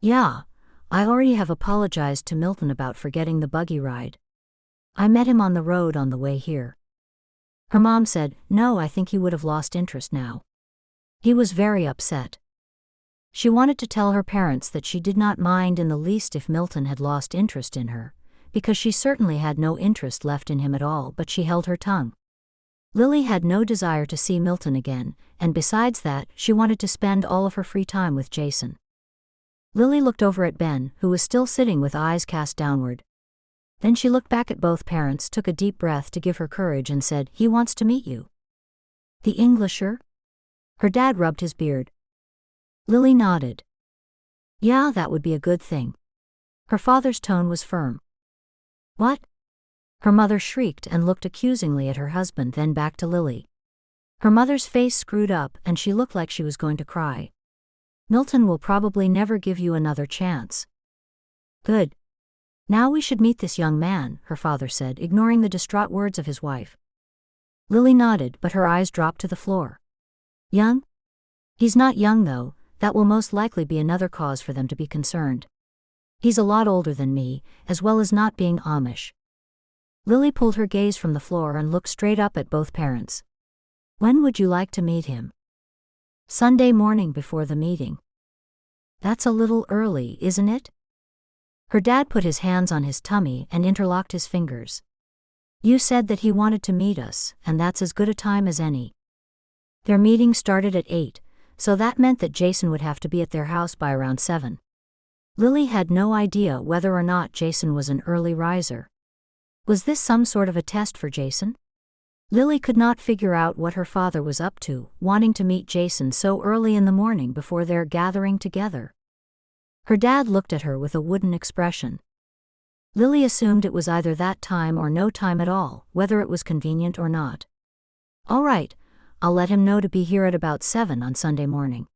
Yeah, I already have apologized to Milton about forgetting the buggy ride. I met him on the road on the way here. Her mom said, no, I think he would have lost interest now. He was very upset. She wanted to tell her parents that she did not mind in the least if Milton had lost interest in her, because she certainly had no interest left in him at all, but she held her tongue. Lily had no desire to see Milton again, and besides that, she wanted to spend all of her free time with Jason. Lily looked over at Ben, who was still sitting with eyes cast downward. Then she looked back at both parents, took a deep breath to give her courage, and said, he wants to meet you. The Englisher? Her dad rubbed his beard. Lily nodded. Yeah, that would be a good thing. Her father's tone was firm. What? Her mother shrieked and looked accusingly at her husband, then back to Lily. Her mother's face screwed up and she looked like she was going to cry. Milton will probably never give you another chance. Good. Now we should meet this young man, her father said, ignoring the distraught words of his wife. Lily nodded, but her eyes dropped to the floor. Young? He's not young though, that will most likely be another cause for them to be concerned. He's a lot older than me, as well as not being Amish. Lily pulled her gaze from the floor and looked straight up at both parents. When would you like to meet him? Sunday morning before the meeting. That's a little early, isn't it? Her dad put his hands on his tummy and interlocked his fingers. You said that he wanted to meet us, and that's as good a time as any. Their meeting started at 8, so that meant that Jason would have to be at their house by around 7. Lily had no idea whether or not Jason was an early riser. Was this some sort of a test for Jason? Lily could not figure out what her father was up to, wanting to meet Jason so early in the morning before their gathering together. Her dad looked at her with a wooden expression. Lily assumed it was either that time or no time at all, whether it was convenient or not. All right, I'll let him know to be here at about 7 on Sunday morning.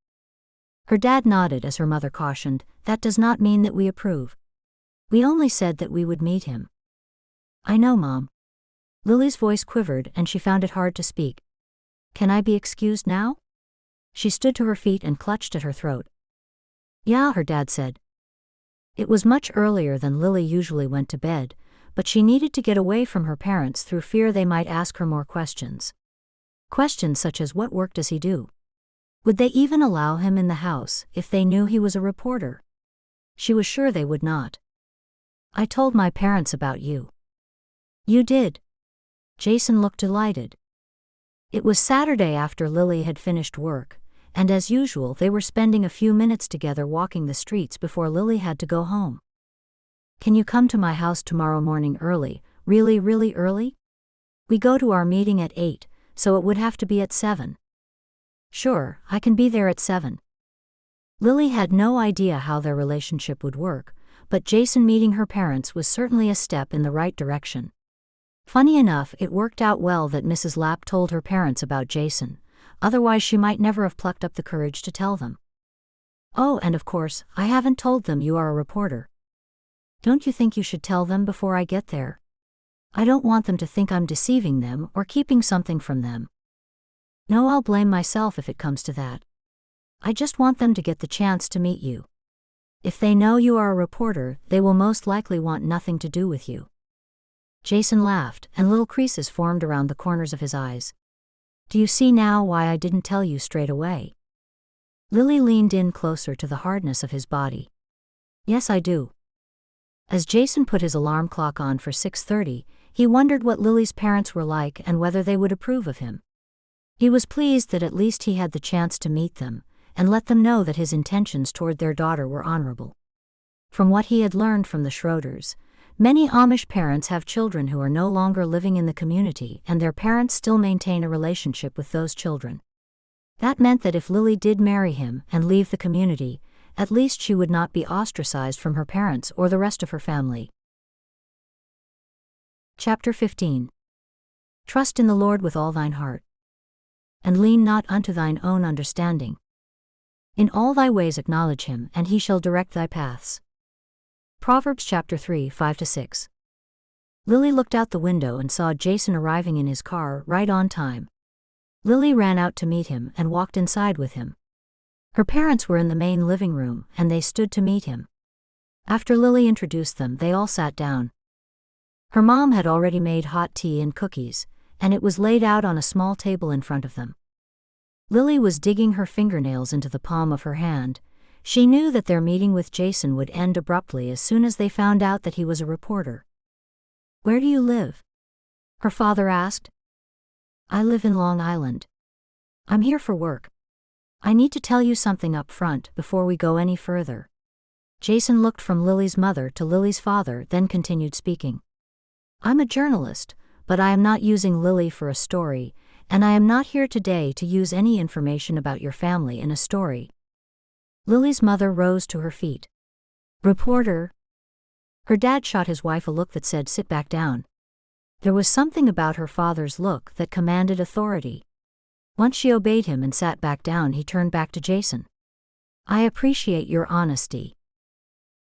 Her dad nodded as her mother cautioned, that does not mean that we approve. We only said that we would meet him. I know, Mom. Lily's voice quivered and she found it hard to speak. Can I be excused now? She stood to her feet and clutched at her throat. Yeah, her dad said. It was much earlier than Lily usually went to bed, but she needed to get away from her parents through fear they might ask her more questions. Questions such as what work does he do? Would they even allow him in the house if they knew he was a reporter? She was sure they would not. I told my parents about you. You did? Jason looked delighted. It was Saturday after Lily had finished work, and as usual they were spending a few minutes together walking the streets before Lily had to go home. Can you come to my house tomorrow morning early, really, really early? We go to our meeting at 8, so it would have to be at 7. Sure, I can be there at 7. Lily had no idea how their relationship would work, but Jason meeting her parents was certainly a step in the right direction. Funny enough, it worked out well that Mrs. Lapp told her parents about Jason, otherwise she might never have plucked up the courage to tell them. Oh, and of course, I haven't told them you are a reporter. Don't you think you should tell them before I get there? I don't want them to think I'm deceiving them or keeping something from them. No, I'll blame myself if it comes to that. I just want them to get the chance to meet you. If they know you are a reporter, they will most likely want nothing to do with you. Jason laughed, and little creases formed around the corners of his eyes. Do you see now why I didn't tell you straight away? Lily leaned in closer to the hardness of his body. Yes, I do. As Jason put his alarm clock on for 6:30, he wondered what Lily's parents were like and whether they would approve of him. He was pleased that at least he had the chance to meet them, and let them know that his intentions toward their daughter were honorable. From what he had learned from the Schroeders, many Amish parents have children who are no longer living in the community and their parents still maintain a relationship with those children. That meant that if Lily did marry him and leave the community, at least she would not be ostracized from her parents or the rest of her family. Chapter 15. Trust in the Lord with all thine heart, and lean not unto thine own understanding. In all thy ways acknowledge him, and he shall direct thy paths. Proverbs chapter 3, 5-6. Lily looked out the window and saw Jason arriving in his car right on time. Lily ran out to meet him and walked inside with him. Her parents were in the main living room, and they stood to meet him. After Lily introduced them, they all sat down. Her mom had already made hot tea and cookies, and it was laid out on a small table in front of them. Lily was digging her fingernails into the palm of her hand. She knew that their meeting with Jason would end abruptly as soon as they found out that he was a reporter. "Where do you live?" her father asked. "I live in Long Island. I'm here for work. I need to tell you something up front before we go any further." Jason looked from Lily's mother to Lily's father, then continued speaking. "I'm a journalist, but I am not using Lily for a story, and I am not here today to use any information about your family in a story." Lily's mother rose to her feet. "Reporter?" Her dad shot his wife a look that said, "Sit back down." There was something about her father's look that commanded authority. Once she obeyed him and sat back down, he turned back to Jason. "I appreciate your honesty."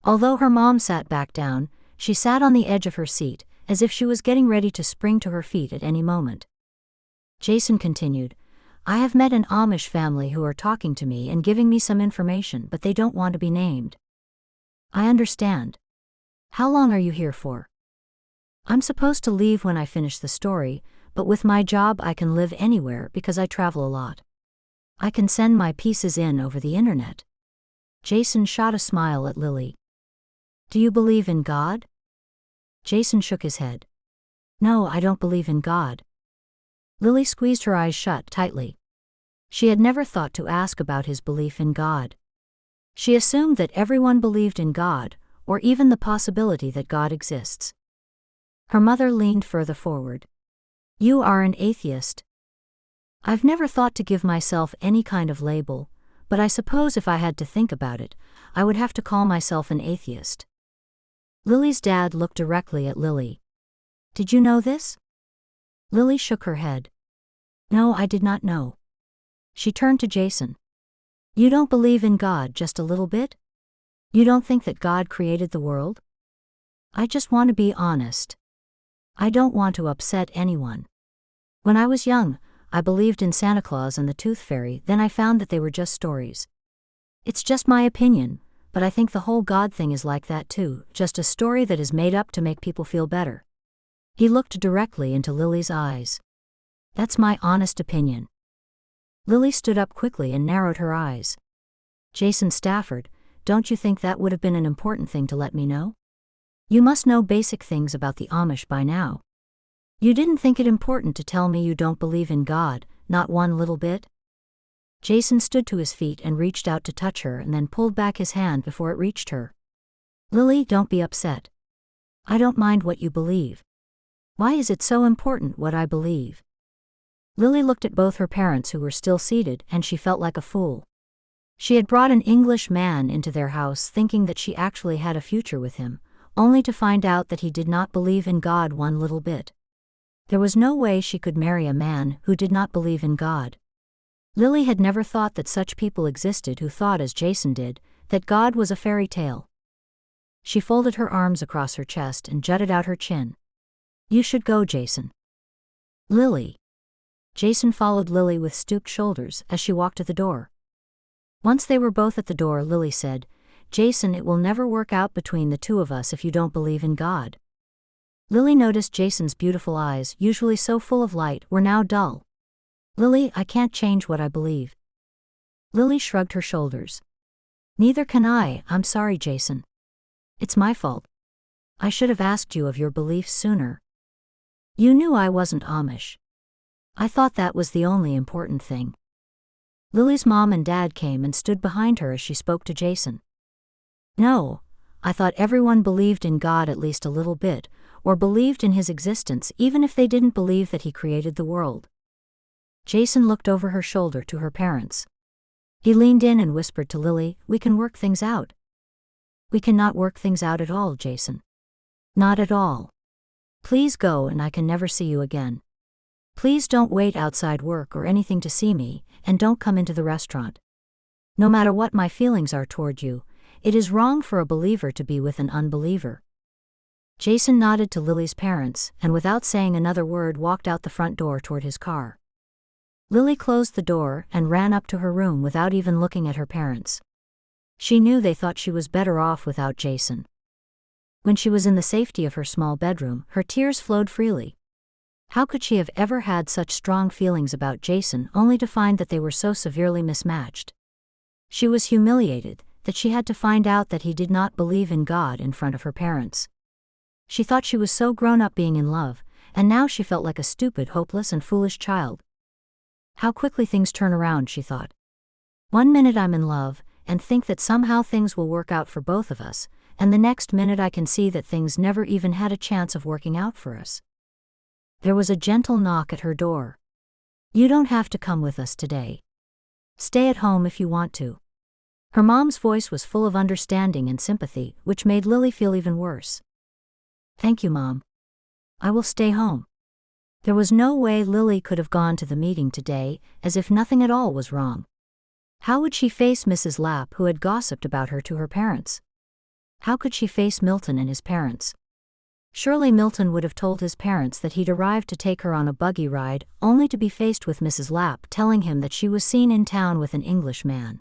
Although her mom sat back down, she sat on the edge of her seat, as if she was getting ready to spring to her feet at any moment. Jason continued, "I have met an Amish family who are talking to me and giving me some information, but they don't want to be named." "I understand. How long are you here for?" "I'm supposed to leave when I finish the story, but with my job I can live anywhere because I travel a lot. I can send my pieces in over the internet." Jason shot a smile at Lily. "Do you believe in God?" Jason shook his head. "No, I don't believe in God." Lily squeezed her eyes shut tightly. She had never thought to ask about his belief in God. She assumed that everyone believed in God, or even the possibility that God exists. Her mother leaned further forward. "You are an atheist." "I've never thought to give myself any kind of label, but I suppose if I had to think about it, I would have to call myself an atheist." Lily's dad looked directly at Lily. "Did you know this?" Lily shook her head. "No, I did not know." She turned to Jason. "You don't believe in God just a little bit? You don't think that God created the world?" "I just want to be honest. I don't want to upset anyone. When I was young, I believed in Santa Claus and the Tooth Fairy, then I found that they were just stories. It's just my opinion, but I think the whole God thing is like that too, just a story that is made up to make people feel better." He looked directly into Lily's eyes. "That's my honest opinion." Lily stood up quickly and narrowed her eyes. "Jason Stafford, don't you think that would have been an important thing to let me know? You must know basic things about the Amish by now. You didn't think it important to tell me you don't believe in God, not one little bit?" Jason stood to his feet and reached out to touch her and then pulled back his hand before it reached her. "Lily, don't be upset. I don't mind what you believe. Why is it so important what I believe?" Lily looked at both her parents who were still seated, and she felt like a fool. She had brought an English man into their house thinking that she actually had a future with him, only to find out that he did not believe in God one little bit. There was no way she could marry a man who did not believe in God. Lily had never thought that such people existed who thought as Jason did, that God was a fairy tale. She folded her arms across her chest and jutted out her chin. "You should go, Jason." "Lily." Jason followed Lily with stooped shoulders as she walked to the door. Once they were both at the door, Lily said, "Jason, it will never work out between the two of us if you don't believe in God." Lily noticed Jason's beautiful eyes, usually so full of light, were now dull. "Lily, I can't change what I believe." Lily shrugged her shoulders. "Neither can I, I'm sorry, Jason. It's my fault. I should have asked you of your beliefs sooner. You knew I wasn't Amish. I thought that was the only important thing." Lily's mom and dad came and stood behind her as she spoke to Jason. "No, I thought everyone believed in God at least a little bit, or believed in his existence even if they didn't believe that he created the world." Jason looked over her shoulder to her parents. He leaned in and whispered to Lily, "We can work things out." "We cannot work things out at all, Jason. Not at all. Please go and I can never see you again. Please don't wait outside work or anything to see me, and don't come into the restaurant. No matter what my feelings are toward you, it is wrong for a believer to be with an unbeliever." Jason nodded to Lily's parents and without saying another word walked out the front door toward his car. Lily closed the door and ran up to her room without even looking at her parents. She knew they thought she was better off without Jason. When she was in the safety of her small bedroom, her tears flowed freely. How could she have ever had such strong feelings about Jason only to find that they were so severely mismatched? She was humiliated that she had to find out that he did not believe in God in front of her parents. She thought she was so grown up being in love, and now she felt like a stupid, hopeless, and foolish child. How quickly things turn around, she thought. One minute I'm in love, and think that somehow things will work out for both of us, and the next minute I can see that things never even had a chance of working out for us. There was a gentle knock at her door. "You don't have to come with us today. Stay at home if you want to." Her mom's voice was full of understanding and sympathy, which made Lily feel even worse. "Thank you, Mom. I will stay home." There was no way Lily could have gone to the meeting today, as if nothing at all was wrong. How would she face Mrs. Lapp, who had gossiped about her to her parents? How could she face Milton and his parents? Surely Milton would have told his parents that he'd arrived to take her on a buggy ride, only to be faced with Mrs. Lapp telling him that she was seen in town with an English man.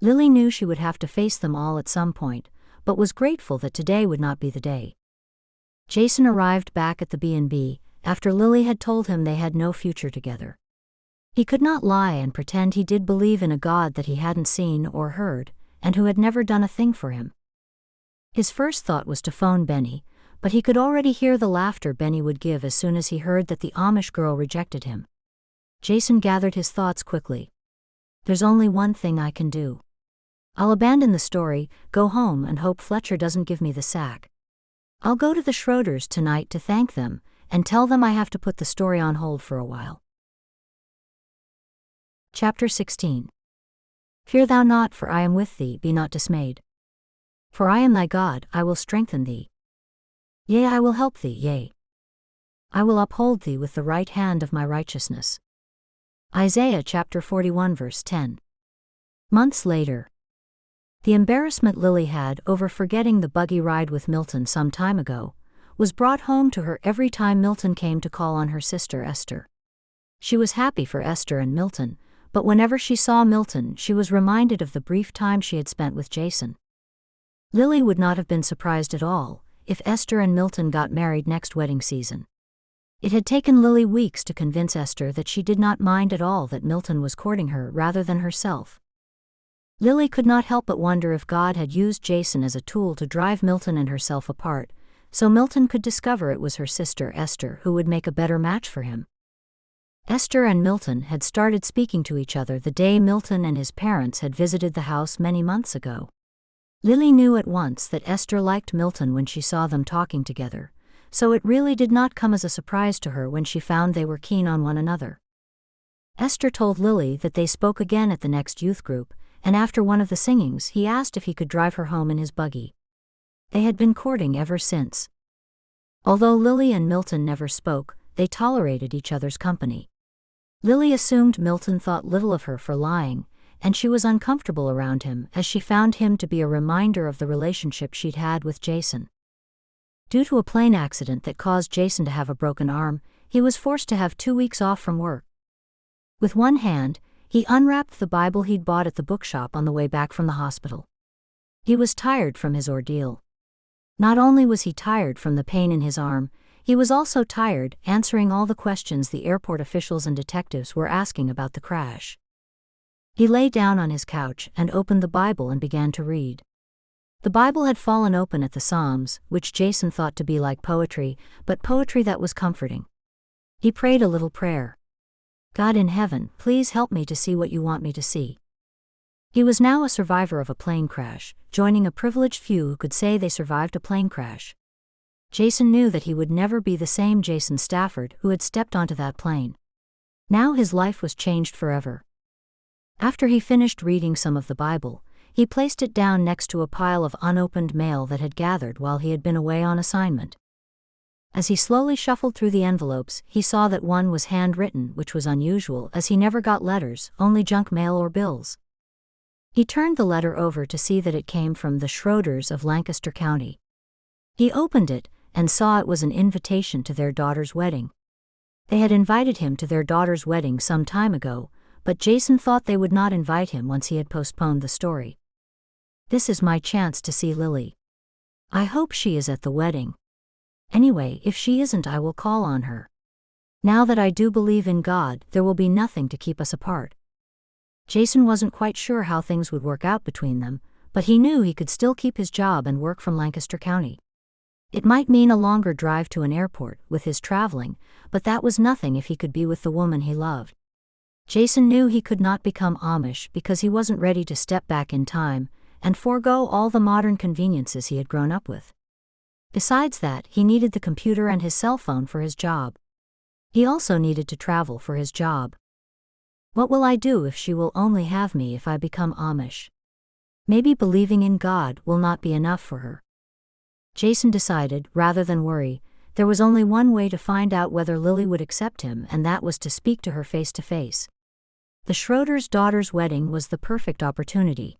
Lily knew she would have to face them all at some point, but was grateful that today would not be the day. Jason arrived back at the B&B, after Lily had told him they had no future together. He could not lie and pretend he did believe in a God that he hadn't seen or heard, and who had never done a thing for him. His first thought was to phone Benny, but he could already hear the laughter Benny would give as soon as he heard that the Amish girl rejected him. Jason gathered his thoughts quickly. "There's only one thing I can do. I'll abandon the story, go home, and hope Fletcher doesn't give me the sack. I'll go to the Schroeders tonight to thank them, and tell them I have to put the story on hold for a while." Chapter 16. Fear thou not, for I am with thee, be not dismayed. For I am thy God, I will strengthen thee. Yea, I will help thee, yea. I will uphold thee with the right hand of my righteousness. Isaiah chapter 41 verse 10. Months later. The embarrassment Lily had over forgetting the buggy ride with Milton some time ago was brought home to her every time Milton came to call on her sister Esther. She was happy for Esther and Milton, but whenever she saw Milton she was reminded of the brief time she had spent with Jason. Lily would not have been surprised at all if Esther and Milton got married next wedding season. It had taken Lily weeks to convince Esther that she did not mind at all that Milton was courting her rather than herself. Lily could not help but wonder if God had used Jason as a tool to drive Milton and herself apart, so Milton could discover it was her sister Esther who would make a better match for him. Esther and Milton had started speaking to each other the day Milton and his parents had visited the house many months ago. Lily knew at once that Esther liked Milton when she saw them talking together, so it really did not come as a surprise to her when she found they were keen on one another. Esther told Lily that they spoke again at the next youth group, and after one of the singings he asked if he could drive her home in his buggy. They had been courting ever since. Although Lily and Milton never spoke, they tolerated each other's company. Lily assumed Milton thought little of her for lying, and she was uncomfortable around him as she found him to be a reminder of the relationship she'd had with Jason. Due to a plane accident that caused Jason to have a broken arm, he was forced to have 2 weeks off from work. With one hand, he unwrapped the Bible he'd bought at the bookshop on the way back from the hospital. He was tired from his ordeal. Not only was he tired from the pain in his arm, he was also tired answering all the questions the airport officials and detectives were asking about the crash. He lay down on his couch and opened the Bible and began to read. The Bible had fallen open at the Psalms, which Jason thought to be like poetry, but poetry that was comforting. He prayed a little prayer. "God in heaven, please help me to see what you want me to see." He was now a survivor of a plane crash, joining a privileged few who could say they survived a plane crash. Jason knew that he would never be the same Jason Stafford who had stepped onto that plane. Now his life was changed forever. After he finished reading some of the Bible, he placed it down next to a pile of unopened mail that had gathered while he had been away on assignment. As he slowly shuffled through the envelopes, he saw that one was handwritten, which was unusual as he never got letters, only junk mail or bills. He turned the letter over to see that it came from the Schroeders of Lancaster County. He opened it and saw it was an invitation to their daughter's wedding. They had invited him to their daughter's wedding some time ago, but Jason thought they would not invite him once he had postponed the story. This is my chance to see Lily. I hope she is at the wedding. Anyway, if she isn't, I will call on her. Now that I do believe in God, there will be nothing to keep us apart. Jason wasn't quite sure how things would work out between them, but he knew he could still keep his job and work from Lancaster County. It might mean a longer drive to an airport with his traveling, but that was nothing if he could be with the woman he loved. Jason knew he could not become Amish because he wasn't ready to step back in time and forego all the modern conveniences he had grown up with. Besides that, he needed the computer and his cell phone for his job. He also needed to travel for his job. What will I do if she will only have me if I become Amish? Maybe believing in God will not be enough for her. Jason decided, rather than worry, there was only one way to find out whether Lily would accept him, and that was to speak to her face to face. The Schroeder's daughter's wedding was the perfect opportunity.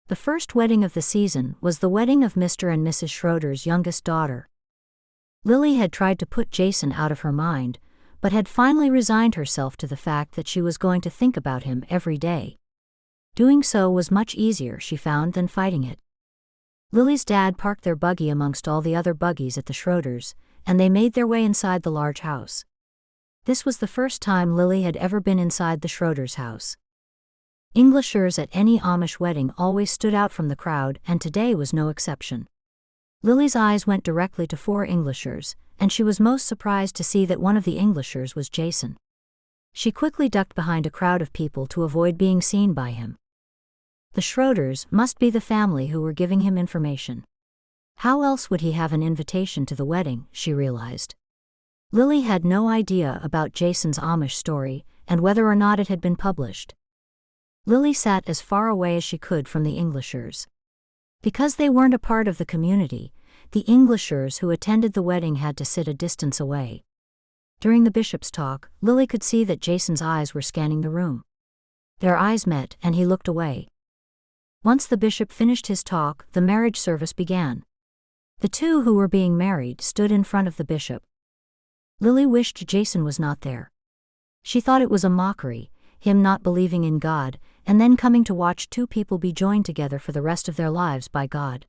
The first wedding of the season was the wedding of Mr. and Mrs. Schroeder's youngest daughter. Lily had tried to put Jason out of her mind, but had finally resigned herself to the fact that she was going to think about him every day. Doing so was much easier, she found, than fighting it. Lily's dad parked their buggy amongst all the other buggies at the Schroeders, and they made their way inside the large house. This was the first time Lily had ever been inside the Schroeders' house. Englishers at any Amish wedding always stood out from the crowd, and today was no exception. Lily's eyes went directly to 4 Englishers, and she was most surprised to see that one of the Englishers was Jason. She quickly ducked behind a crowd of people to avoid being seen by him. The Schroeders must be the family who were giving him information. How else would he have an invitation to the wedding, she realized. Lily had no idea about Jason's Amish story, and whether or not it had been published. Lily sat as far away as she could from the Englishers. Because they weren't a part of the community, the Englishers who attended the wedding had to sit a distance away. During the bishop's talk, Lily could see that Jason's eyes were scanning the room. Their eyes met, and he looked away. Once the bishop finished his talk, the marriage service began. The 2 who were being married stood in front of the bishop. Lily wished Jason was not there. She thought it was a mockery, him not believing in God, and then coming to watch 2 people be joined together for the rest of their lives by God.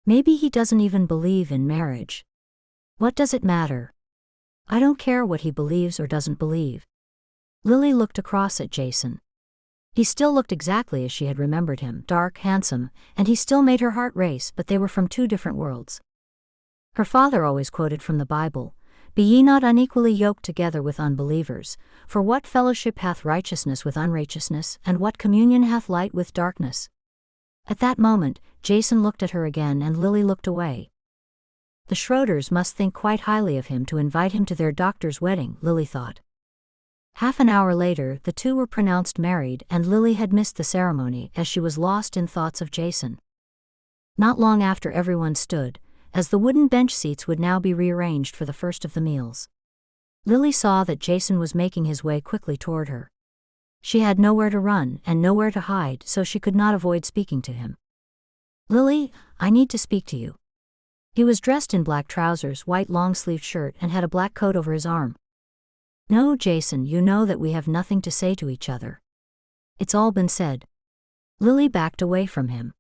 Maybe he doesn't even believe in marriage. What does it matter? I don't care what he believes or doesn't believe. Lily looked across at Jason. He still looked exactly as she had remembered him, dark, handsome, and he still made her heart race, but they were from 2 different worlds. Her father always quoted from the Bible, "Be ye not unequally yoked together with unbelievers, for what fellowship hath righteousness with unrighteousness, and what communion hath light with darkness?" At that moment, Jason looked at her again and Lily looked away. The Schroeders must think quite highly of him to invite him to their doctor's wedding, Lily thought. Half an hour later, the 2 were pronounced married, and Lily had missed the ceremony as she was lost in thoughts of Jason. Not long after, everyone stood, as the wooden bench seats would now be rearranged for the first of the meals. Lily saw that Jason was making his way quickly toward her. She had nowhere to run and nowhere to hide, so she could not avoid speaking to him. "Lily, I need to speak to you." He was dressed in black trousers, white long-sleeved shirt, and had a black coat over his arm. "No, Jason, you know that we have nothing to say to each other. It's all been said." Lily backed away from him.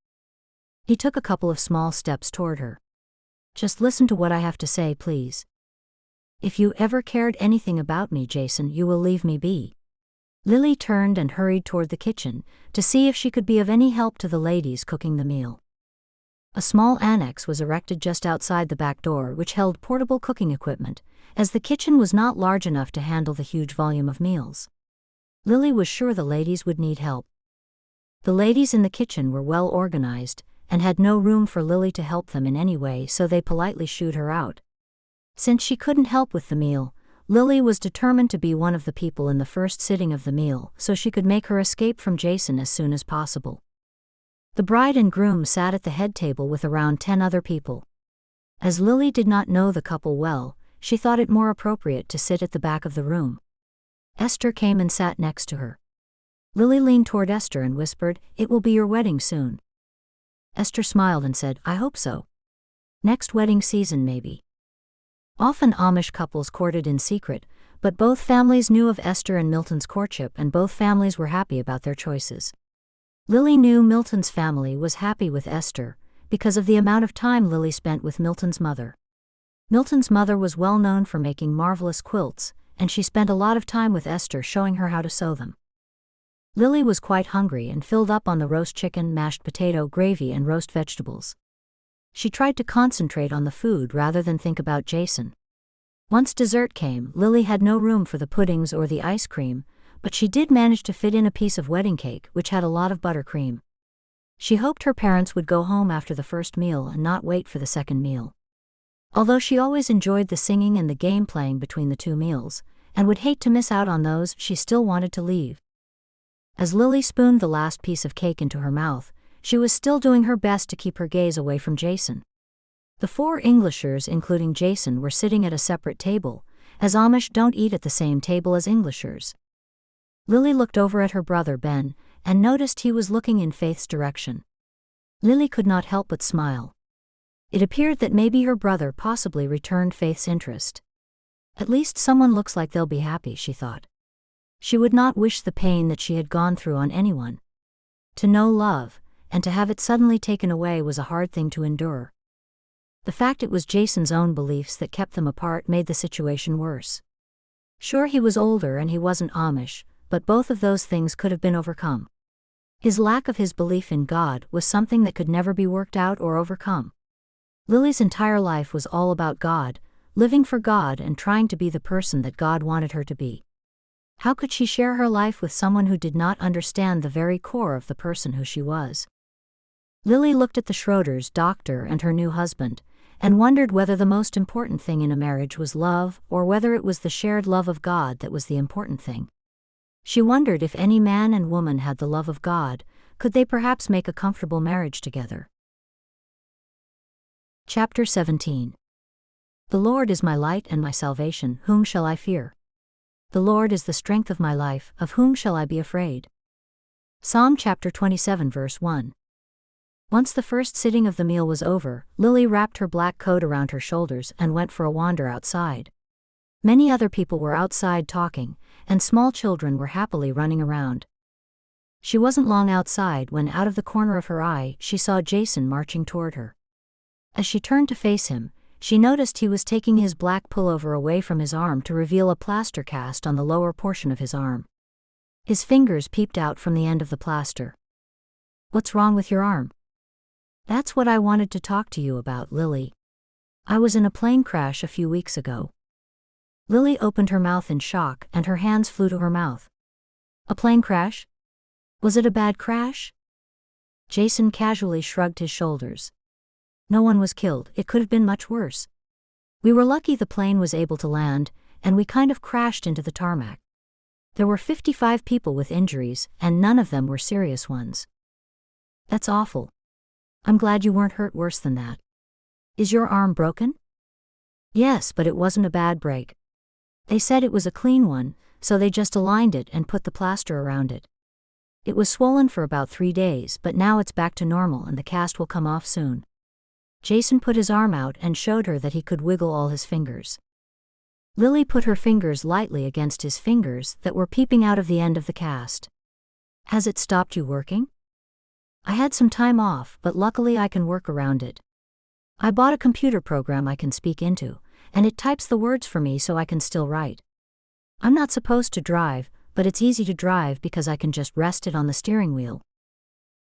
He took a couple of small steps toward her. "Just listen to what I have to say, please. If you ever cared anything about me, Jason, you will leave me be." Lily turned and hurried toward the kitchen to see if she could be of any help to the ladies cooking the meal. A small annex was erected just outside the back door, which held portable cooking equipment, as the kitchen was not large enough to handle the huge volume of meals. Lily was sure the ladies would need help. The ladies in the kitchen were well organized, and had no room for Lily to help them in any way, so they politely shooed her out. Since she couldn't help with the meal, Lily was determined to be one of the people in the first sitting of the meal, so she could make her escape from Jason as soon as possible. The bride and groom sat at the head table with around 10 other people. As Lily did not know the couple well, she thought it more appropriate to sit at the back of the room. Esther came and sat next to her. Lily leaned toward Esther and whispered, "It will be your wedding soon." Esther smiled and said, "I hope so. Next wedding season maybe." Often Amish couples courted in secret, But both families knew of Esther and Milton's courtship, and both families were happy about their choices. Lily knew Milton's family was happy with Esther, because of the amount of time Lily spent with Milton's mother. Milton's mother was well known for making marvelous quilts, and she spent a lot of time with Esther showing her how to sew them. Lily was quite hungry and filled up on the roast chicken, mashed potato, gravy, and roast vegetables. She tried to concentrate on the food rather than think about Jason. Once dessert came, Lily had no room for the puddings or the ice cream, but she did manage to fit in a piece of wedding cake which had a lot of buttercream. She hoped her parents would go home after the first meal and not wait for the second meal. Although she always enjoyed the singing and the game playing between the two meals, and would hate to miss out on those, she still wanted to leave. As Lily spooned the last piece of cake into her mouth, she was still doing her best to keep her gaze away from Jason. The 4 Englishers, including Jason, were sitting at a separate table, as Amish don't eat at the same table as Englishers. Lily looked over at her brother Ben, and noticed he was looking in Faith's direction. Lily could not help but smile. It appeared that maybe her brother possibly returned Faith's interest. At least someone looks like they'll be happy, she thought. She would not wish the pain that she had gone through on anyone. To know love, and to have it suddenly taken away, was a hard thing to endure. The fact it was Jason's own beliefs that kept them apart made the situation worse. Sure, he was older and he wasn't Amish, but both of those things could have been overcome. His lack of his belief in God was something that could never be worked out or overcome. Lily's entire life was all about God, living for God and trying to be the person that God wanted her to be. How could she share her life with someone who did not understand the very core of the person who she was? Lily looked at the Schroeder's doctor and her new husband, and wondered whether the most important thing in a marriage was love, or whether it was the shared love of God that was the important thing. She wondered if any man and woman had the love of God, could they perhaps make a comfortable marriage together? Chapter 17. The Lord is my light and my salvation, whom shall I fear? The Lord is the strength of my life, of whom shall I be afraid? Psalm chapter 27 verse 1. Once the first sitting of the meal was over, Lily wrapped her black coat around her shoulders and went for a wander outside. Many other people were outside talking, and small children were happily running around. She wasn't long outside when, out of the corner of her eye, she saw Jason marching toward her. As she turned to face him, she noticed he was taking his black pullover away from his arm to reveal a plaster cast on the lower portion of his arm. His fingers peeped out from the end of the plaster. "What's wrong with your arm?" "That's what I wanted to talk to you about, Lily. I was in a plane crash a few weeks ago." Lily opened her mouth in shock and her hands flew to her mouth. "A plane crash? Was it a bad crash?" Jason casually shrugged his shoulders. "No one was killed, it could have been much worse. We were lucky the plane was able to land, and we kind of crashed into the tarmac. There were 55 people with injuries, and none of them were serious ones." "That's awful. I'm glad you weren't hurt worse than that. Is your arm broken?" "Yes, but it wasn't a bad break. They said it was a clean one, so they just aligned it and put the plaster around it. It was swollen for about 3 days, but now it's back to normal and the cast will come off soon." Jason put his arm out and showed her that he could wiggle all his fingers. Lily put her fingers lightly against his fingers that were peeping out of the end of the cast. "Has it stopped you working?" "I had some time off, but luckily I can work around it. I bought a computer program I can speak into, and it types the words for me so I can still write. I'm not supposed to drive, but it's easy to drive because I can just rest it on the steering wheel."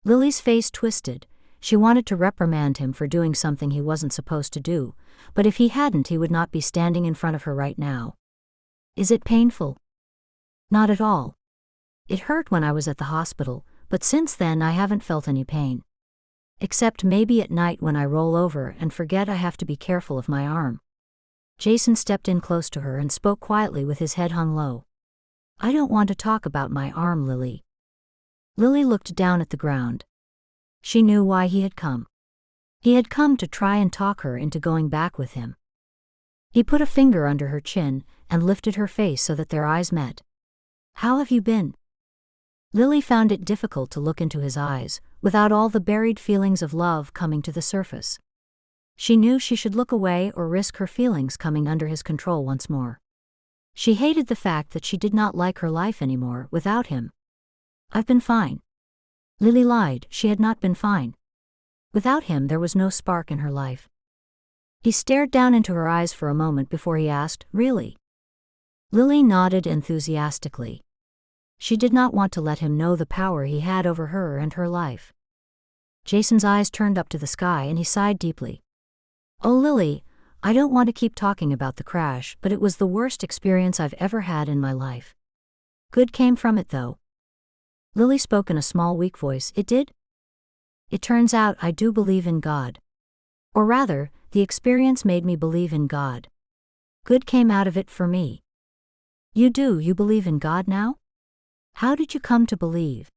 Lily's face twisted. She wanted to reprimand him for doing something he wasn't supposed to do, but if he hadn't, he would not be standing in front of her right now. "Is it painful?" "Not at all. It hurt when I was at the hospital, but since then I haven't felt any pain. Except maybe at night when I roll over and forget I have to be careful of my arm." Jason stepped in close to her and spoke quietly with his head hung low. "I don't want to talk about my arm, Lily." Lily looked down at the ground. She knew why he had come. He had come to try and talk her into going back with him. He put a finger under her chin and lifted her face so that their eyes met. "How have you been?" Lily found it difficult to look into his eyes, without all the buried feelings of love coming to the surface. She knew she should look away or risk her feelings coming under his control once more. She hated the fact that she did not like her life anymore without him. "I've been fine." Lily lied, she had not been fine. Without him there was no spark in her life. He stared down into her eyes for a moment before he asked, "Really?" Lily nodded enthusiastically. She did not want to let him know the power he had over her and her life. Jason's eyes turned up to the sky and he sighed deeply. "Oh Lily, I don't want to keep talking about the crash, but it was the worst experience I've ever had in my life. Good came from it though." Lily spoke in a small weak voice. "It did? It turns out I do believe in God. Or rather, the experience made me believe in God. Good came out of it for me." "You do, you believe in God now? How did you come to believe?"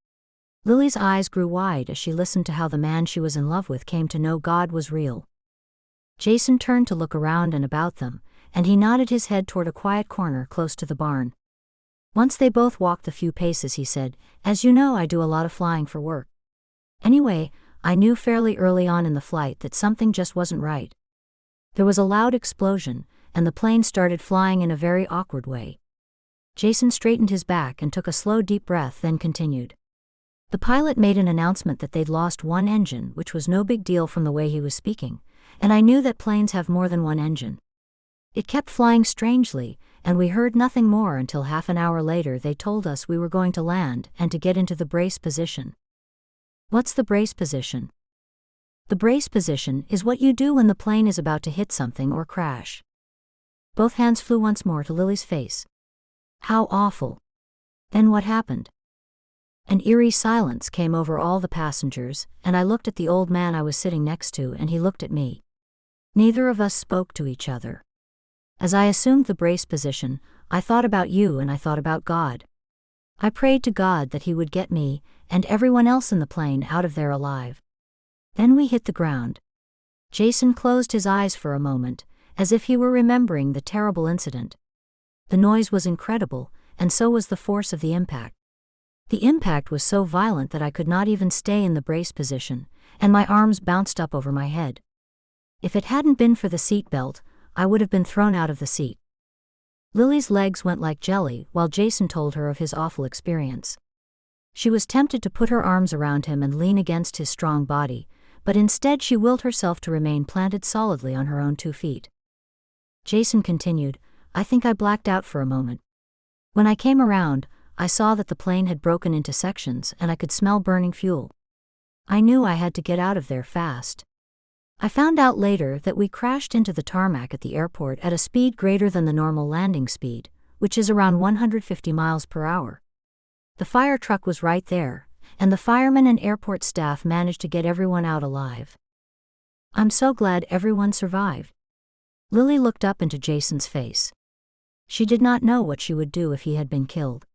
Lily's eyes grew wide as she listened to how the man she was in love with came to know God was real. Jason turned to look around and about them, and he nodded his head toward a quiet corner close to the barn. Once they both walked the few paces, he said, "As you know, I do a lot of flying for work. Anyway, I knew fairly early on in the flight that something just wasn't right." There was a loud explosion, and the plane started flying in a very awkward way. Jason straightened his back and took a slow deep breath, then continued. The pilot made an announcement that they'd lost one engine, which was no big deal from the way he was speaking, and I knew that planes have more than one engine. It kept flying strangely, and we heard nothing more until half an hour later they told us we were going to land and to get into the brace position. "What's the brace position?" "The brace position is what you do when the plane is about to hit something or crash." Both hands flew once more to Lily's face. "How awful. Then what happened?" An eerie silence came over all the passengers, and I looked at the old man I was sitting next to and he looked at me. Neither of us spoke to each other. As I assumed the brace position, I thought about you and I thought about God. I prayed to God that he would get me and everyone else in the plane out of there alive. Then we hit the ground. Jason closed his eyes for a moment, as if he were remembering the terrible incident. The noise was incredible, and so was the force of the impact. The impact was so violent that I could not even stay in the brace position, and my arms bounced up over my head. If it hadn't been for the seat belt, I would have been thrown out of the seat. Lily's legs went like jelly while Jason told her of his awful experience. She was tempted to put her arms around him and lean against his strong body, but instead she willed herself to remain planted solidly on her own 2 feet. Jason continued, "I think I blacked out for a moment. When I came around, I saw that the plane had broken into sections and I could smell burning fuel. I knew I had to get out of there fast. I found out later that we crashed into the tarmac at the airport at a speed greater than the normal landing speed, which is around 150 miles per hour. The fire truck was right there, and the firemen and airport staff managed to get everyone out alive. I'm so glad everyone survived." Lily looked up into Jason's face. She did not know what she would do if he had been killed.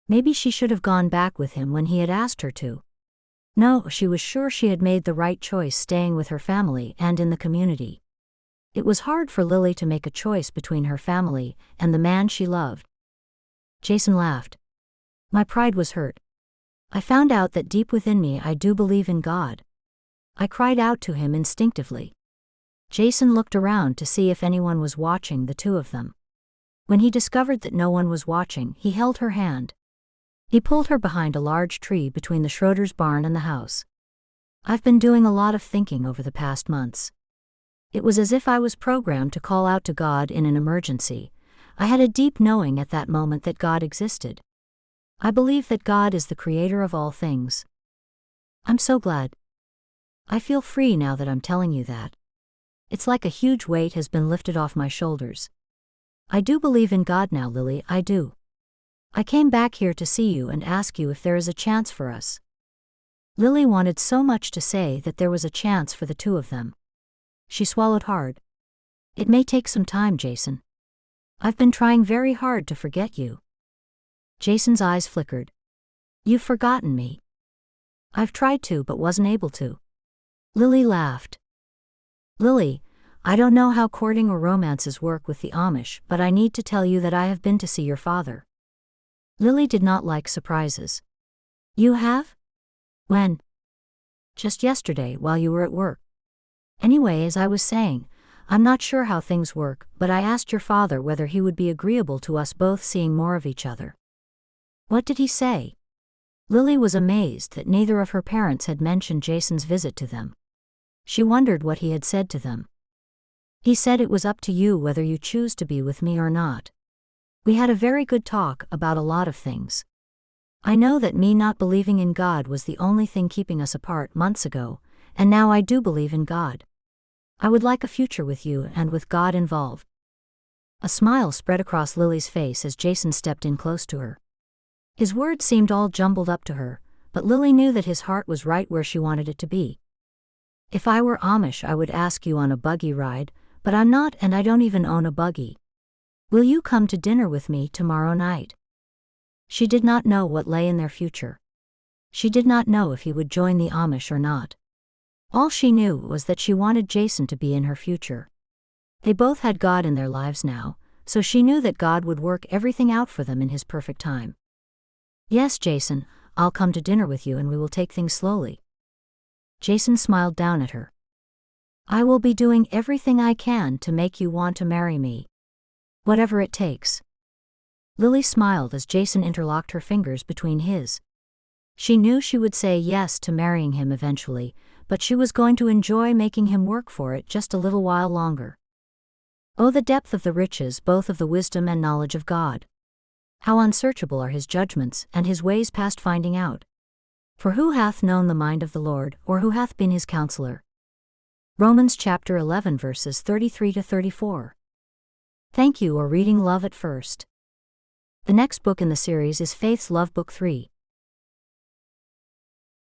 Maybe she should have gone back with him when he had asked her to. No, she was sure she had made the right choice staying with her family and in the community. It was hard for Lily to make a choice between her family and the man she loved. Jason laughed. "My pride was hurt. I found out that deep within me I do believe in God. I cried out to him instinctively." Jason looked around to see if anyone was watching the two of them. When he discovered that no one was watching, he held her hand. He pulled her behind a large tree between the Schroeder's barn and the house. "I've been doing a lot of thinking over the past months. It was as if I was programmed to call out to God in an emergency. I had a deep knowing at that moment that God existed. I believe that God is the creator of all things. I'm so glad. I feel free now that I'm telling you that. It's like a huge weight has been lifted off my shoulders. I do believe in God now, Lily, I do. I came back here to see you and ask you if there is a chance for us." Lily wanted so much to say that there was a chance for the two of them. She swallowed hard. "It may take some time, Jason. I've been trying very hard to forget you." Jason's eyes flickered. "You've forgotten me." "I've tried to but wasn't able to." Lily laughed. "Lily, I don't know how courting or romances work with the Amish, but I need to tell you that I have been to see your father." Lily did not like surprises. "You have? When?" "Just yesterday while you were at work. Anyway, as I was saying, I'm not sure how things work, but I asked your father whether he would be agreeable to us both seeing more of each other." "What did he say?" Lily was amazed that neither of her parents had mentioned Jason's visit to them. She wondered what he had said to them. "He said it was up to you whether you choose to be with me or not. We had a very good talk about a lot of things. I know that me not believing in God was the only thing keeping us apart months ago, and now I do believe in God. I would like a future with you and with God involved." A smile spread across Lily's face as Jason stepped in close to her. His words seemed all jumbled up to her, but Lily knew that his heart was right where she wanted it to be. "If I were Amish, I would ask you on a buggy ride, but I'm not, and I don't even own a buggy. Will you come to dinner with me tomorrow night?" She did not know what lay in their future. She did not know if he would join the Amish or not. All she knew was that she wanted Jason to be in her future. They both had God in their lives now, so she knew that God would work everything out for them in His perfect time. "Yes, Jason, I'll come to dinner with you and we will take things slowly." Jason smiled down at her. "I will be doing everything I can to make you want to marry me. Whatever it takes." Lily smiled as Jason interlocked her fingers between his. She knew she would say yes to marrying him eventually, but she was going to enjoy making him work for it just a little while longer. Oh, the depth of the riches both of the wisdom and knowledge of God. How unsearchable are His judgments and His ways past finding out. For who hath known the mind of the Lord, or who hath been His counselor? Romans chapter 11 verses 33 to 34. Thank you for reading Love at First. The next book in the series is Faith's Love Book 3.